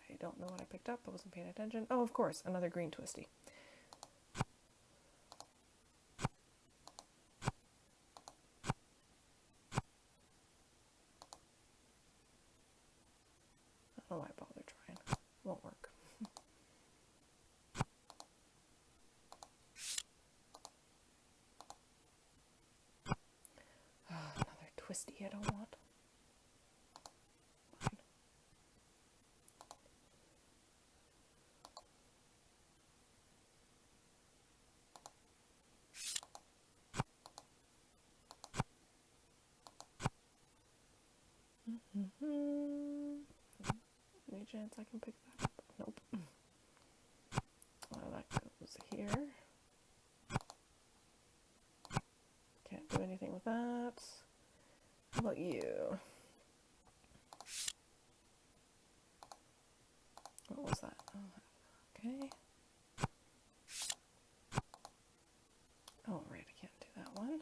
I don't know what I picked up. I wasn't paying attention. Oh, of course, another green twisty. I don't know why I bother trying. Won't work. Another twisty I don't want. Fine. Any chance I can pick that up? Nope. Well, that goes here. Can't do anything with that. How about you? What was that? Oh, okay. Oh, right, I can't do that one.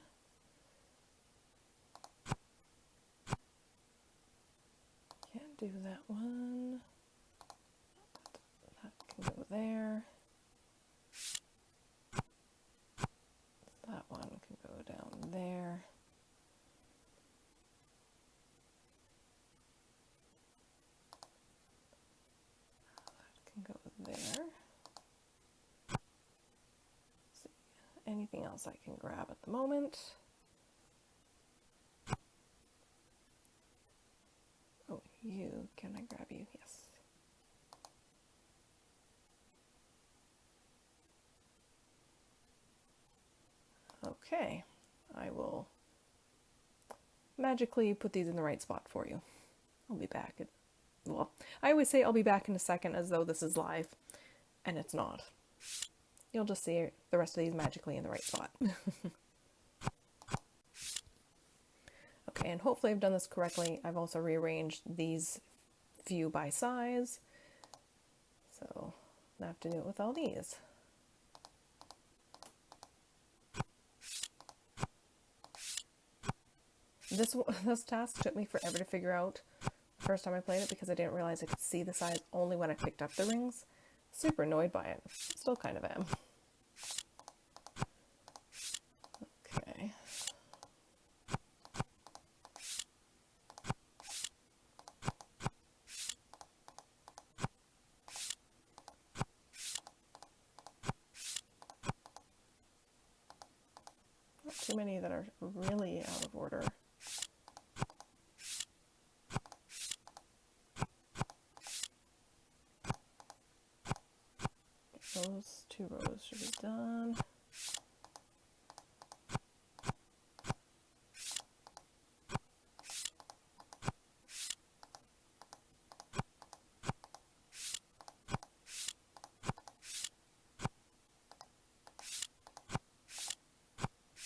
Can't do that one. That can go there. That one can go down there. That can go there. Let's see. Anything else I can grab at the moment? Oh, you. Can I grab you? Yes. Okay. I will magically put these in the right spot for you. I'll be back. Well, I always say I'll be back in a second as though this is live, and it's not. You'll just see the rest of these magically in the right spot. And hopefully I've done this correctly. I've also rearranged these few by size. So I have to do it with all these. This task took me forever to figure out the first time I played it because I didn't realize I could see the size only when I picked up the rings. Super annoyed by it. Still kind of am. Okay. Not too many that are really out of order. Those 2 rows should be done.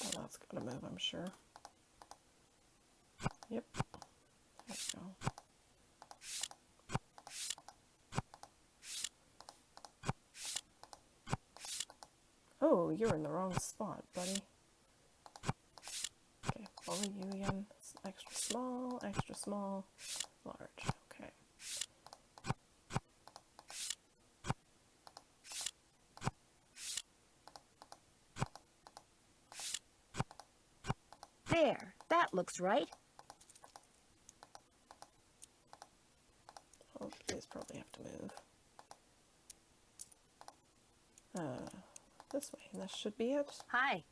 Oh, that's gotta move, I'm sure. Yep. There we go. Oh, you're in the wrong spot, buddy. Okay, follow you again. It's extra small, large. Okay.
There, that looks right.
Oh, these probably have to move. This way, and this should be it.
Hi.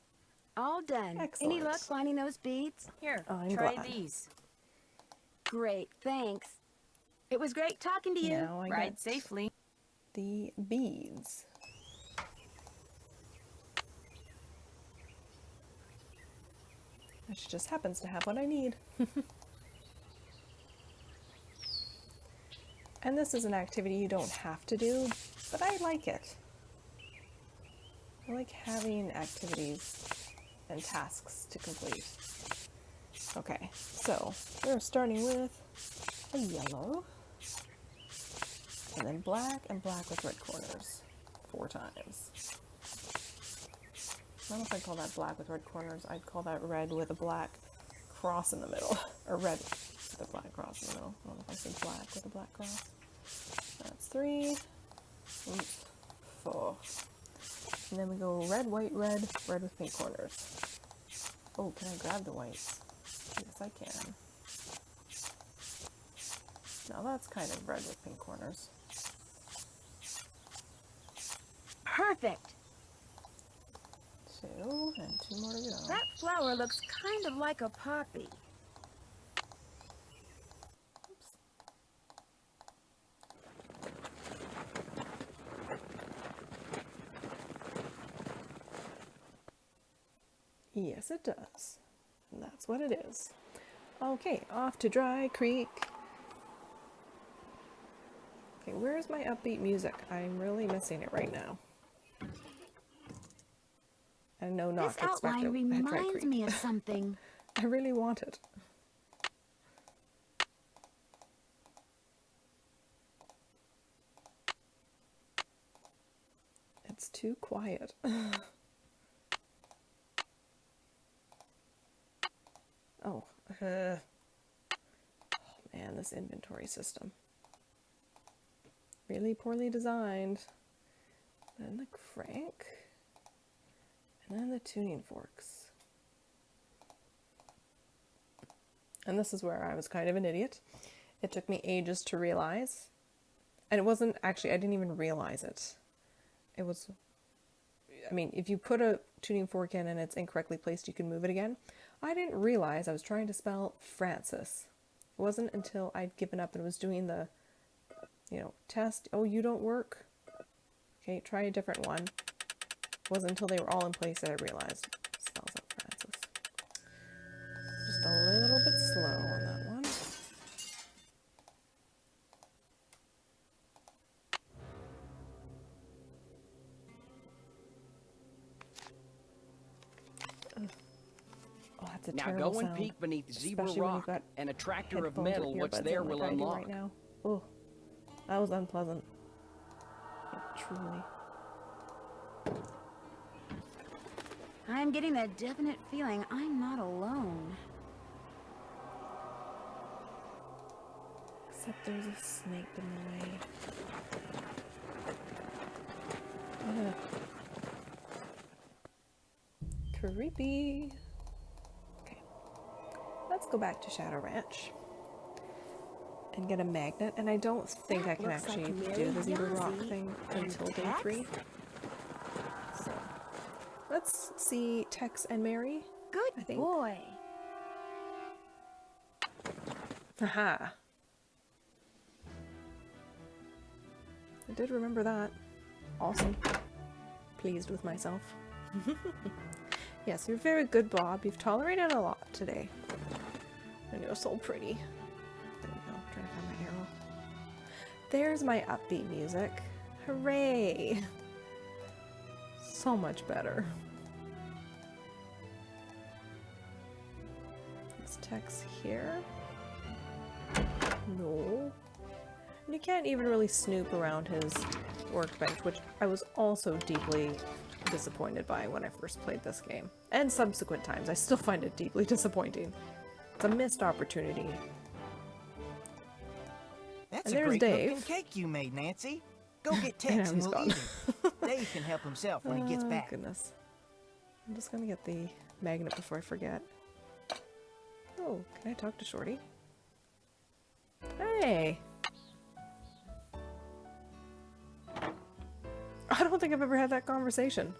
All done.
Excellent.
Any luck finding those beads?
Here,
I'm
try
glad.
these.
Great, thanks. It was great talking to you.
Now I
Ride
get
safely.
the beads. Which just happens to have what I need. And this is an activity you don't have to do, but I like it. I like having activities and tasks to complete. Okay, so we're starting with a yellow, and then black and black with red corners 4 times. I don't know if I'd call that black with red corners. I'd call that red with a black cross in the middle, or red with a black cross in the middle. I don't know if I said black with a black cross. That's 3, 4. And then we go red, white, red with pink corners. Oh, can I grab the whites? Yes, I can. Now that's kind of red with pink corners.
Perfect.
2, and 2 more to go.
That flower looks kind of like a poppy.
Yes, it does. And that's what it is. Okay, off to Dry Creek. Okay, where's my upbeat music? I'm really missing it right now. I know not
This
to expect
outline
it at Dry
reminds
Creek.
me of something.
I really want it. It's too quiet. Oh, oh man, this inventory system. Really poorly designed. Then the crank. And then the tuning forks. And this is where I was kind of an idiot. It took me ages to realize. And it wasn't, actually, I didn't even realize it. It was, I mean, if you put a tuning fork in and it's incorrectly placed, you can move it again. I didn't realize I was trying to spell Francis. It wasn't until I'd given up and was doing the, test. Oh, you don't work? Okay, try a different one. It wasn't until they were all in place that I realized it spells out Francis. Just a little bit slow on that one. Oh, That's a
Now
terrible
go and
sound,
peek beneath Zebra
especially when you've
Rock,
got
and a tractor of
headphones with
metal what's
earbuds
there
in
will
like I do
unlock.
right now. Oh, that was unpleasant. Like, truly.
I'm getting the definite feeling I'm not alone.
Except there's a snake in the way. Creepy. Okay. Let's go back to Shadow Ranch and get a magnet. And I don't think I can
Looks like
actually
Mary
do the Zebra Rock
Yazzie
thing
and
until day
Tex?
3. So let's see Tex and Mary.
Good boy.
Haha. I did remember that. Awesome. Pleased with myself. Yes, you're very good, Bob. You've tolerated a lot today. And you're so pretty. There we go. Trying to find my arrow. There's my upbeat music. Hooray! So much better. Is Tex here? No. And you can't even really snoop around his workbench, which I was also deeply disappointed by when I first played this game. And subsequent times, I still find it deeply disappointing. It's a missed opportunity.
That's
And
a
there's
great
Dave.
looking cake you made, Nancy. Go get
And now
Tex and
he's
we'll
gone.
eat it. Dave can help himself when he gets back.
Goodness. I'm just gonna get the magnet before I forget. Oh, can I talk to Shorty? Hey! I don't think I've ever had that conversation.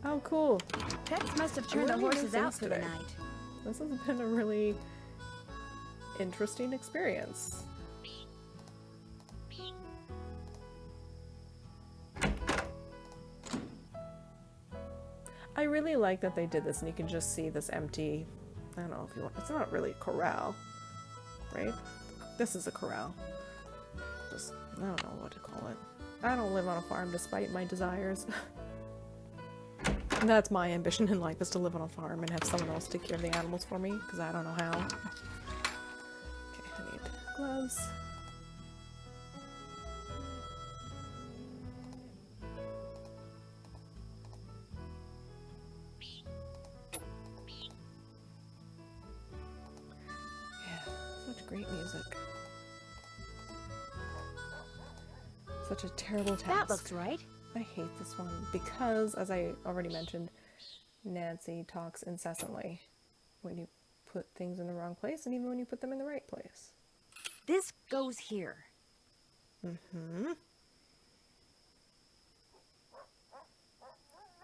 Oh, cool.
Tex must have
I'm
turned the
learning new
horses out
things
for the
today.
night.
This has been a really interesting experience. I really like that they did this and you can just see this empty, I don't know if you want, it's not really a corral, right? This is a corral. Just, I don't know what to call it. I don't live on a farm despite my desires. That's my ambition in life, is to live on a farm and have someone else take care of the animals for me, because I don't know how. Okay, I need gloves. Such great music. Such a terrible task.
That looks right.
I hate this one because, as I already mentioned, Nancy talks incessantly when you put things in the wrong place and even when you put them in the right place.
This goes here.
Mm-hmm.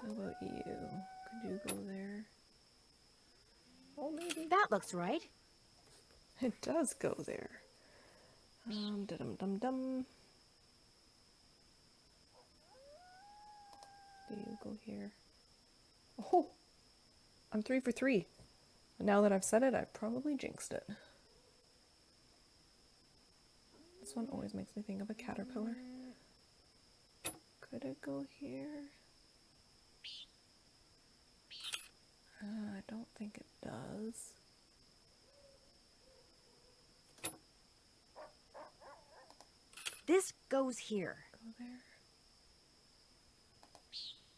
How about you? Could you go there? Oh, maybe.
That looks right.
It does go there. Dum-dum-dum-dum. Do you go here? Oh! I'm 3 for 3. Now that I've said it, I probably jinxed it. This one always makes me think of a caterpillar. Could it go here? I don't think it does.
This goes here.
Go there.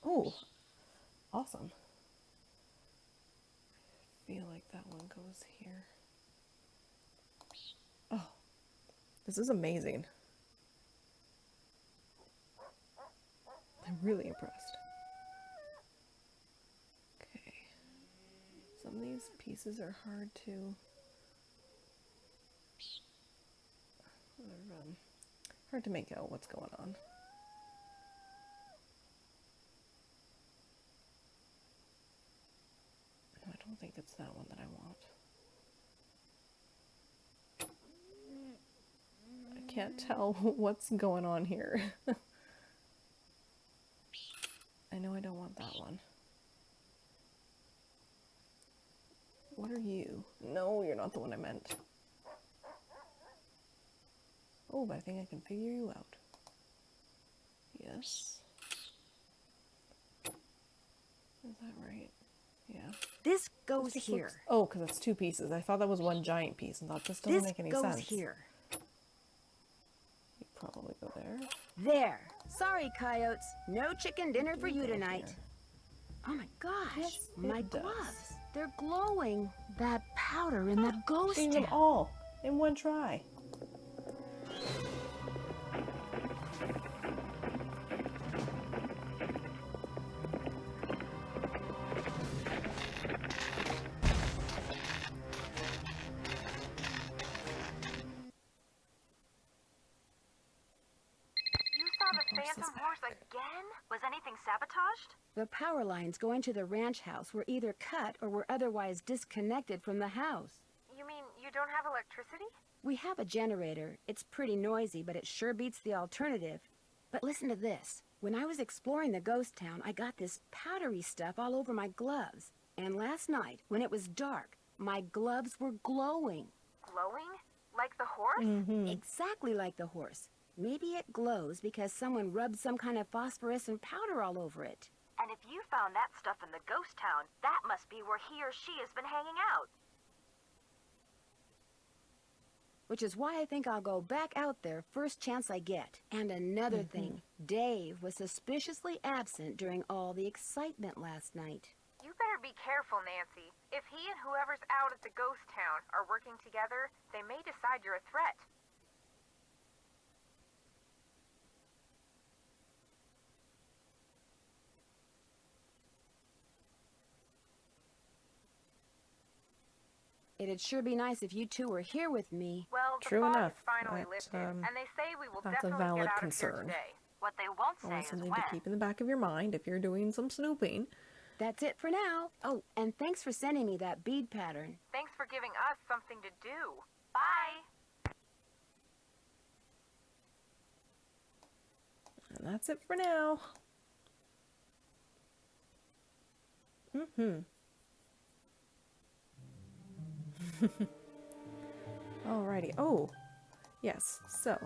Oh, awesome. I feel like that one goes here. Oh, this is amazing. I'm really impressed. Okay. Some of these pieces are hard to... hard to make out what's going on. I don't think it's that one that I want. I can't tell what's going on here. I know I don't want that one. What are you? No, you're not the one I meant. Oh, but I think I can figure you out. Yes. Is that right? Yeah.
This goes here.
Oh, because it's 2 pieces. I thought that was 1 giant piece and thought this doesn't make any
This
sense.
goes here.
You probably go there.
There. Sorry, coyotes. No chicken dinner for you tonight. Oh my gosh.
Yes,
my
it does.
gloves. They're glowing. That powder in the ghost
Seen them
town.
all in 1 try.
You saw the phantom horse again? Was anything sabotaged?
The power lines going to the ranch house were either cut or were otherwise disconnected from the house.
You mean you don't have electricity?
We have a generator. It's pretty noisy, but it sure beats the alternative. But listen to this. When I was exploring the ghost town, I got this powdery stuff all over my gloves. And last night, when it was dark, my gloves were glowing.
Glowing? Like the horse?
Exactly like the horse. Maybe it glows because someone rubbed some kind of phosphorescent powder all over it.
And if you found that stuff in the ghost town, that must be where he or she has been hanging out.
Which is why I think I'll go back out there first chance I get. And another thing, Dave was suspiciously absent during all the excitement last night.
You better be careful, Nancy. If he and whoever's out at the ghost town are working together, they may decide you're a threat.
It'd sure be nice if you two were here with me.
Well, the
True
fog
enough.
is finally
That,
lifted, and they say we will
that's a
definitely
valid
get out
concern.
of here today.
What they won't say
Always
is
something
when.
to keep in the back of your mind if you're doing some snooping.
That's it for now. Oh, and thanks for sending me that bead pattern.
Thanks for giving us something to do.
Bye.
And that's it for now. Alrighty. Oh, yes. So,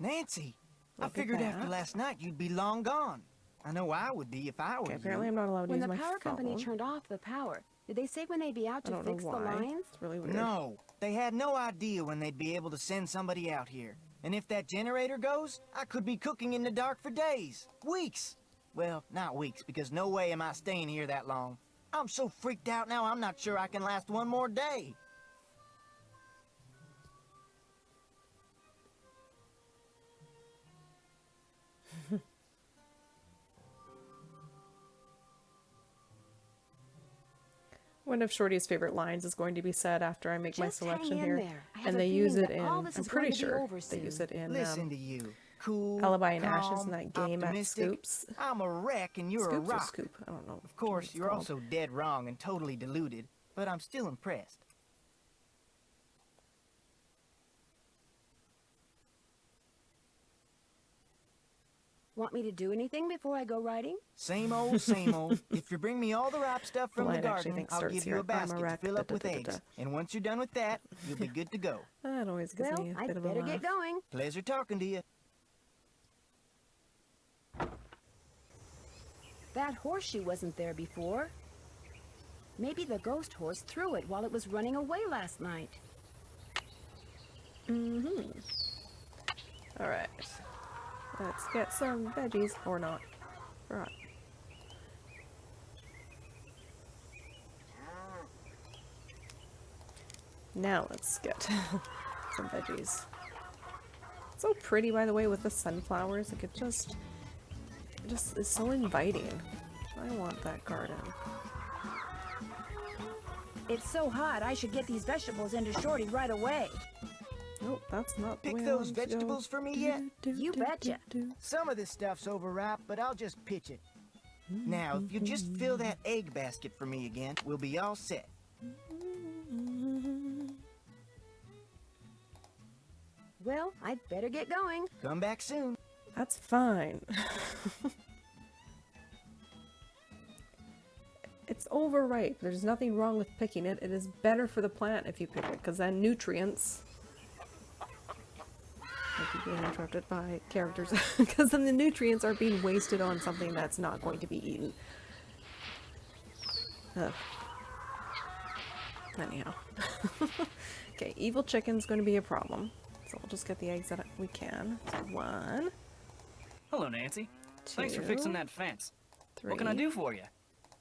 Nancy, I
Look at
figured after
that.
last night you'd be long gone. I know I would be if I were
okay,
you.
apparently I'm not allowed to
When
use
the
my
power
phone.
company turned off the power, did they say when they'd be out
I
to
don't
fix
know
the
why.
lines?
It's really weird.
No, they had no idea when they'd be able to send somebody out here. And if that generator goes, I could be cooking in the dark for days, weeks. Well, not weeks, because no way am I staying here that long. I'm so freaked out now, I'm not sure I can last one more day.
One of Shorty's favorite lines is going to be said after I make my
Just
selection
hang in
here.
there. I have
And
a
they use
feeling
it
that
in,
all this
I'm
is
pretty
going to be
sure
over
they use
soon.
it in
Listen to you. Cool,
Alibi and Ashes
calm,
in that game at
optimistic.
Scoops.
I'm a wreck and you're
Scoops
a
or
rock.
Scoop? I don't know.
Of course,
what it's
you're
called.
also dead wrong and totally deluded, but I'm still impressed.
Want me to do anything before I go riding?
Same old, same old. If you bring me all the ripe stuff from
The
the
line actually
garden,
thinks
I'll
starts
give you
here.
a
I'm
basket to
wreck,
fill up with
da-da-da-da-da.
eggs. And once you're done with that, you'll be good to go.
That always gives
Well,
me a
I'd
bit of a
better
laugh.
get going.
Pleasure talking to you.
That horseshoe wasn't there before. Maybe the ghost horse threw it while it was running away last night.
Alright. Let's get some veggies, or not. Right. Now let's get some veggies. So pretty, by the way, with the sunflowers. Like, it just is so inviting. I want that garden.
It's so hot, I should get these vegetables into Shorty right away.
Nope, that's not the
Pick
way I
those
want to go.
vegetables for me yet?
You betcha.
Some of this stuff's overripe, but I'll just pitch it. Now, if you just fill that egg basket for me again, we'll be all set.
Well, I'd better get going.
Come back soon.
That's fine. It's overripe. There's nothing wrong with picking it. It is better for the plant if you pick it, because then nutrients... I keep being interrupted by characters. Because then the nutrients are being wasted on something that's not going to be eaten. Ugh. Anyhow. Okay, evil chicken's going to be a problem. So we'll just get the eggs that we can. So 1.
Hello, Nancy.
2.
Thanks for fixing that fence.
3.
What can I do for you?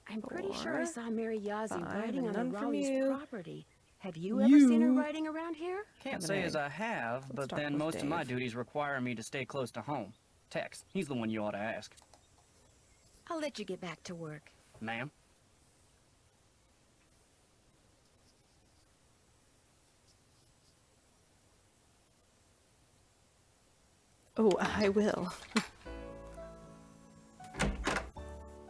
I'm pretty sure I saw Mary Yazzie
5,
riding
and
on the
none from
Raleigh's
you.
property. Have you ever seen her riding around here?
Can't
Have an
say
egg.
as I have, but
start
then
with
most of my
Dave.
duties require me to stay close to home. Tex, he's the one you ought to ask.
I'll let you get back to work.
Ma'am?
Oh, I will.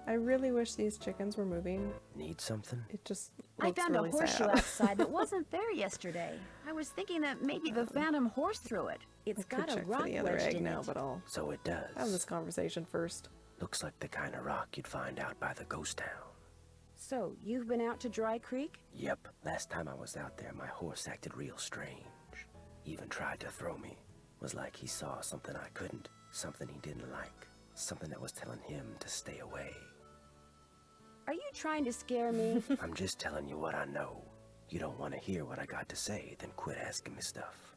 I really wish these chickens were moving.
Need something?
It just
I
looks
found
really
a horseshoe
sad.
outside that wasn't there yesterday. I was thinking that maybe the phantom horse threw it. It's
I could
got a
check for
rock
the other
wedged
egg
in
now,
it.
but I'll
So it does.
have this conversation first.
Looks like the kind of rock you'd find out by the ghost town.
So, you've been out to Dry Creek?
Yep, last time I was out there, my horse acted real strange. Even tried to throw me. Was like he saw something I couldn't, something he didn't like, something that was telling him to stay away.
Are you trying to scare me?
I'm just telling you what I know. You don't want to hear what I got to say, then quit asking me stuff.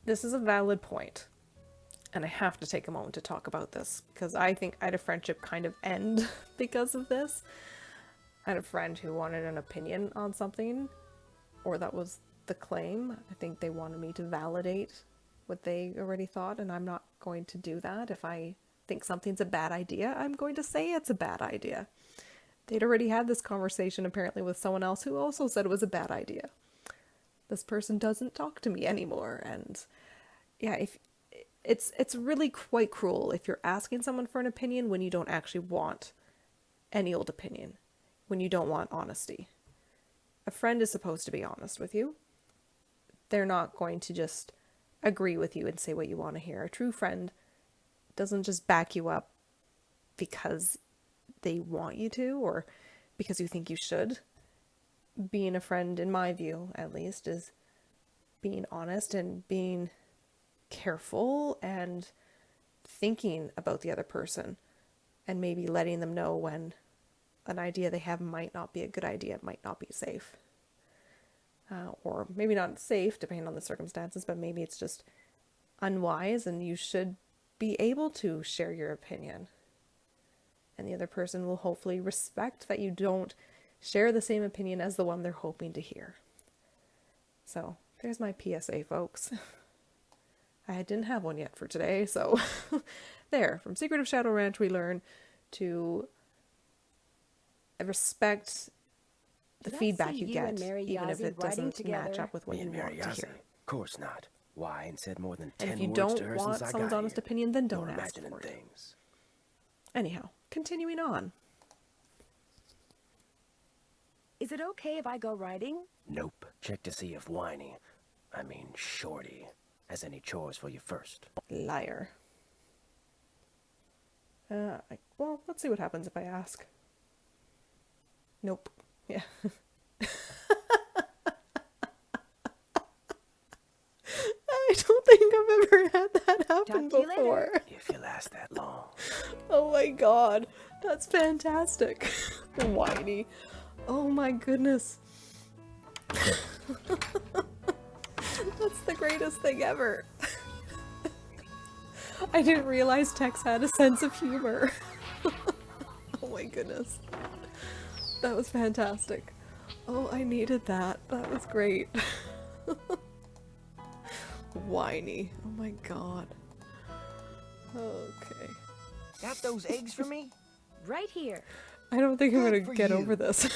This is a valid point, and I have to take a moment to talk about this, because I think I had a friendship kind of end because of this. I had a friend who wanted an opinion on something, or that was the claim. I think they wanted me to validate what they already thought, and I'm not going to do that. If I think something's a bad idea, I'm going to say it's a bad idea. They'd already had this conversation apparently with someone else who also said it was a bad idea. This person doesn't talk to me anymore, and yeah, if it's really quite cruel if you're asking someone for an opinion when you don't actually want any old opinion, when you don't want honesty. A friend is supposed to be honest with you. They're not going to just agree with you and say what you want to hear. A true friend doesn't just back you up because they want you to or because you think you should. Being a friend, in my view at least, is being honest and being careful and thinking about the other person and maybe letting them know when an idea they have might not be a good idea, it might not be safe. Or maybe not safe, depending on the circumstances, but maybe it's just unwise and you should be able to share your opinion. And the other person will hopefully respect that you don't share the same opinion as the one they're hoping to hear. So, there's my PSA, folks. I didn't have one yet for today, so there. From Secret of Shadow Ranch, we learn to respect the feedback you get, even if it doesn't match up with what you want to hear.
Of course not. Why, and said more than 10
And if you
words
don't
to her
want
since I
someone's
got
honest
here.
opinion, then don't
You're
ask
imagining
for it.
things.
Anyhow, continuing on.
Is it okay if I go riding?
Nope. Check to see if Shorty, has any chores for you first.
Liar. Well, let's see what happens if I ask. Nope. Yeah. I don't think I've ever had that happen before.
If you last that long.
Oh my god. That's fantastic. Whiny. Oh my goodness. That's the greatest thing ever. I didn't realize Tex had a sense of humor. Oh my goodness. That was fantastic. Oh, I needed that. That was great. Whiny. Oh my god. Okay.
Got those eggs for me?
Right here.
I don't think I'm
Good
gonna
for
get
you.
over this.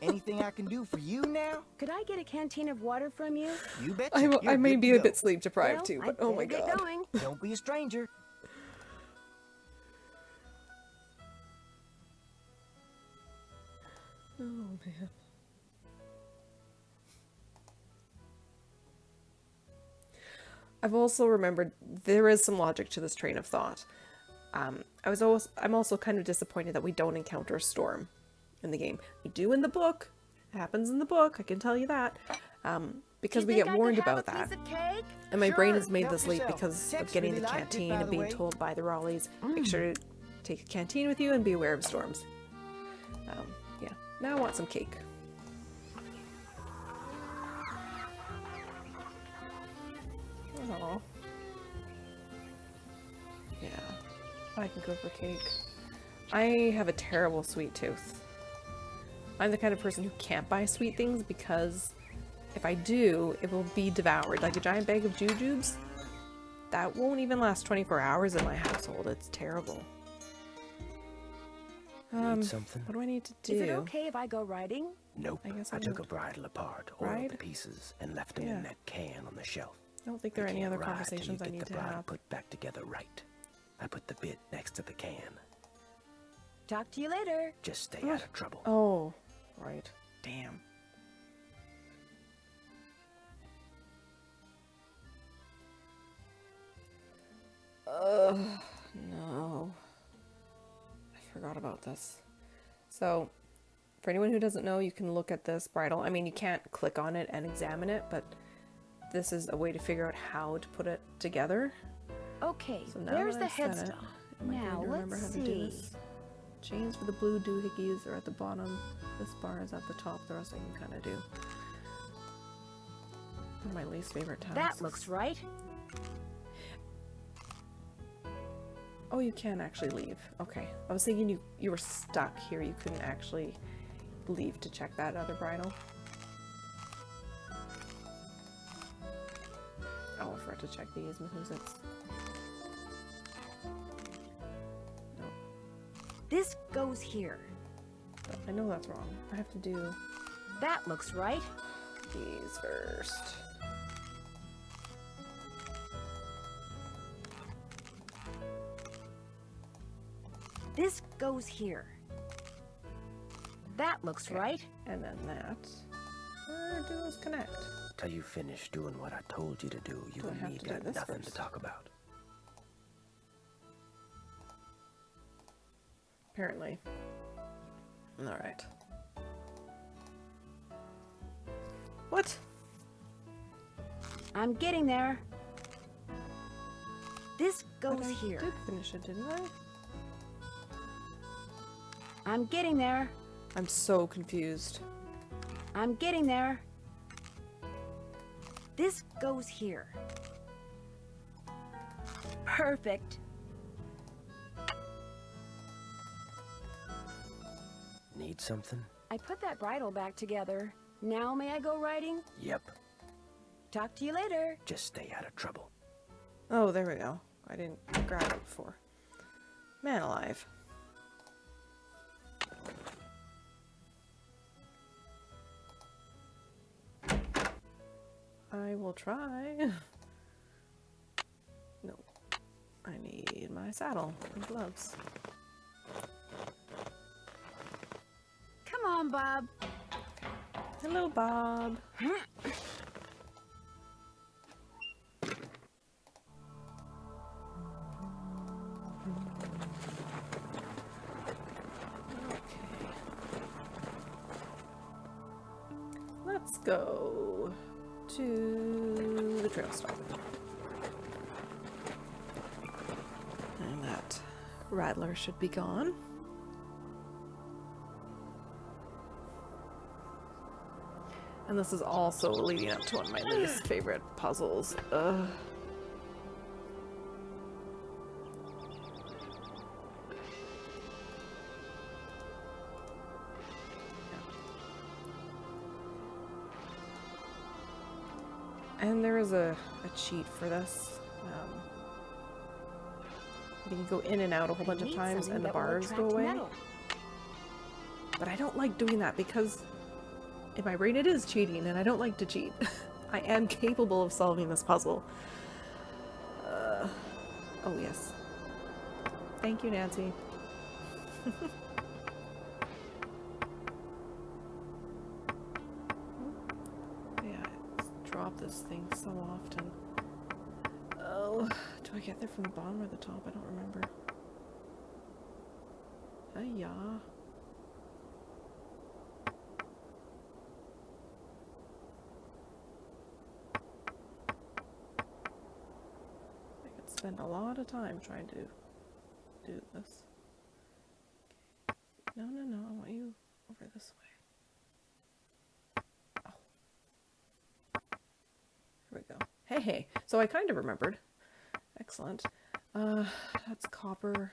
Anything I can do for you now?
Could I get a canteen of water from you?
You bet.
I may be a bit sleep deprived too, but oh my
Get
god.
going.
Don't be a stranger.
Oh man. I've also remembered there is some logic to this train of thought. I'm also kind of disappointed that we don't encounter a storm in the game. We do in the book. It happens in the book, I can tell you that. because we get warned about that. And my brain is made this late because of getting the canteen and being told by the Raleighs, make sure to take a canteen with you and be aware of storms. Yeah, now I want some cake. Oh. Yeah, I can go for cake. I have a terrible sweet tooth. I'm the kind of person who can't buy sweet things because if I do, it will be devoured. Like a giant bag of jujubes, that won't even last 24 hours in my household. It's terrible.
Need something?
What do I need to do?
Is it okay if I go riding?
Nope. I took a bridle apart, oiled the pieces, and left them in that can on the shelf.
I don't think there are any other conversations I need to have.
Put back together right. I put the bit next to the can.
Talk to you later.
Just stay out of trouble.
Oh, right. Damn. No. I forgot about this. So, for anyone who doesn't know, you can look at this bridle. I mean, you can't click on it and examine it, but this is a way to figure out how to put it together.
Okay,
so now
there's the
I've said
headstock.
Now,
let's see.
To do this. Chains for the blue doohickeys are at the bottom. This bar is at the top. The rest I can kind of do. One of my least favorite times.
That looks right.
Oh, you can actually leave. Okay. I was thinking you were stuck here. You couldn't actually leave to check that other bridle. Oh, I forgot to check these Mahuzits. No.
This goes here.
Oh, I know that's wrong. I have to do...
That looks right.
These first.
This goes here. That looks right.
And then that. Where do those connect?
Till you finish doing what I told you to do, you and me got nothing to talk about.
Apparently. Alright. What?
I'm getting there. This goes here.
I did finish it, didn't I?
I'm getting there.
I'm so confused.
I'm getting there. This goes here. Perfect.
Need something?
I put that bridle back together. Now may I go riding?
Yep.
Talk to you later.
Just stay out of trouble.
Oh, there we go. I didn't grab it before. Man alive. I will try. No. I need my saddle and gloves.
Come on, Bob.
Hello, Bob. Let's go to the trail stop. And that rattler should be gone. And this is also leading up to one of my least favorite puzzles. Ugh. And there is a cheat for this. You can go in and out a whole bunch of times and the bars go away. But I don't like doing that because in my brain it is cheating and I don't like to cheat. I am capable of solving this puzzle. Oh yes. Thank you, Nancy. Drop this thing so often. Oh, do I get there from the bottom or the top? I don't remember. Hiya. spend a lot of time trying to do this. No, no, no, I want you over this way. Oh. Here we go. Hey, hey. So I kind of remembered. Excellent. That's copper.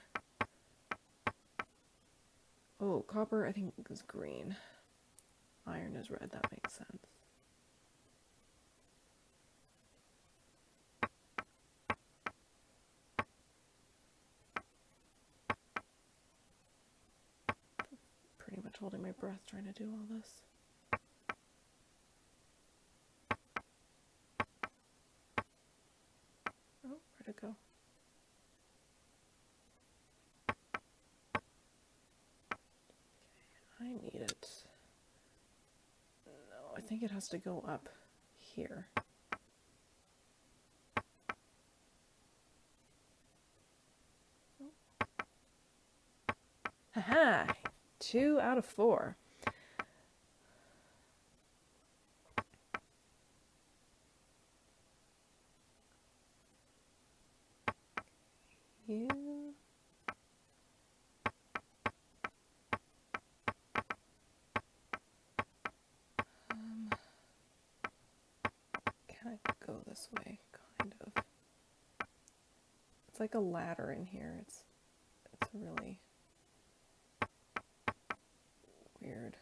Oh, copper I think is green. Iron is red, that makes sense. Pretty much holding my breath trying to do all this. Oh, where'd it go? I need it. No, I think it has to go up here. Haha! 2 out of 4. You... Can I go this way? Kind of. It's like a ladder in here. It's really weird.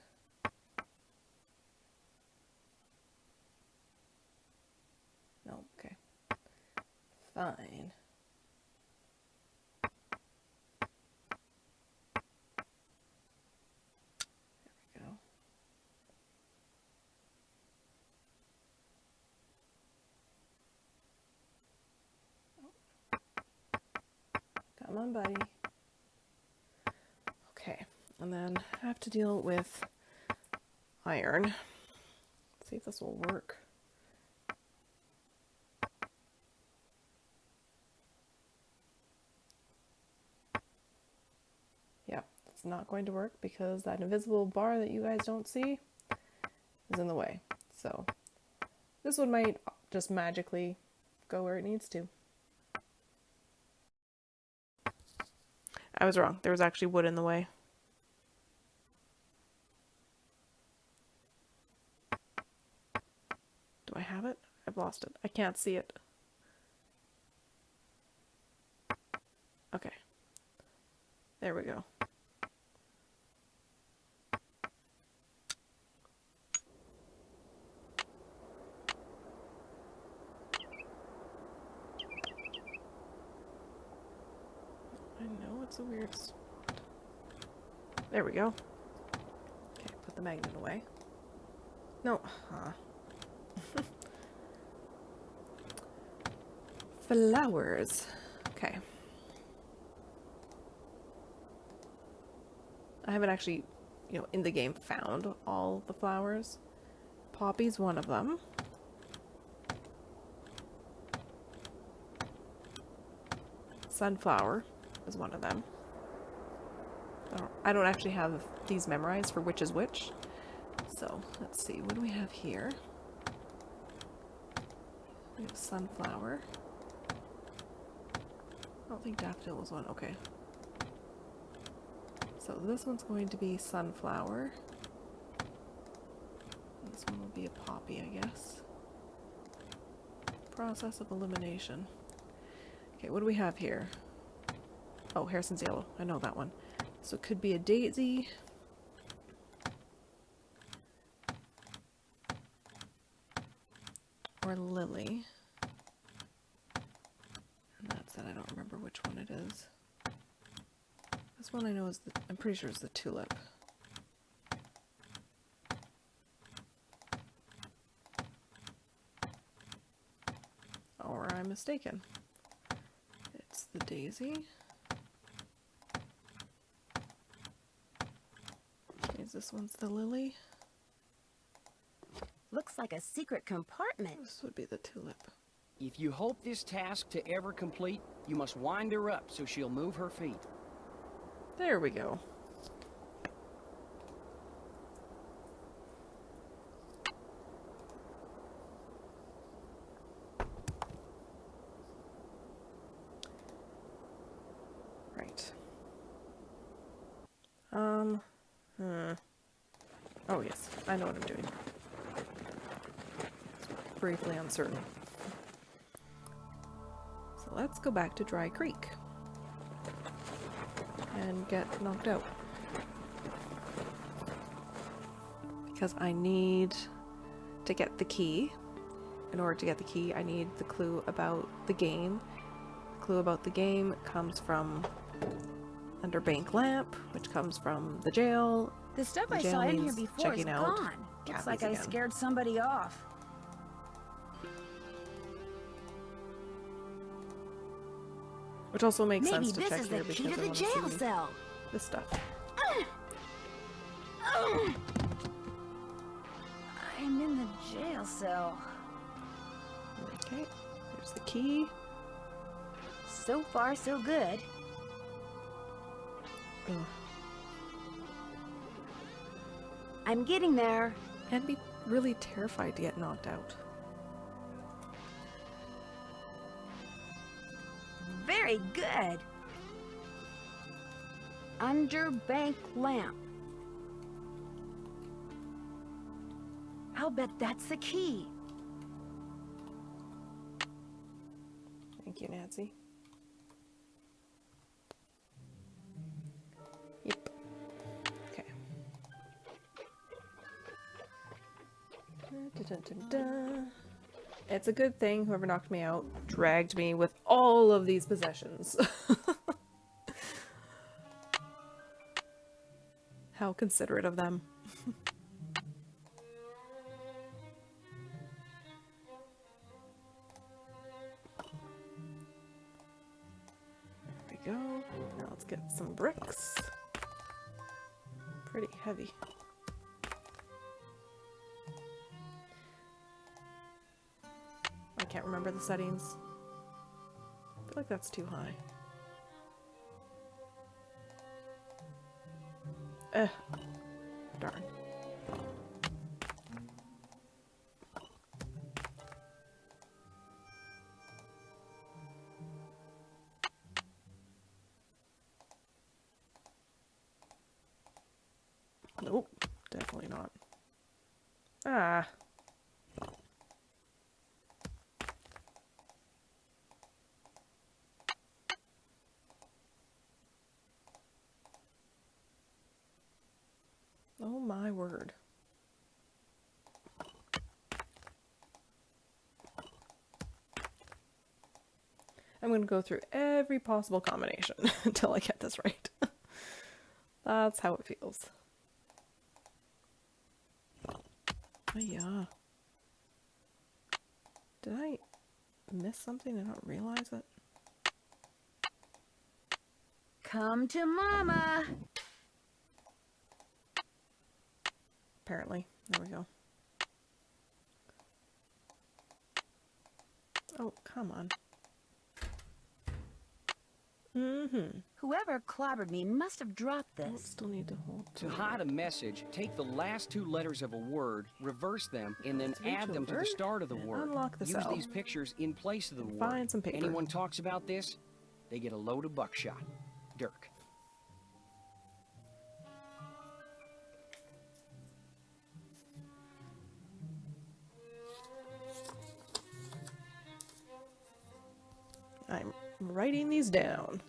No, okay. Fine. There we go. Come on, buddy. Okay, and then I have to deal with iron. Let's see if this will work. Yeah, it's not going to work because that invisible bar that you guys don't see is in the way. So this one might just magically go where it needs to. I was wrong. There was actually wood in the way. Do I have it? I've lost it. I can't see it. Okay. There we go. I know it's a weird spot. There we go. Okay, put the magnet away. No. Flowers. Okay. I haven't actually, in the game found all the flowers. Poppy's one of them. Sunflower is one of them. I don't actually have these memorized for which is which. So, let's see. What do we have here? We have sunflower. I don't think daffodil was one. Okay. So this one's going to be sunflower. This one will be a poppy, I guess. Process of elimination. Okay, what do we have here? Oh, Harrison's yellow. I know that one. So it could be a daisy. Or lily. And that's it. I don't remember which one it is. This one I know is I'm pretty sure it's the tulip. Or I'm mistaken. It's the daisy. Which means this one's the lily.
Looks like a secret compartment.
This would be the tulip.
If you hope this task to ever complete, you must wind her up so she'll move her feet.
There we go. Oh yes, I know what I'm doing. Briefly uncertain. So let's go back to Dry Creek and get knocked out. Because I need to get the key. In order to get the key, I need the clue about the game. The clue about the game comes from under Bank Lamp, which comes from the jail.
The stuff
The
I
jail
saw in here
means
before is
checking out
gone. Looks
Cabbies
like I
again.
scared somebody off.
Which also makes
Maybe
sense to
this
check
is
here
the key
because
to
I
the
want
jail
to see
cell.
this stuff.
I'm in the jail cell.
Okay, there's the key.
So far, so good.
Ugh.
I'm getting there.
I'd be really terrified to get knocked out.
Very good. Under Bank Lamp. I'll bet that's the key.
Thank you, Nancy. Yep. Okay. Dun. It's a good thing whoever knocked me out dragged me with all of these possessions. How considerate of them. There we go. Now let's get some bricks. Pretty heavy. I can't remember the settings. I feel like that's too high. Darn. Nope, definitely not. Ah. Oh my word. I'm going to go through every possible combination until I get this right. That's how it feels. Oh yeah. Did I miss something and not realize it?
Come to Mama.
Apparently. There we go. Oh, come on.
Whoever clobbered me must have dropped this.
Still need to hold.
To hide a message, take the last two letters of a word, reverse them, and then add them to the start of the word.
Unlock the
Use
cell.
these pictures in place of the word.
Find some paper.
Anyone talks about this, they get a load of buckshot. Dirk.
I'm writing these down.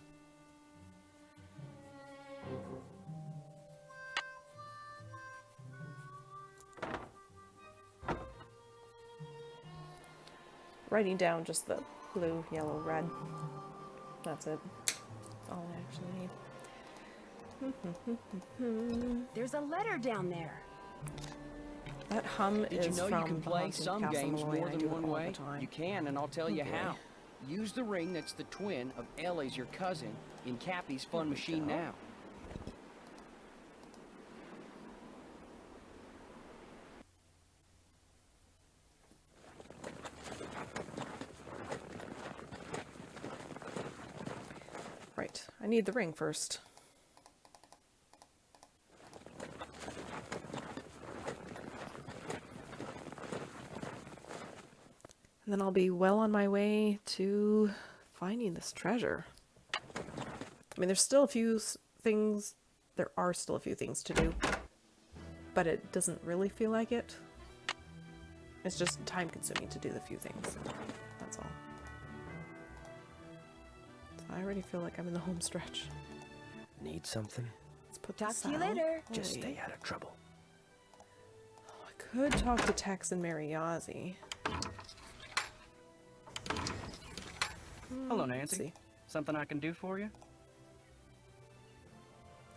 Writing down just the blue, yellow, red. That's it. That's all I actually need.
There's a letter down there.
That hum
Did you
is
know
from
you can
the
play
Haunted
some
Castle
games
Malloy,
more
and I
than
do it
one
all
way?
the time.
You can, and I'll tell you
boy.
how. Use the ring that's the twin of Ellie's, your cousin, in Cappy's fun machine now.
Right, I need the ring first. And then I'll be well on my way to finding this treasure. I mean, there's still a few things there are still a few things to do, but it doesn't really feel like it. It's just time consuming to do the few things. That's all. So I already feel like I'm in the home stretch.
Need something?
Let's put
Talk
this
to you
out.
later.
Just stay out of trouble.
I could talk to Tex and Mary Yazzie.
Hello,
Let's
Nancy.
see.
Something I can do for you?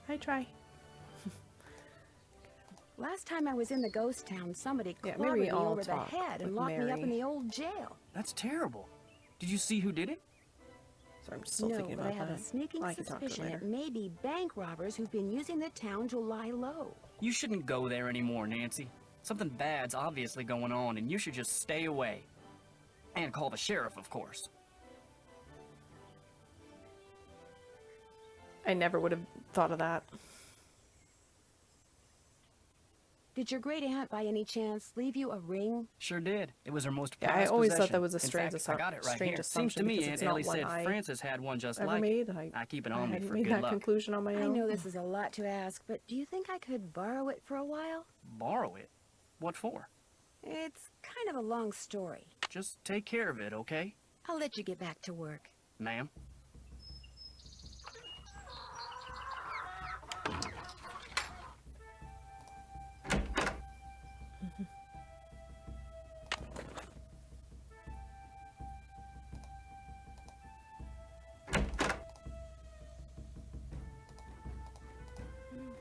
I try.
Last time I was in the ghost town, somebody
Yeah,
clobbered
maybe
me
I'll
over the
talk
head and
with
locked me up
Mary.
in the old jail.
That's terrible. Did you see who did it?
So I'm still
No,
thinking
but
about
I have
that.
a sneaking
I can talk to her
suspicion it
later.
may be bank robbers who've been using the town to lie low.
You shouldn't go there anymore, Nancy. Something bad's obviously going on, and you should just stay away. And call the sheriff, of course.
I never would have thought of that.
Did your great aunt, by any chance, leave you a ring?
Sure did. It was her most
Yeah, I
prized
always thought
possession.
that was a
In
strange
fact, I got it right
strange
here. Seems to
assumption
me
because
Aunt
it's not
Ellie
one
said
I
Francis had one just
ever
like
made.
it. I keep it
I
on me
hadn't
for
made
good
that
luck.
conclusion on my
I
own.
know this is a lot to ask, but do you think I could borrow it for a while?
Borrow it? What for?
It's kind of a long story.
Just take care of it, okay?
I'll let you get back to work.
Ma'am?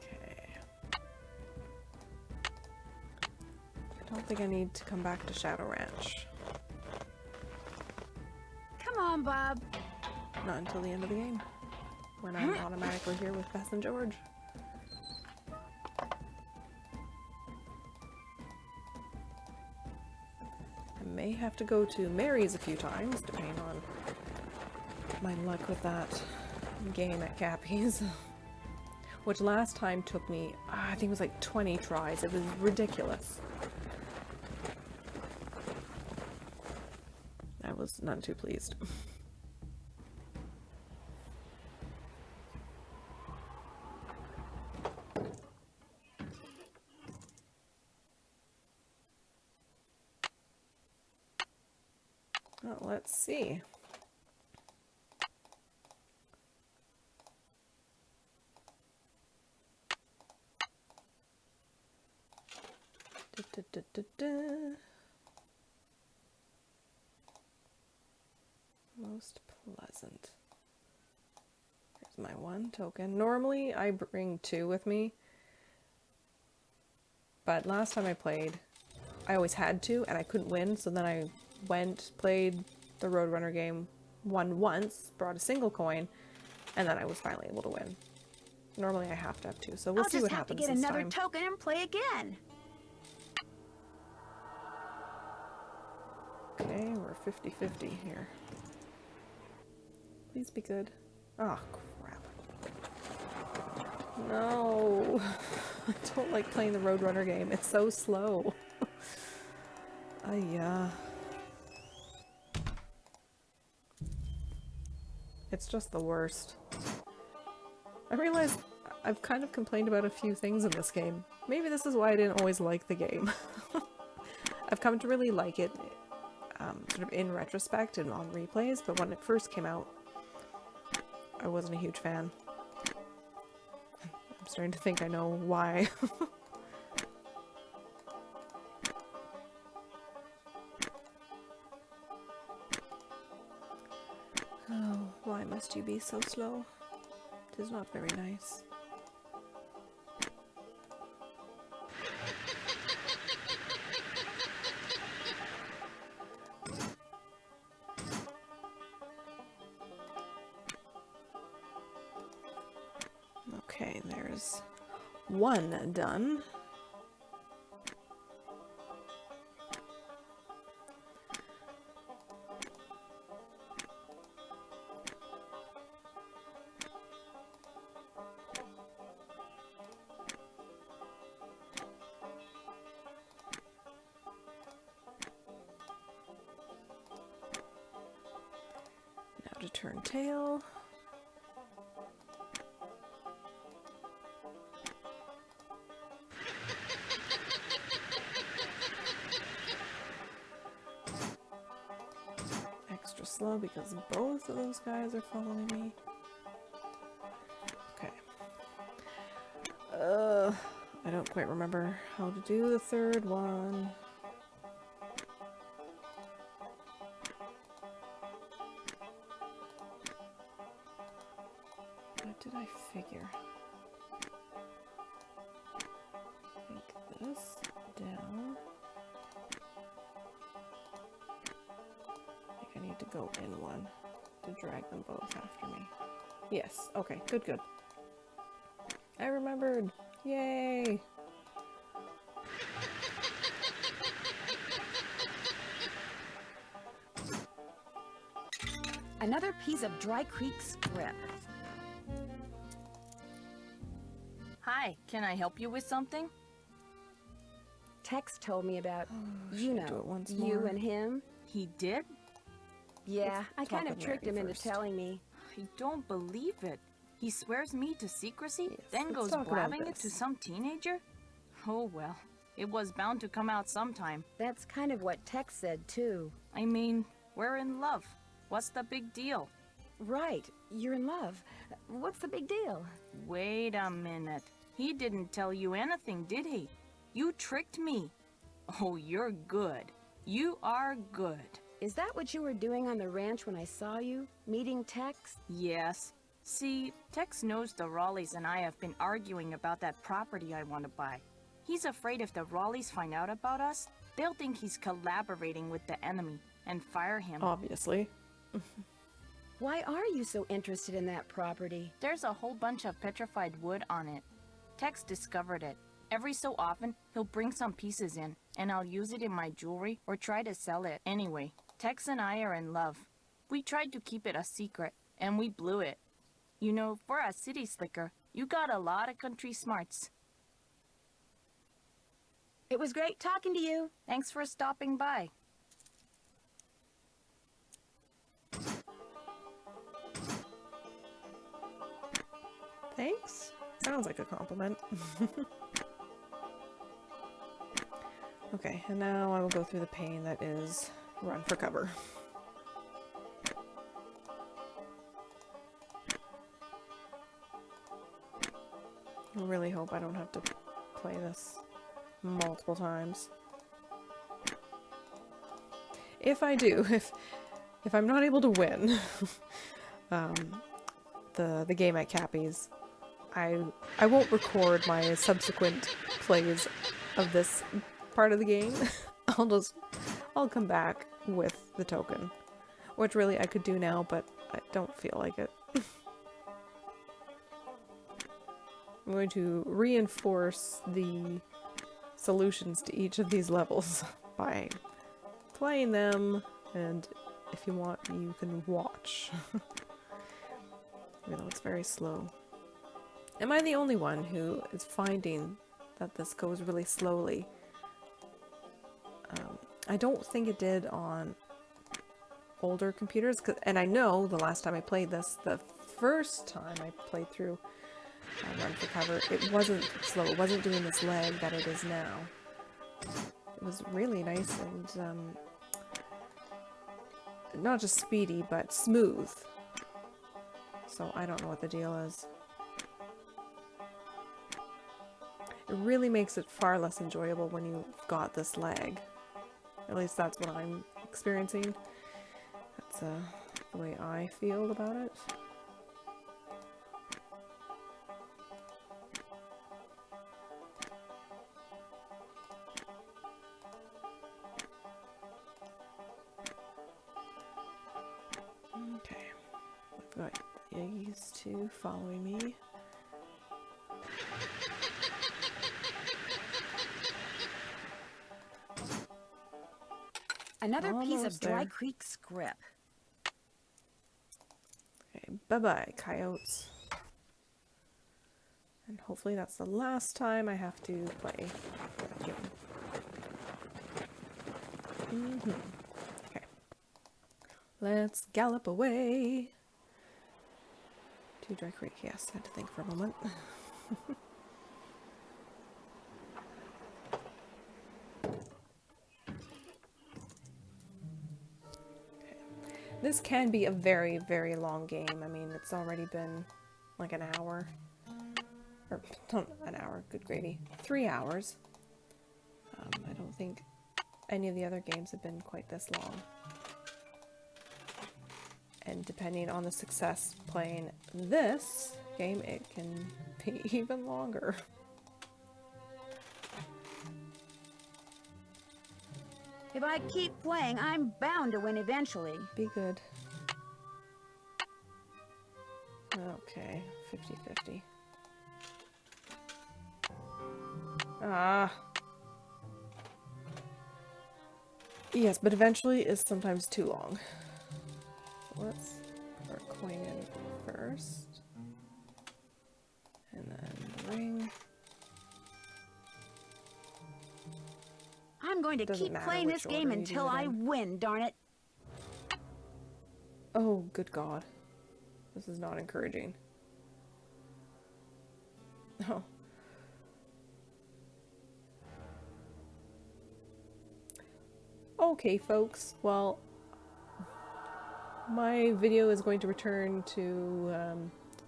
Okay. I don't think I need to come back to Shadow Ranch.
Come on, Bob.
Not until the end of the game, when I'm automatically here with Beth and George. I may have to go to Mary's a few times, depending on my luck with that game at Cappy's. Which last time took me, I think it was like 20 tries. It was ridiculous. I was none too pleased. Well, let's see. Most pleasant. Here's my one token. Normally I bring 2 with me, but last time I played, I always had to and I couldn't win, so then I went, played the Roadrunner game, won once, brought a single coin, and then I was finally able to win. Normally I have to have 2, so we'll see what happens this time.
I'll just have to get another token and play again.
Okay, we're 50-50 here. Please be good. Oh, crap. No. I don't like playing the Roadrunner game. It's so slow. It's just the worst. I realize I've kind of complained about a few things in this game. Maybe this is why I didn't always like the game. I've come to really like it sort of in retrospect and on replays, but when it first came out, I wasn't a huge fan. I'm starting to think I know why. Oh, why must you be so slow? It is not very nice. Okay, there's one done. Now to turn tail. extra slow because both of those guys are following me. Okay. I don't quite remember how to do the third one. What did I figure? Take this down. I think I need to go in one to drag them both after me. Yes, okay, good, good. I remembered! Yay!
Another piece of Dry Creek script.
Hi, can I help you with something?
Tex told me about,
you know,
you and him.
He did?
Yeah, I kind of tricked him into telling me.
I don't believe it. He swears me to secrecy,
Yes,
then
let's
goes
talk about
blabbing it to
this.
some teenager? Oh well, it was bound to come out sometime.
That's kind of what Tex said too.
I mean, we're in love. What's the big deal?
Right, you're in love. What's the big deal?
Wait a minute. He didn't tell you anything, did he? You tricked me. Oh, you're good. You are good.
Is that what you were doing on the ranch when I saw you? Meeting Tex?
Yes. See, Tex knows the Raleighs and I have been arguing about that property I want to buy. He's afraid if the Raleighs find out about us, they'll think he's collaborating with the enemy and fire him.
Obviously.
Why are you so interested in that property?
There's a whole bunch of petrified wood on it. Tex discovered it. Every so often, he'll bring some pieces in, and I'll use it in my jewelry or try to sell it. Anyway, Tex and I are in love. We tried to keep it a secret, and we blew it. You know, for a city slicker, you got a lot of country smarts.
It was great talking to you.
Thanks for stopping by.
Thanks? Sounds like a compliment. Okay, and now I will go through the pain that is run for cover. I really hope I don't have to play this multiple times. If I do, if I'm not able to win the game at Cappy's, I won't record my subsequent plays of this part of the game. I'll come back with the token, which really I could do now, but I don't feel like it. I'm going to reinforce the solutions to each of these levels by playing them, and if you want, you can watch. You know, it's very slow. Am I the only one who is finding that this goes really slowly? I don't think it did on older computers, and I know the last time I played this, the first time I played through Run for Cover, it wasn't slow, it wasn't doing this lag that it is now. It was really nice and not just speedy, but smooth. So I don't know what the deal is. It really makes it far less enjoyable when you've got this lag. At least that's what I'm experiencing. That's the way I feel about it. Okay, I've got these two following me.
Another piece of
Almost
Dry
there.
Creek script.
Okay, bye-bye, coyotes. And hopefully that's the last time I have to play that game. Okay. Let's gallop away. To Dry Creek, yes, I had to think for a moment. This can be a very, very long game. I mean, it's already been like an hour. Or, not an hour, good gravy. 3 hours. I don't think any of the other games have been quite this long. And depending on the success playing this game, it can be even longer.
If I keep playing, I'm bound to win eventually.
Be good. Okay, 50-50. Ah. Yes, but eventually is sometimes too long. Let's put our coin in first. And then the ring.
I'm going to keep playing this game until I win, darn it.
Oh, good God. This is not encouraging. Oh. Okay, folks. Well, my video is going to return to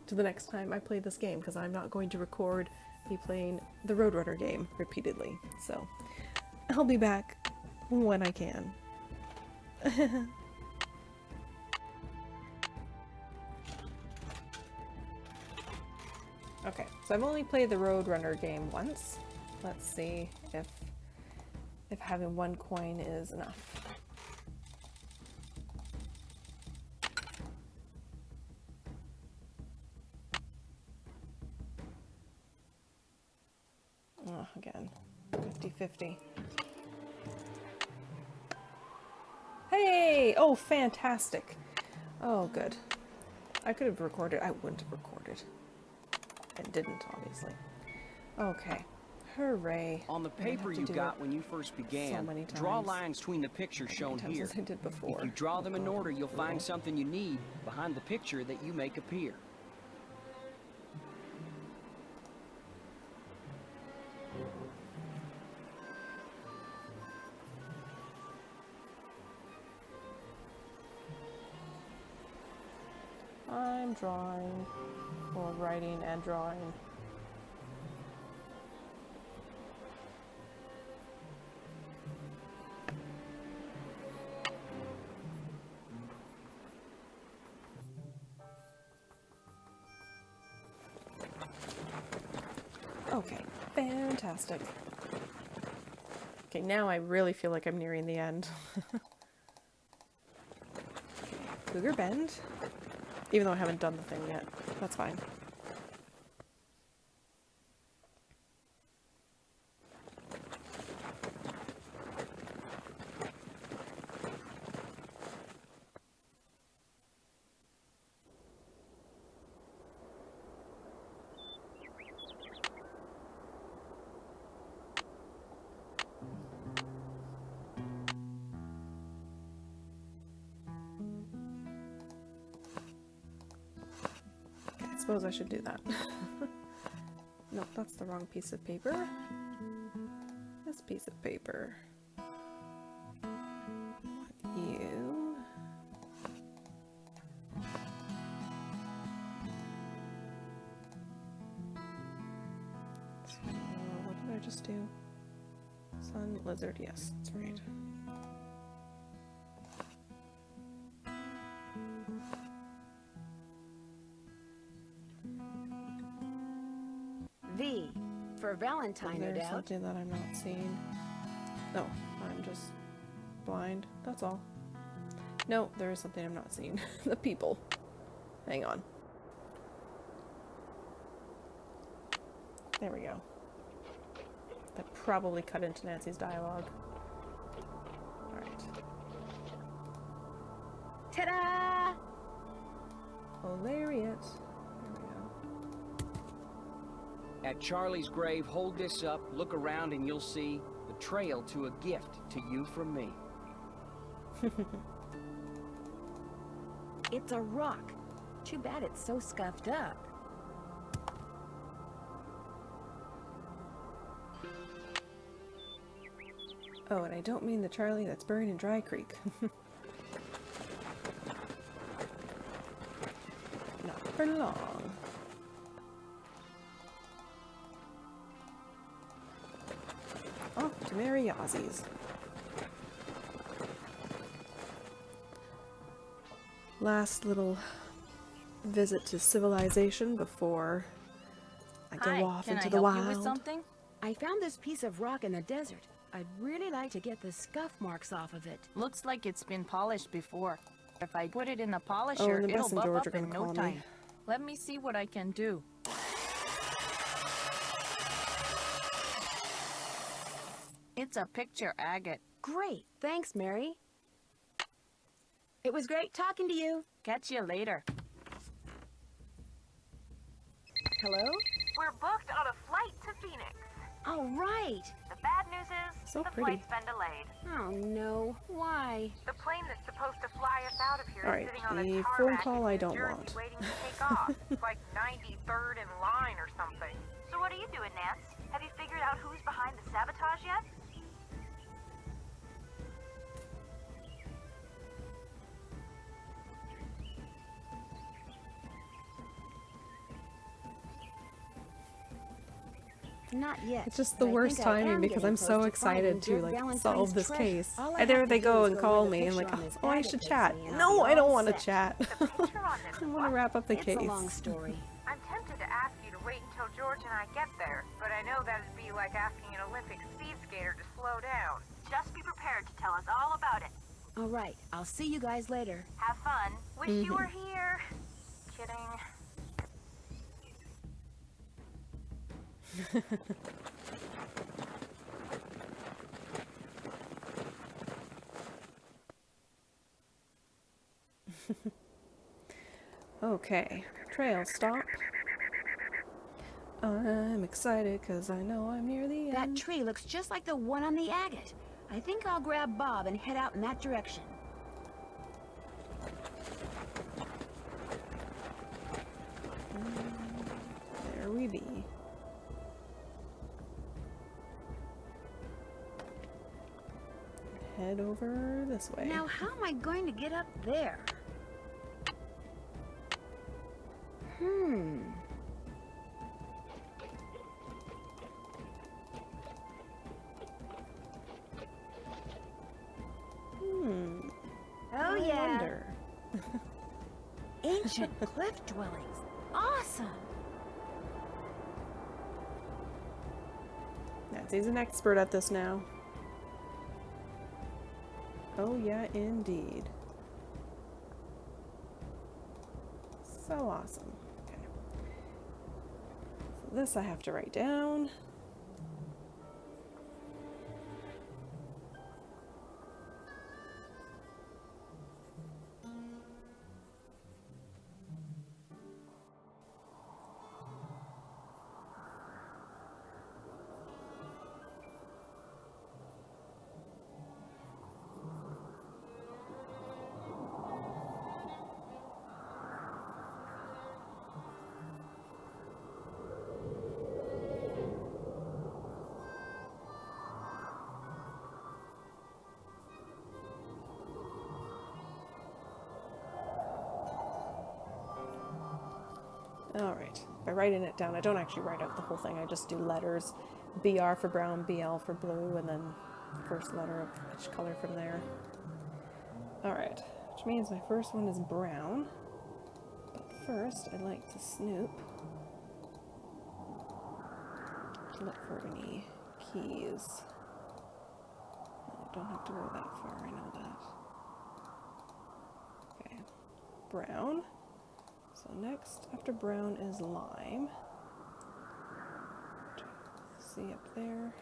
the next time I play this game, because I'm not going to record me playing the Roadrunner game repeatedly. So, I'll be back when I can. Okay, so I've only played the Roadrunner game once. Let's see if having one coin is enough. Oh, again, 50-50. Hey! Oh, fantastic. Oh, good. I could have recorded. I wouldn't have recorded. I didn't, obviously. Okay. Hooray.
On the paper you got when you first began,
so
draw lines between the pictures shown here.
As I did before.
If you draw them in order, you'll find something you need behind the picture that you make appear.
I'm drawing, or writing and drawing. Okay, fantastic. Okay, now I really feel like I'm nearing the end. Cougar Bend. Even though I haven't done the thing yet. That's fine. I suppose I should do that. Nope, that's the wrong piece of paper. This piece of paper. You. So, what did I just do? Sun, lizard, yes, that's right.
V for Valentine, no doubt.
There's something that I'm not seeing. No, I'm just blind. That's all. No, there is something I'm not seeing. The people. Hang on. There we go. That probably cut into Nancy's dialogue. Alright.
Ta-da!
Hilarious.
At Charlie's grave, hold this up, look around, and you'll see the trail to a gift to you from me.
It's a rock. Too bad it's so scuffed up.
Oh, and I don't mean the Charlie that's buried in Dry Creek. for long. Off to marry Yazzies. Last little visit to civilization before I go off into the wild.
Can I help you with something? I found this piece of rock in the desert. I'd really like to get the scuff marks off of it.
Looks like it's been polished before. If I put it in the polisher,
and the
it'll
Bess and
buff
George
up
are
in
gonna
no
call
time.
me.
Let me see what I can do. It's a picture agate.
Great. Thanks, Mary. It was great talking to you.
Catch you later.
Hello?
We're booked on a flight to Phoenix.
All right.
The bad news is,
So
the
pretty.
flight's been delayed.
Oh, no. Why?
The plane that's supposed to fly us out of here
Alright,
is sitting on
the
a
phone
tarmac
call
in
I
New
don't
Jersey
want.
waiting to take off. It's like 93rd in line or something. So what are you doing, Nance? Have you figured out who's behind the sabotage yet?
Not yet.
It's just
but
the
I
worst
think I
timing
am
because
getting
I'm
close
so
to
excited
finding
to
Dirk
like
Valentine's
solve this
treasure.
case.
All I
And there
have
they
to
go
do
and
is
call
where the
me and like,
picture on this
oh, I
agate
should
takes
chat.
me, and
No,
I'll
I
be
don't
all
want to
set.
chat.
The picture on this
I want to wrap up the
It's
case.
a long story.
I'm tempted to ask you to wait until George and I get there, but I know that'd be like asking an Olympic speed skater to slow down. Just be prepared to tell us all about it.
All right. I'll see you guys later.
Have fun. Wish you were here. Kidding.
Okay, trail stop. I'm excited because I know I'm near the end.
That tree looks just like the one on the agate. I think I'll grab Bob and head out in that direction.
There we be. Head over this way.
Now, how am I going to get up there? Oh,
I
yeah.
wonder.
Ancient cliff dwellings. Awesome.
Nancy's an expert at this now. Oh yeah, indeed. So awesome. Okay. So this I have to write down. Alright, by writing it down, I don't actually write out the whole thing, I just do letters. BR for brown, BL for blue, and then first letter of each color from there. Alright, which means my first one is brown. But first, I'd like to snoop to look for any keys. No, don't have to go that far, I know that. Okay, brown. So next, after brown is lime. See up there.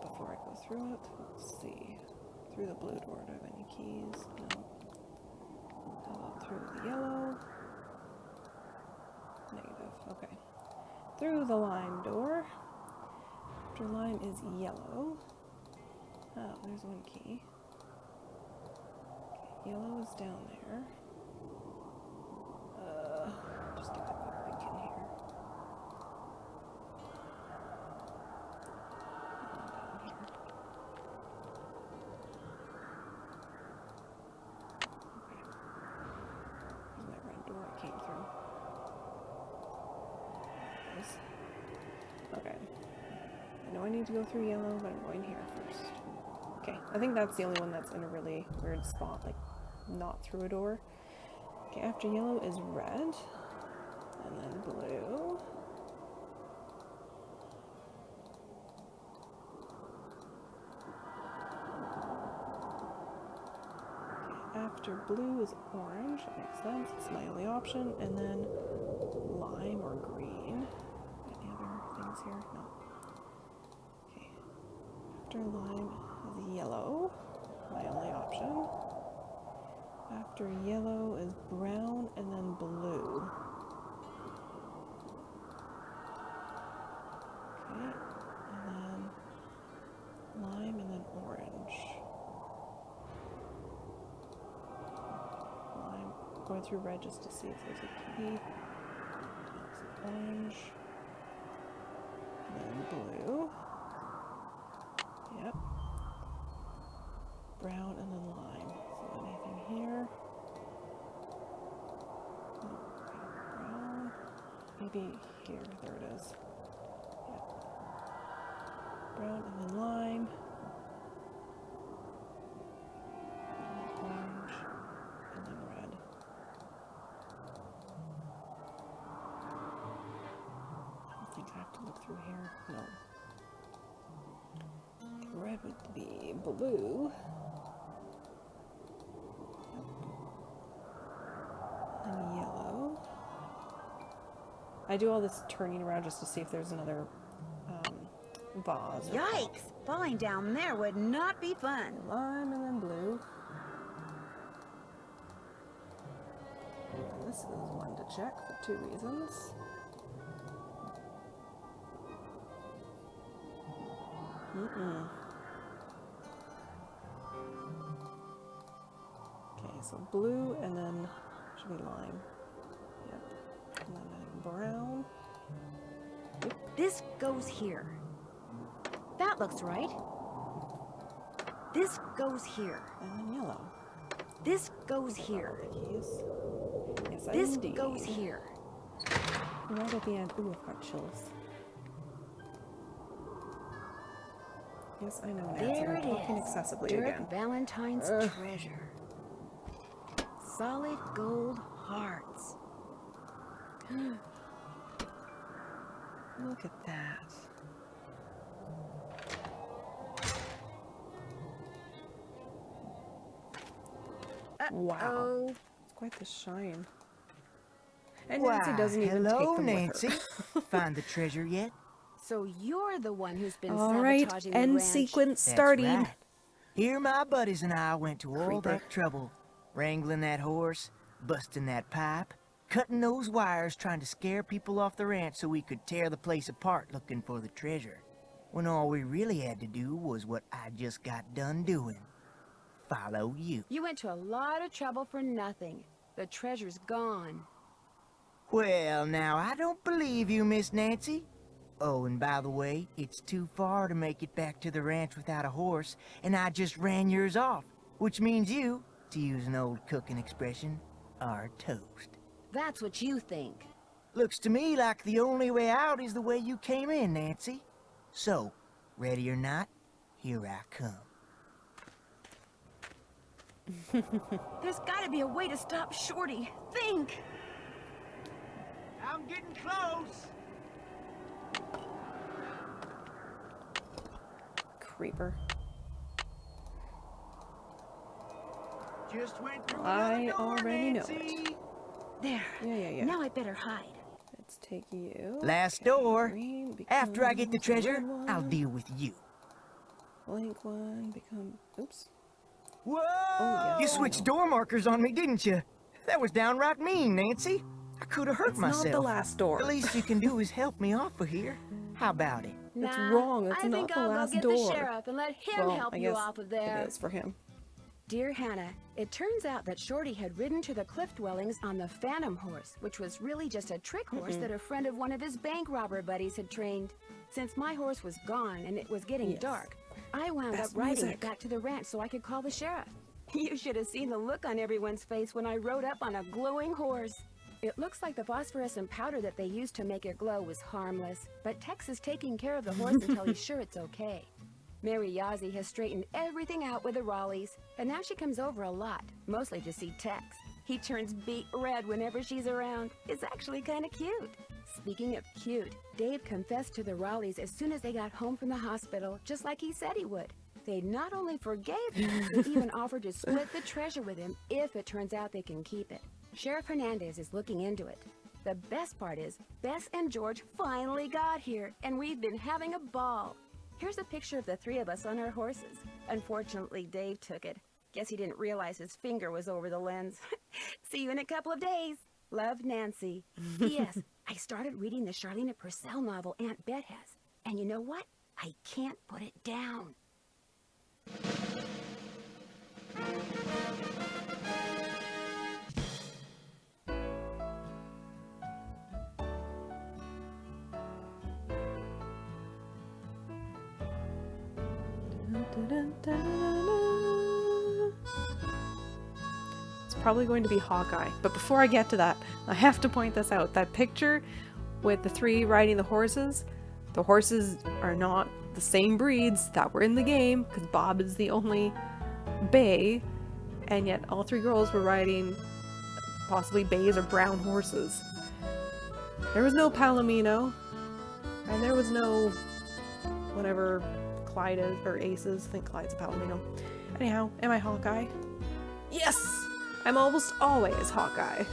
Before I go through it, let's see. Through the blue door, do I have any keys? No. How about through the yellow? Negative, okay. Through the lime door. After lime is yellow. Oh, there's one key. Okay, yellow is down there. Just give it a quick peek in here. Down here. Okay. There's my red door. I I need to go through yellow, but I'm going here first. Okay, I think that's the only one that's in a really weird spot, like not through a door. Okay, after yellow is red, and then blue. Okay, after blue is orange, that makes sense, it's my only option, and then lime or green. Any other things here? No. Okay, after lime is yellow, my only option. After yellow is brown and then blue. Okay, and then lime and then orange. Lime, going through red just to see if there's a key. Orange, and then blue. Yep. Brown and then lime. So anything here? No, brown. Maybe here. There it is. Yep. Brown and then lime. And then orange. And then red. I don't think I have to look through here. No. Red would be blue. And yellow. I do all this turning around just to see if there's another vase.
Yikes! Falling down there would not be fun.
Lime and then blue. And this is one to check for 2 reasons. Okay, so blue and then should be lime. Yep. And then I think brown. Yep.
This goes here. That looks right. This goes here.
And then yellow.
This goes here.
Yes,
this
indeed.
goes here.
Right at the end. Ooh, I've got chills. Yes, I know, Nancy.
There
I'm
it
talking
is.
excessively
Dirk
again.
Valentine's treasure. Solid gold hearts.
Look at that. Wow. It's quite the shine. And Nancy doesn't even take
hello,
them
Nancy.
with her.
Find the treasure yet?
So you're the one who's been
All right,
sabotaging the
end
ranch.
sequence
That's
starting.
right. Here my buddies and I went to all
Creeper.
that trouble. Wrangling that horse, busting that pipe, cutting those wires trying to scare people off the ranch so we could tear the place apart looking for the treasure. When all we really had to do was what I just got done doing. Follow you.
You went to a lot of trouble for nothing. The treasure's gone.
Well, now, I don't believe you, Miss Nancy. Oh, and by the way, it's too far to make it back to the ranch without a horse, and I just ran yours off, which means you, to use an old cooking expression, are toast.
That's what you think.
Looks to me like the only way out is the way you came in, Nancy. So, ready or not, here I come.
There's gotta be a way to stop Shorty. Think!
I'm getting close.
Creeper.
Just went through
I already know
Nancy.
it.
There.
Yeah.
Now I better hide.
Let's take you.
Last door. After I get the treasure, I'll deal with you.
Blank one become. Oops.
Whoa!
Oh, yeah.
You switched door markers on me, didn't you? That was downright mean, Nancy. I could have hurt
It's
myself.
not the last door.
The least you can do is help me off of here. How about it?
It's wrong. It's
I
not
think
the
I'll
last
go get
door.
the sheriff and let him
Well,
help
I
you
guess
off of there.
It is for him.
Dear Hannah, it turns out that Shorty had ridden to the cliff dwellings on the Phantom horse, which was really just a trick horse that a friend of one of his bank robber buddies had trained. Since my horse was gone and it was getting dark, I wound up
Best
riding
music.
it back to the ranch so I could call the sheriff. You should have seen the look on everyone's face when I rode up on a glowing horse. It looks like the phosphorescent powder that they used to make it glow was harmless, but Tex is taking care of the horse until he's sure it's okay. Mary Yazzie has straightened everything out with the Raleighs, and now she comes over a lot, mostly to see Tex. He turns beet red whenever she's around. It's actually kind of cute. Speaking of cute, Dave confessed to the Raleighs as soon as they got home from the hospital, just like he said he would. They not only forgave him, they even offered to split the treasure with him if it turns out they can keep it. Sheriff Hernandez is looking into it. The best part is, Bess and George finally got here, and we've been having a ball. Here's a picture of the three of us on our horses. Unfortunately, Dave took it. Guess he didn't realize his finger was over the lens. See you in a couple of days. Love, Nancy. P.S. I started reading the Charlene Purcell novel Aunt Bet has. And you know what? I can't put it down.
It's probably going to be Hawkeye, but before I get to that, I have to point this out. That picture with the three riding the horses are not the same breeds that were in the game, because Bob is the only bay, and yet all three girls were riding possibly bays or brown horses. There was no Palomino, and there was no whatever Clyde is, or Aces. I think Clyde's a Palomino. Anyhow, am I Hawkeye? Yes! I'm almost always Hawkeye.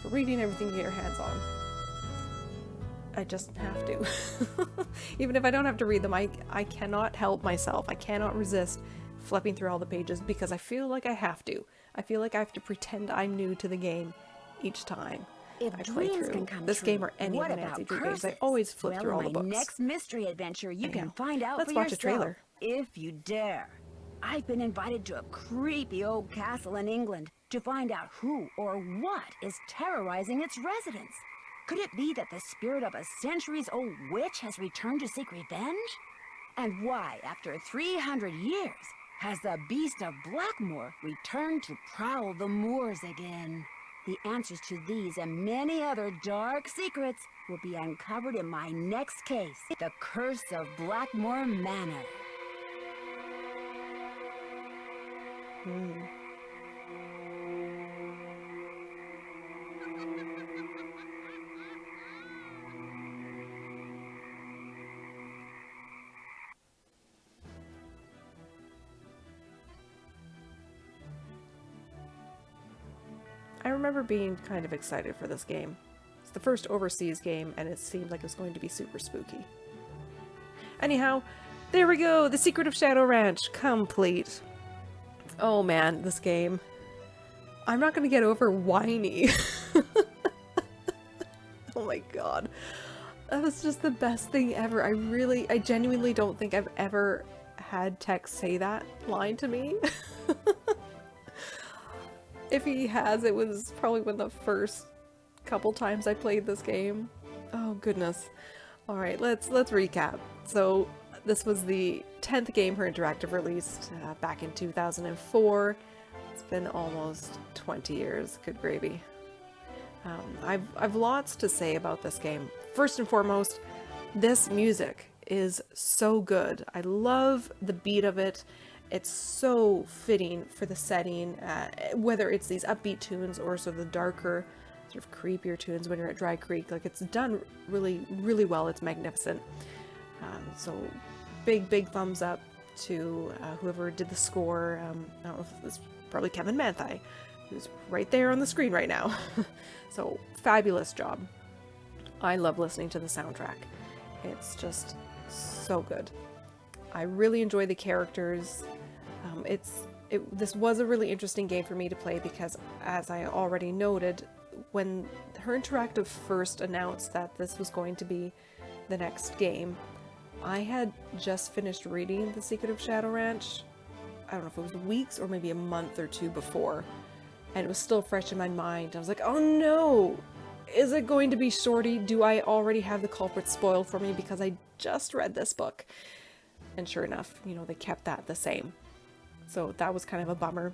For reading everything you get your hands on. I just have to. Even if I don't have to read them, I cannot help myself. I cannot resist flipping through all the pages because I feel like I have to. I feel like I have to pretend I'm new to the game each time
If
I play
dreams
through
can come
this
true,
game or any
what
of the Nancy
about
Drew games. I
curses?
always flip
Well,
through all
in
the books.
my next mystery adventure, you can find out
let's
for
watch
yourself.
a trailer.
If you dare. I've been invited to a creepy old castle in England to find out who or what is terrorizing its residents. Could it be that the spirit of a centuries-old witch has returned to seek revenge? And why, after 300 years, has the beast of Blackmoor returned to prowl the moors again? The answers to these and many other dark secrets will be uncovered in my next case, The Curse of Blackmoor Manor.
I remember being kind of excited for this game. It's the first overseas game, and it seemed like it was going to be super spooky. Anyhow, there we go! The Secret of Shadow Ranch, complete. Oh man, this game. I'm not gonna get over whiny. Oh my god. That was just the best thing ever. I genuinely don't think I've ever had Tex say that line to me. If he has, it was probably one of the first couple times I played this game. Oh goodness. Alright, let's recap. So this was the 10th game her Interactive released back in 2004. It's been almost 20 years. Good gravy. I've lots to say about this game. First and foremost, this music is so good. I love the beat of it. It's so fitting for the setting, whether it's these upbeat tunes or sort of the darker, sort of creepier tunes when you're at Dry Creek. Like, it's done really, really well. It's magnificent. So big thumbs up to whoever did the score. I don't know if it's probably Kevin Manthei, who's right there on the screen right now. So fabulous job. I love listening to the soundtrack. It's just so good. I really enjoy the characters. This was a really interesting game for me to play because, as I already noted, when her Interactive first announced that this was going to be the next game, I had just finished reading The Secret of Shadow Ranch. I don't know if it was weeks or maybe a month or two before, and it was still fresh in my mind. I was like, oh no! Is it going to be Shorty? Do I already have the culprit spoiled for me because I just read this book? And sure enough, you know, they kept that the same. So that was kind of a bummer.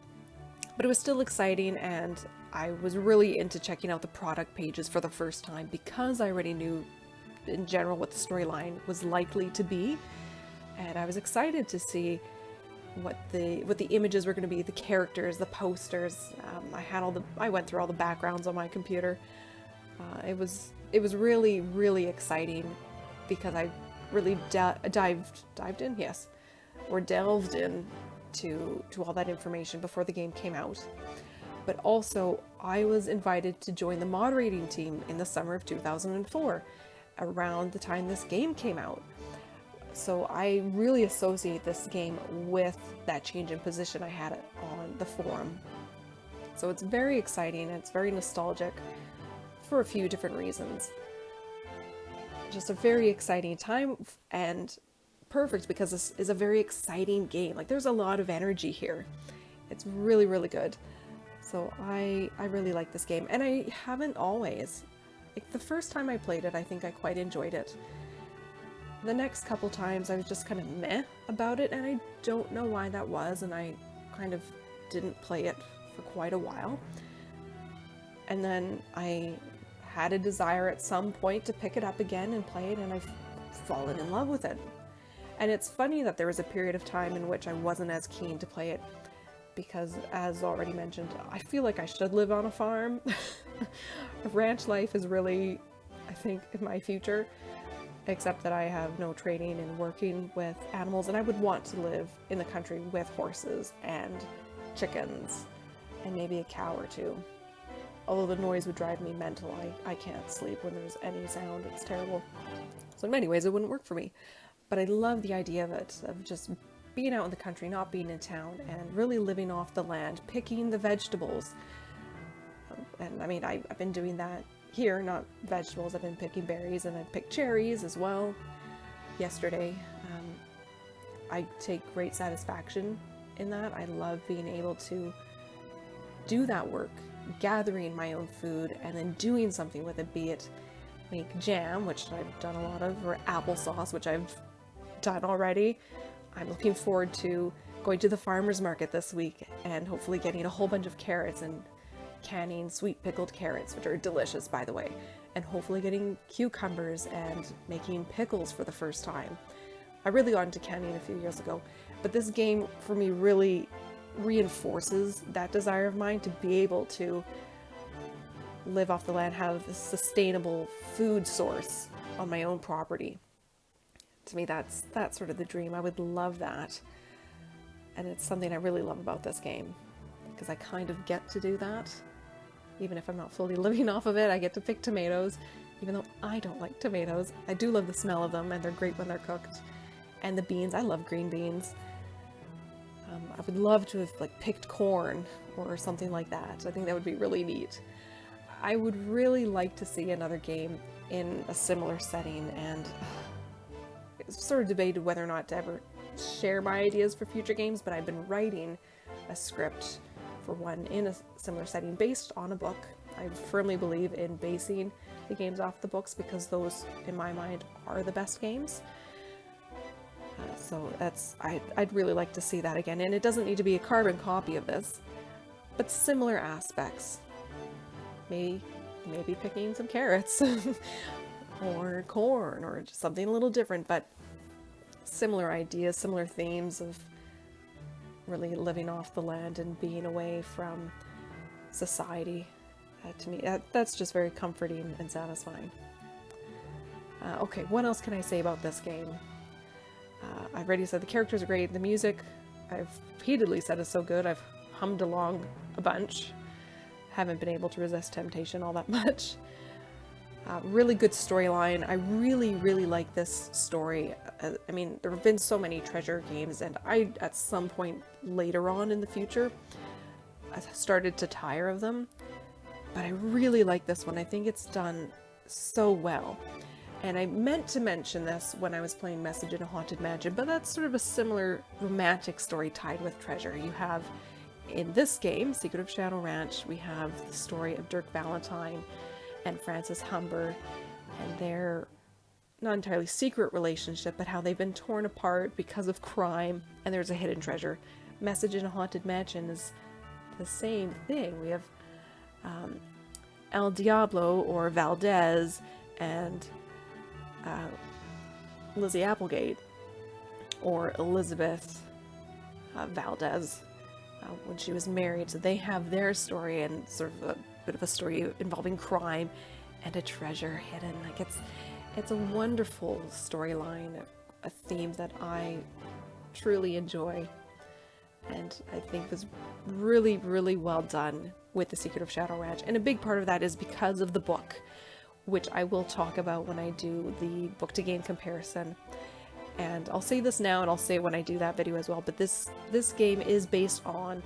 But it was still exciting, and I was really into checking out the product pages for the first time because I already knew in general what the storyline was likely to be, and I was excited to see what the images were going to be, the characters, the posters. I went through all the backgrounds on my computer. It was really exciting because I really dived in, yes, or delved in to all that information before the game came out. But also, I was invited to join the moderating team in the summer of 2004, around the time this game came out. So I really associate this game with that change in position I had on the forum. So it's very exciting, it's very nostalgic for a few different reasons. Just a very exciting time, and perfect because this is a very exciting game. Like, there's a lot of energy here. It's really good. So I really like this game, and I haven't always. Like, the first time I played it, I think I quite enjoyed it. The next couple times I was just kind of meh about it, and I don't know why that was, and I kind of didn't play it for quite a while. And then I had a desire at some point to pick it up again and play it, and I've fallen in love with it. And it's funny that there was a period of time in which I wasn't as keen to play it, because, as already mentioned, I feel like I should live on a farm. Ranch life is really, I think, in my future, except that I have no training in working with animals, and I would want to live in the country with horses and chickens and maybe a cow or two. Although the noise would drive me mental. I can't sleep when there's any sound. It's terrible. So in many ways it wouldn't work for me. But I love the idea of it, of just being out in the country, not being in town, and really living off the land, picking the vegetables. And I mean, I've been doing that here, not vegetables. I've been picking berries, and I've picked cherries as well yesterday. I take great satisfaction in that. I love being able to do that work, gathering my own food and then doing something with it, be it make jam, which I've done a lot of, or applesauce, which I've done already. I'm looking forward to going to the farmer's market this week and hopefully getting a whole bunch of carrots and canning sweet pickled carrots, which are delicious, by the way, and hopefully getting cucumbers and making pickles for the first time. I really got into canning a few years ago, but this game for me really reinforces that desire of mine to be able to live off the land, have a sustainable food source on my own property. To me, that's sort of the dream. I would love that. And it's something I really love about this game, because I kind of get to do that. Even if I'm not fully living off of it, I get to pick tomatoes, even though I don't like tomatoes. I do love the smell of them, and they're great when they're cooked. And the beans, I love green beans. I would love to have picked corn or something like that. I think that would be really neat. I would really like to see another game in a similar setting, and it's sort of debated whether or not to ever share my ideas for future games, but I've been writing a script for one in a similar setting based on a book. I firmly believe in basing the games off the books, because those, in my mind, are the best games. So I'd really like to see that again, and it doesn't need to be a carbon copy of this, but similar aspects. Maybe picking some carrots or corn, or just something a little different, but similar ideas, similar themes of really living off the land and being away from society. To me, that's just very comforting and satisfying. Okay, what else can I say about this game? I've already said the characters are great, the music, I've repeatedly said is so good, I've hummed along a bunch. Haven't been able to resist temptation all that much. Really good storyline. I really like this story. I mean, there have been so many treasure games, and I, at some point later on in the future, I started to tire of them. But I really like this one. I think it's done so well. And I meant to mention this when I was playing Message in a Haunted Mansion, but that's sort of a similar romantic story tied with treasure. You have, in this game, Secret of Shadow Ranch, we have the story of Dirk Valentine and Frances Humber, and their not entirely secret relationship, but how they've been torn apart because of crime, and there's a hidden treasure. Message in a Haunted Mansion is the same thing. We have El Diablo, or Valdez, and Lizzie Applegate, or Elizabeth Valdez, when she was married. So they have their story, and sort of a bit of a story involving crime and a treasure hidden. Like, it's a wonderful storyline, a theme that I truly enjoy, and I think was really, really well done with The Secret of Shadow Ranch. And a big part of that is because of the book, which I will talk about when I do the book to game comparison. And I'll say this now, and I'll say it when I do that video as well, but this game is based on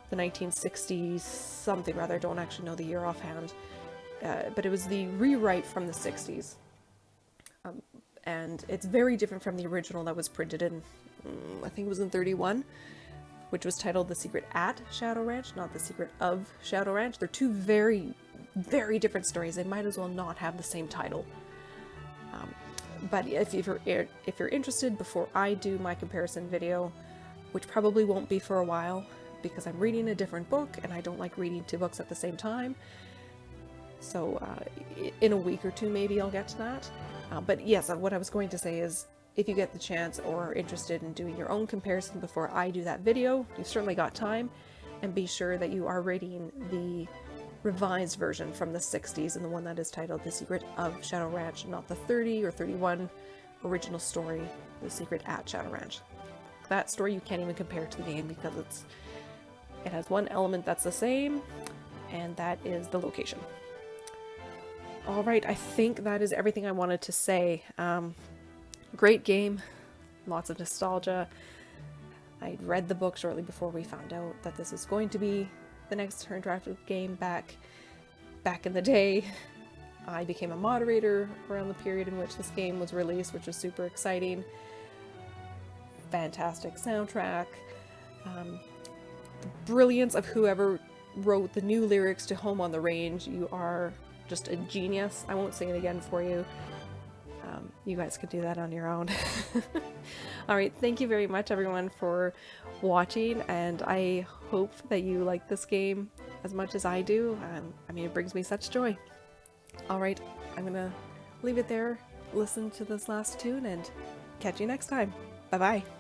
the 1960s something rather. I don't actually know the year offhand, but it was the rewrite from the 60s. And it's very different from the original that was printed in, I think it was in 31, which was titled The Secret at Shadow Ranch, not The Secret of Shadow Ranch. They're two very, very different stories. They might as well not have the same title. But if you're interested, before I do my comparison video, which probably won't be for a while, because I'm reading a different book, and I don't like reading two books at the same time. So in a week or two, maybe I'll get to that. But yes, what I was going to say is, if you get the chance or are interested in doing your own comparison before I do that video, you've certainly got time, and be sure that you are reading the revised version from the 60s, and the one that is titled The Secret of Shadow Ranch, not the 30 or 31 original story, The Secret at Shadow Ranch. That story you can't even compare to the game, because it has one element that's the same, and that is the location. Alright, I think that is everything I wanted to say. Great game, lots of nostalgia. I read the book shortly before we found out that this is going to be the next interactive game. Back in the day, I became a moderator around the period in which this game was released, which was super exciting. Fantastic soundtrack. The brilliance of whoever wrote the new lyrics to Home on the Range. You are just a genius. I won't sing it again for you. You guys could do that on your own. Alright, thank you very much everyone for watching, and I hope that you like this game as much as I do. I mean, it brings me such joy. Alright, I'm gonna leave it there, listen to this last tune, and catch you next time. Bye bye.